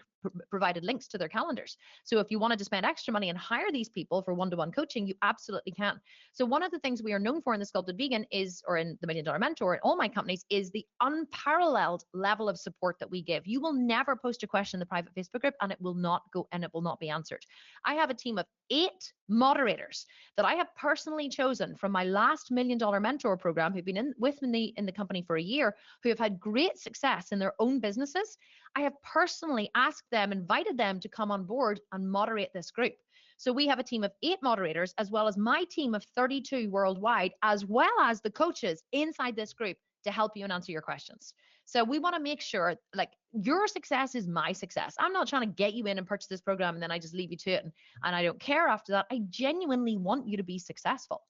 provided links to their calendars. So if you wanted to spend extra money and hire these people for one-to-one coaching, you absolutely can. So one of the things we are known for in the Sculpted Vegan is, or in the $1 Million Mentor, in all my companies, is the unparalleled level of support that we give. You will never post a question in the private Facebook group and it will not be answered. I have a team of 8 moderators that I have personally chosen from my last $1 Million Mentor program, who've been with me in the company for a year, who have had great success in their own businesses. I have personally asked them, invited them to come on board and moderate this group. So we have a team of 8 moderators, as well as my team of 32 worldwide, as well as the coaches inside this group to help you and answer your questions. So we want to make sure, like, your success is my success. I'm not trying to get you in and purchase this program and then I just leave you to it and I don't care after that. I genuinely want you to be successful.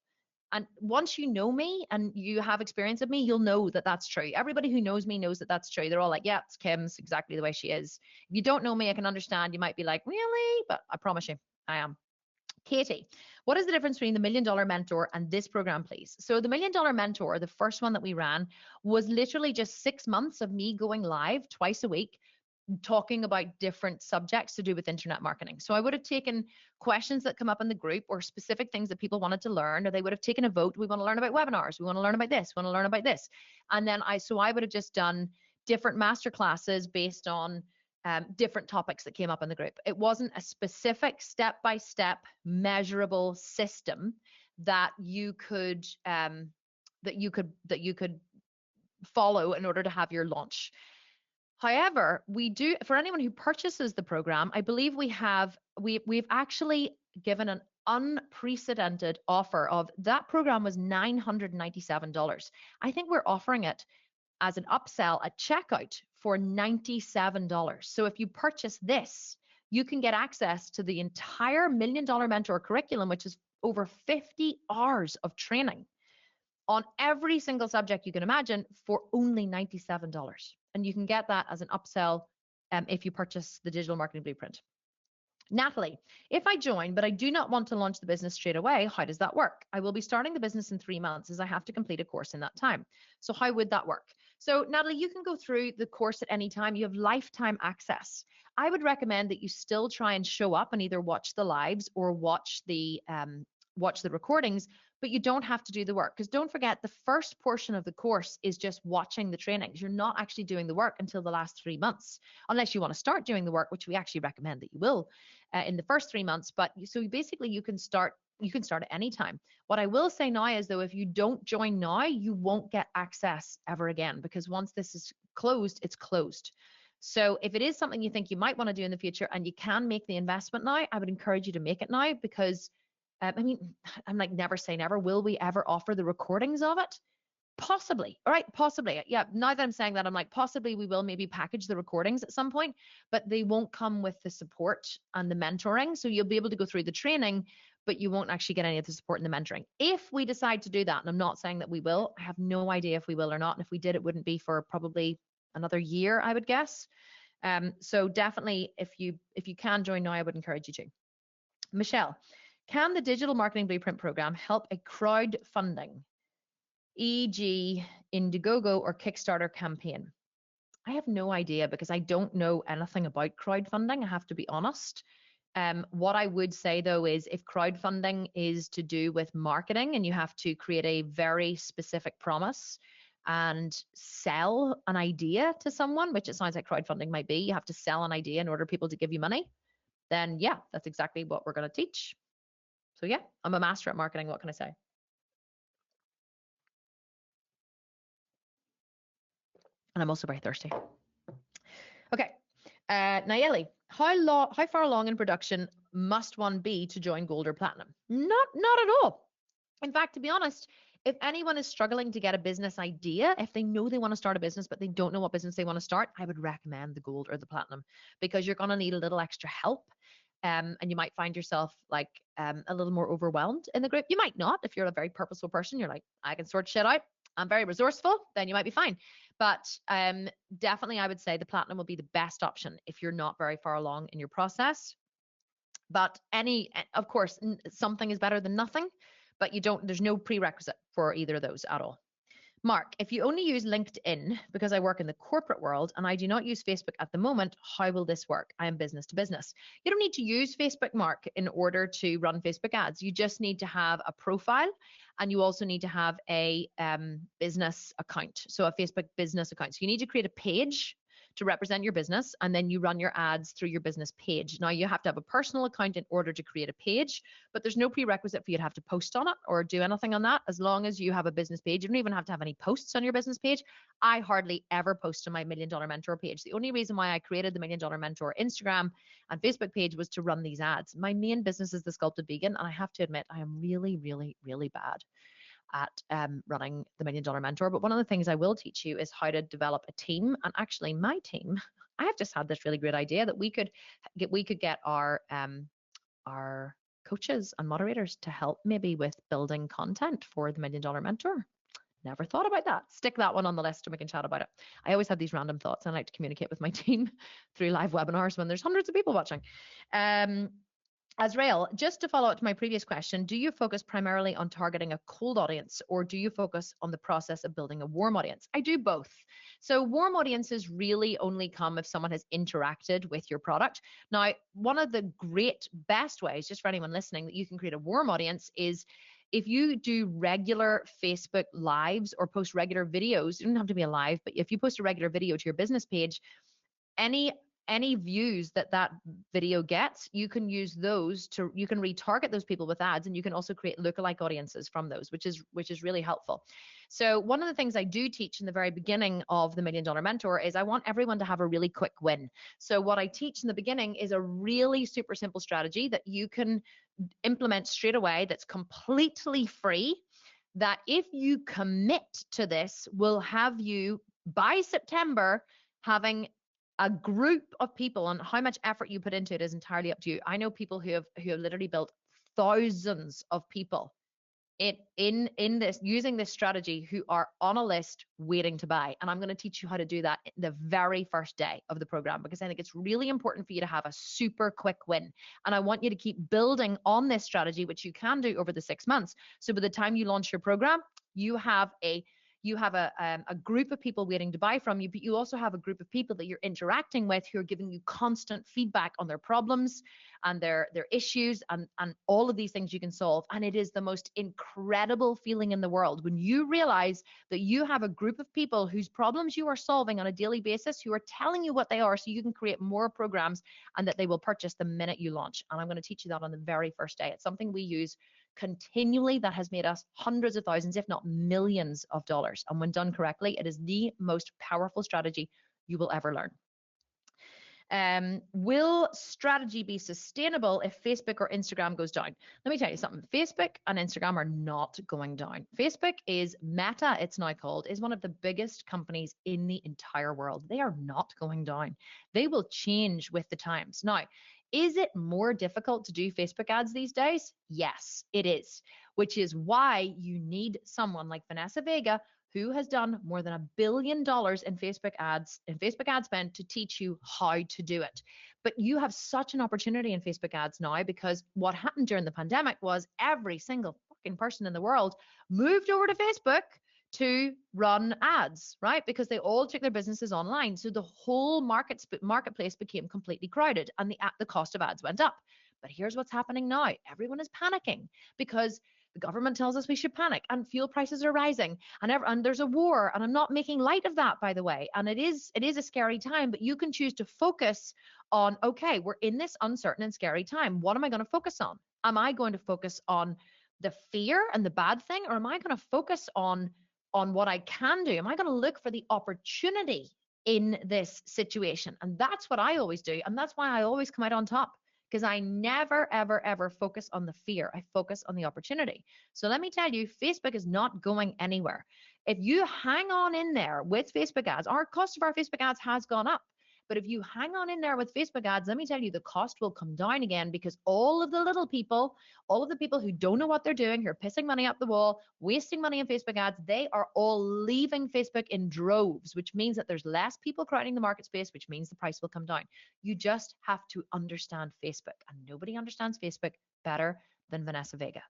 And once you know me and you have experience of me, you'll know that that's true. Everybody who knows me knows that that's true. They're all like, yeah, it's Kim's exactly the way she is. If you don't know me, I can understand. You might be like, really? But I promise you, I am. Katie, what is the difference between the $1 Million Mentor and this program, please? So the $1 Million Mentor, the first one that we ran, was literally just 6 months of me going live twice a week, talking about different subjects to do with internet marketing. So I would have taken questions that come up in the group or specific things that people wanted to learn, or they would have taken a vote. We want to learn about webinars. We want to learn about this. We want to learn about this. And then I would have just done different masterclasses based on different topics that came up in the group. It wasn't a specific step-by-step measurable system that you could follow in order to have your launch. However, we do, for anyone who purchases the program, I believe we've actually given an unprecedented offer of, that program was $997. I think we're offering it as an upsell at checkout for $97. So if you purchase this, you can get access to the entire $1 Million Mentor curriculum, which is over 50 hours of training on every single subject you can imagine, for only $97. And you can get that as an upsell if you purchase the Digital Marketing Blueprint. Natalie, if I join, but I do not want to launch the business straight away, how does that work? I will be starting the business in 3 months, as I have to complete a course in that time. So how would that work? So Natalie, you can go through the course at any time. You have lifetime access. I would recommend that you still try and show up and either watch the lives or watch the recordings, but you don't have to do the work, because don't forget, the first portion of the course is just watching the trainings. You're not actually doing the work until the last 3 months, unless you want to start doing the work, which we actually recommend that you will in the first 3 months. But so basically you can start at any time. What I will say now is, though, if you don't join now, you won't get access ever again, because once this is closed, it's closed. So if it is something you think you might want to do in the future and you can make the investment now, I would encourage you to make it now, because I mean, I'm like, never say never. Will we ever offer the recordings of it? Possibly. All right, possibly. Yeah, now that I'm saying that, I'm like, possibly we will maybe package the recordings at some point, but they won't come with the support and the mentoring. So you'll be able to go through the training, but you won't actually get any of the support and the mentoring. If we decide to do that, and I'm not saying that we will, I have no idea if we will or not. And if we did, it wouldn't be for probably another year, I would guess. So definitely, if you can join now, I would encourage you to. Michelle, can the Digital Marketing Blueprint program help a crowdfunding, e.g. Indiegogo or Kickstarter campaign? I have no idea, because I don't know anything about crowdfunding, I have to be honest. What I would say, though, is if crowdfunding is to do with marketing and you have to create a very specific promise and sell an idea to someone, which it sounds like crowdfunding might be, you have to sell an idea in order for people to give you money, then yeah, that's exactly what we're going to teach. So yeah, I'm a master at marketing. What can I say? And I'm also very thirsty. Okay, Nayeli, how far along in production must one be to join Gold or Platinum? Not at all. In fact, to be honest, if anyone is struggling to get a business idea, if they know they want to start a business, but they don't know what business they want to start, I would recommend the Gold or the Platinum, because you're going to need a little extra help. And you might find yourself like a little more overwhelmed in the group. You might not. If you're a very purposeful person, you're like, I can sort shit out. and very resourceful, then you might be fine. But definitely, I would say the platinum will be the best option if you're not very far along in your process. But of course, something is better than nothing, but there's no prerequisite for either of those at all. Mark, if you only use LinkedIn, because I work in the corporate world and I do not use Facebook at the moment, how will this work? I am business to business. You don't need to use Facebook, Mark, in order to run Facebook ads. You just need to have a profile, and you also need to have a business account. So a Facebook business account. So you need to create a page to represent your business, and then you run your ads through your business page. Now, you have to have a personal account in order to create a page, but there's no prerequisite for you to have to post on it or do anything on that. As long as you have a business page, you don't even have to have any posts on your business page. I hardly ever post on my $1 Million Mentor page. The only reason why I created the $1 Million Mentor Instagram and Facebook page was to run these ads. My main business is the Sculpted Vegan, and I have to admit, I am really, really, really bad at running the $1 Million Mentor. But one of the things I will teach you is how to develop a team. And actually, my team, I have just had this really great idea that we could get our coaches and moderators to help maybe with building content for the $1 Million Mentor. Never thought about that. Stick that one on the list and we can chat about it. I always have these random thoughts, and I like to communicate with my team through live webinars when there's hundreds of people watching. Azrael, just to follow up to my previous question, do you focus primarily on targeting a cold audience, or do you focus on the process of building a warm audience? I do both. So warm audiences really only come if someone has interacted with your product. Now, one of the best ways, just for anyone listening, that you can create a warm audience is if you do regular Facebook lives or post regular videos. You don't have to be a live, but if you post a regular video to your business page, any views that video gets, you can use those you can retarget those people with ads, and you can also create lookalike audiences from those, which is really helpful. So one of the things I do teach in the very beginning of the $1 Million Mentor is I want everyone to have a really quick win. So what I teach in the beginning is a really super simple strategy that you can implement straight away, that's completely free, that if you commit to this, will have you by September having a group of people. And how much effort you put into it is entirely up to you. I know people who have literally built thousands of people in this, using this strategy, who are on a list waiting to buy. And I'm going to teach you how to do that the very first day of the program, because I think it's really important for you to have a super quick win. And I want you to keep building on this strategy, which you can do over the 6 months. So by the time you launch your program, you have a group of people waiting to buy from you, but you also have a group of people that you're interacting with who are giving you constant feedback on their problems and their issues and all of these things you can solve. And it is the most incredible feeling in the world when you realize that you have a group of people whose problems you are solving on a daily basis, who are telling you what they are so you can create more programs, and that they will purchase the minute you launch. And I'm going to teach you that on the very first day. It's something we use continually that has made us hundreds of thousands, if not millions of dollars. And when done correctly, it is the most powerful strategy you will ever learn. Will strategy be sustainable if Facebook or Instagram goes down? Let me tell you something. Facebook and Instagram are not going down. Facebook is Meta, it's now called, is one of the biggest companies in the entire world. They are not going down. They will change with the times. Now, is it more difficult to do Facebook ads these days? Yes, it is, which is why you need someone like Vanessa Vega, who has done more than $1 billion in Facebook ad spend, to teach you how to do it. But you have such an opportunity in Facebook ads now, because what happened during the pandemic was every single fucking person in the world moved over to Facebook to run ads, right? Because they all took their businesses online. So the whole marketplace became completely crowded, and the cost of ads went up. But here's what's happening now. Everyone is panicking because the government tells us we should panic, and fuel prices are rising, and there's a war. And I'm not making light of that, by the way. And it is a scary time, but you can choose to focus on, okay, we're in this uncertain and scary time. What am I going to focus on? Am I going to focus on the fear and the bad thing, or am I going to focus on what I can do? Am I going to look for the opportunity in this situation? And that's what I always do. And that's why I always come out on top, because I never, ever, ever focus on the fear. I focus on the opportunity. So let me tell you, Facebook is not going anywhere. If you hang on in there with Facebook ads, our cost of our Facebook ads has gone up. But if you hang on in there with Facebook ads, let me tell you, the cost will come down again, because all of the little people, all of the people who don't know what they're doing, who are pissing money up the wall, wasting money on Facebook ads, they are all leaving Facebook in droves, which means that there's less people crowding the market space, which means the price will come down. You just have to understand Facebook, and nobody understands Facebook better than Vanessa Vega.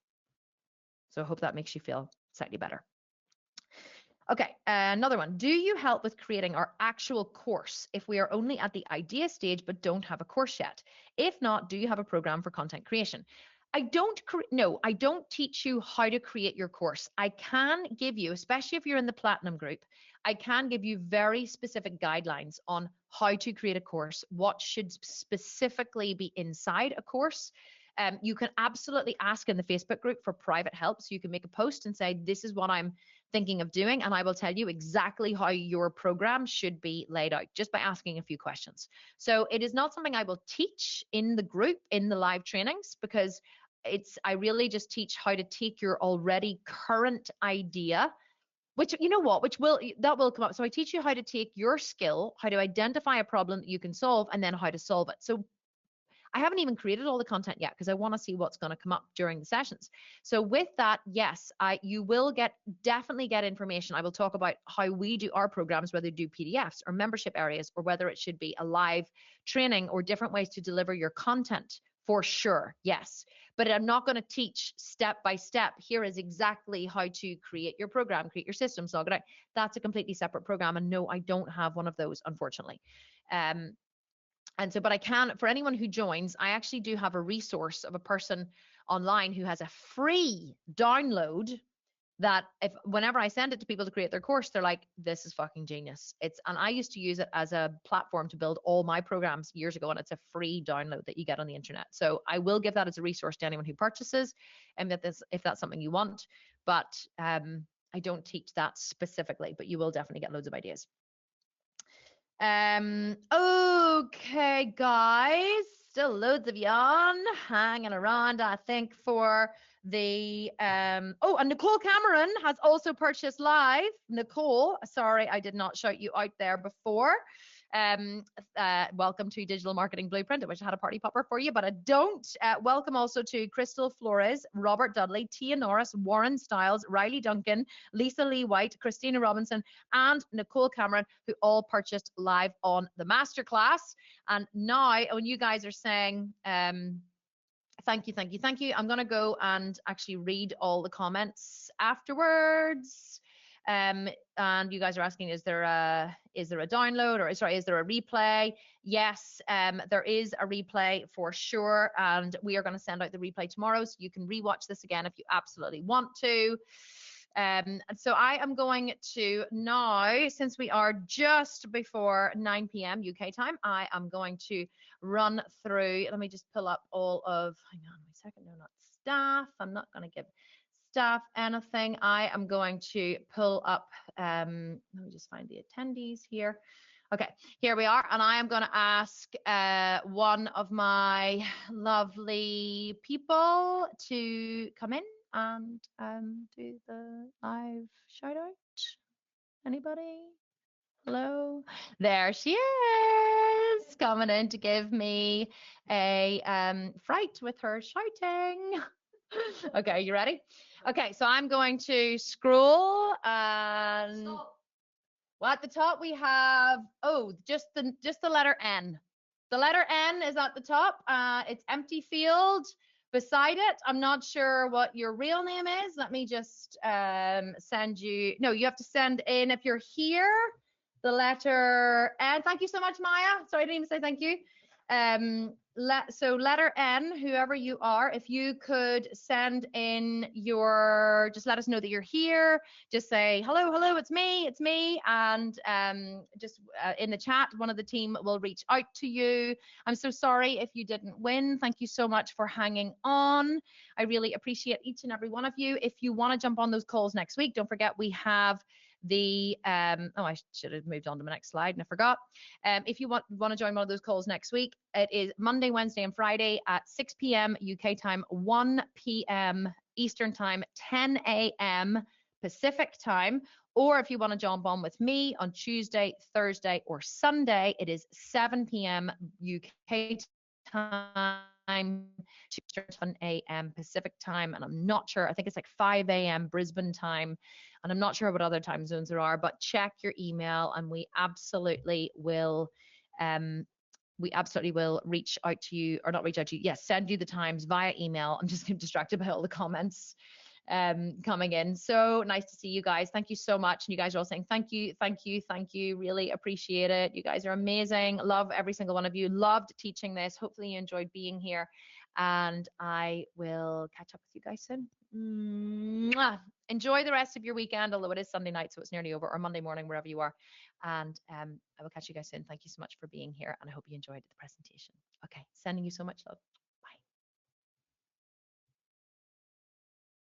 So I hope that makes you feel slightly better. Okay, another one. Do you help with creating our actual course if we are only at the idea stage but don't have a course yet? If not, do you have a program for content creation? I don't teach you how to create your course. I can give you, especially if you're in the platinum group, I can give you very specific guidelines on how to create a course, what should specifically be inside a course. You can absolutely ask in the Facebook group for private help. So you can make a post and say, this is what I'm thinking of doing, and I will tell you exactly how your program should be laid out just by asking a few questions. So it is not something I will teach in the group, in the live trainings, because I really just teach how to take your already current idea, which, you know what, that will come up. So I teach you how to take your skill, how to identify a problem that you can solve, and then how to solve it. So I haven't even created all the content yet, because I want to see what's going to come up during the sessions. So with that, yes, you will definitely get information. I will talk about how we do our programs, whether you do PDFs or membership areas, or whether it should be a live training or different ways to deliver your content, for sure, yes. But I'm not going to teach step by step. Here is exactly how to create your program, create your system, log it out. That's a completely separate program. And no, I don't have one of those, unfortunately. And so, but I can, for anyone who joins, I actually do have a resource of a person online who has a free download that whenever I send it to people to create their course, they're like, this is fucking genius. And I used to use it as a platform to build all my programs years ago, and it's a free download that you get on the internet. So I will give that as a resource to anyone who purchases, and if that's something you want. But I don't teach that specifically, but you will definitely get loads of ideas. Okay, guys, still loads of you on, hanging around, I think, for the, and Nicole Cameron has also purchased live. Nicole, sorry, I did not shout you out there before. Welcome to Digital Marketing Blueprint. I wish I had a party popper for you, but I don't. Welcome also to Crystal Flores, Robert Dudley, Tia Norris, Warren Stiles, Riley Duncan, Lisa Lee White, Christina Robinson, and Nicole Cameron, who all purchased live on the Masterclass. And now, when you guys are saying, thank you, thank you, thank you, I'm going to go and actually read all the comments afterwards. And you guys are asking, is there a download, or sorry, is there a replay? Yes, there is a replay for sure, and we are going to send out the replay tomorrow, so you can rewatch this again if you absolutely want to. So I am going to now, since we are just before 9 p.m. UK time, I am going to run through. Let me just pull up all of. Hang on a second. No, not staff. I'm not going to give staff anything. I am going to pull up, let me just find the attendees here. Okay, here we are, and I am going to ask one of my lovely people to come in and do the live shout out. Anybody? Hello? There she is, coming in to give me a fright with her shouting. Okay, you ready? Okay, so I'm going to scroll, and well, at the top we have, just the letter N. The letter N is at the top. It's empty field. Beside it, I'm not sure what your real name is. Let me just send you. No, you have to send in, if you're here, the letter N. Thank you so much, Maya. Sorry, I didn't even say thank you. So letter N, whoever you are, if you could send in just let us know that you're here. Just say, hello, it's me. And just in the chat, one of the team will reach out to you. I'm so sorry if you didn't win. Thank you so much for hanging on. I really appreciate each and every one of you. If you want to jump on those calls next week, don't forget we have the I should have moved on to my next slide and I forgot. If you want to join one of those calls next week, it is Monday, Wednesday, and Friday at 6 p.m. UK time, 1 p.m. Eastern time, 10 a.m. Pacific time. Or if you want to jump on with me on Tuesday, Thursday, or Sunday, it is 7 p.m. UK time to 10 a.m. Pacific time. And I'm not sure, I think it's like 5 a.m. Brisbane time. And I'm not sure what other time zones there are, but check your email and um, we absolutely will reach out to you, or not reach out to you, yes, send you the times via email. I'm just getting distracted by all the comments coming in. So nice to see you guys. Thank you so much. And you guys are all saying thank you, thank you, thank you. Really appreciate it. You guys are amazing. Love every single one of you. Loved teaching this. Hopefully you enjoyed being here. And I will catch up with you guys soon. Mwah. Enjoy the rest of your weekend, although it is Sunday night, so it's nearly over, or Monday morning, wherever you are. And I will catch you guys soon. Thank you so much for being here, and I hope you enjoyed the presentation. Okay, sending you so much love.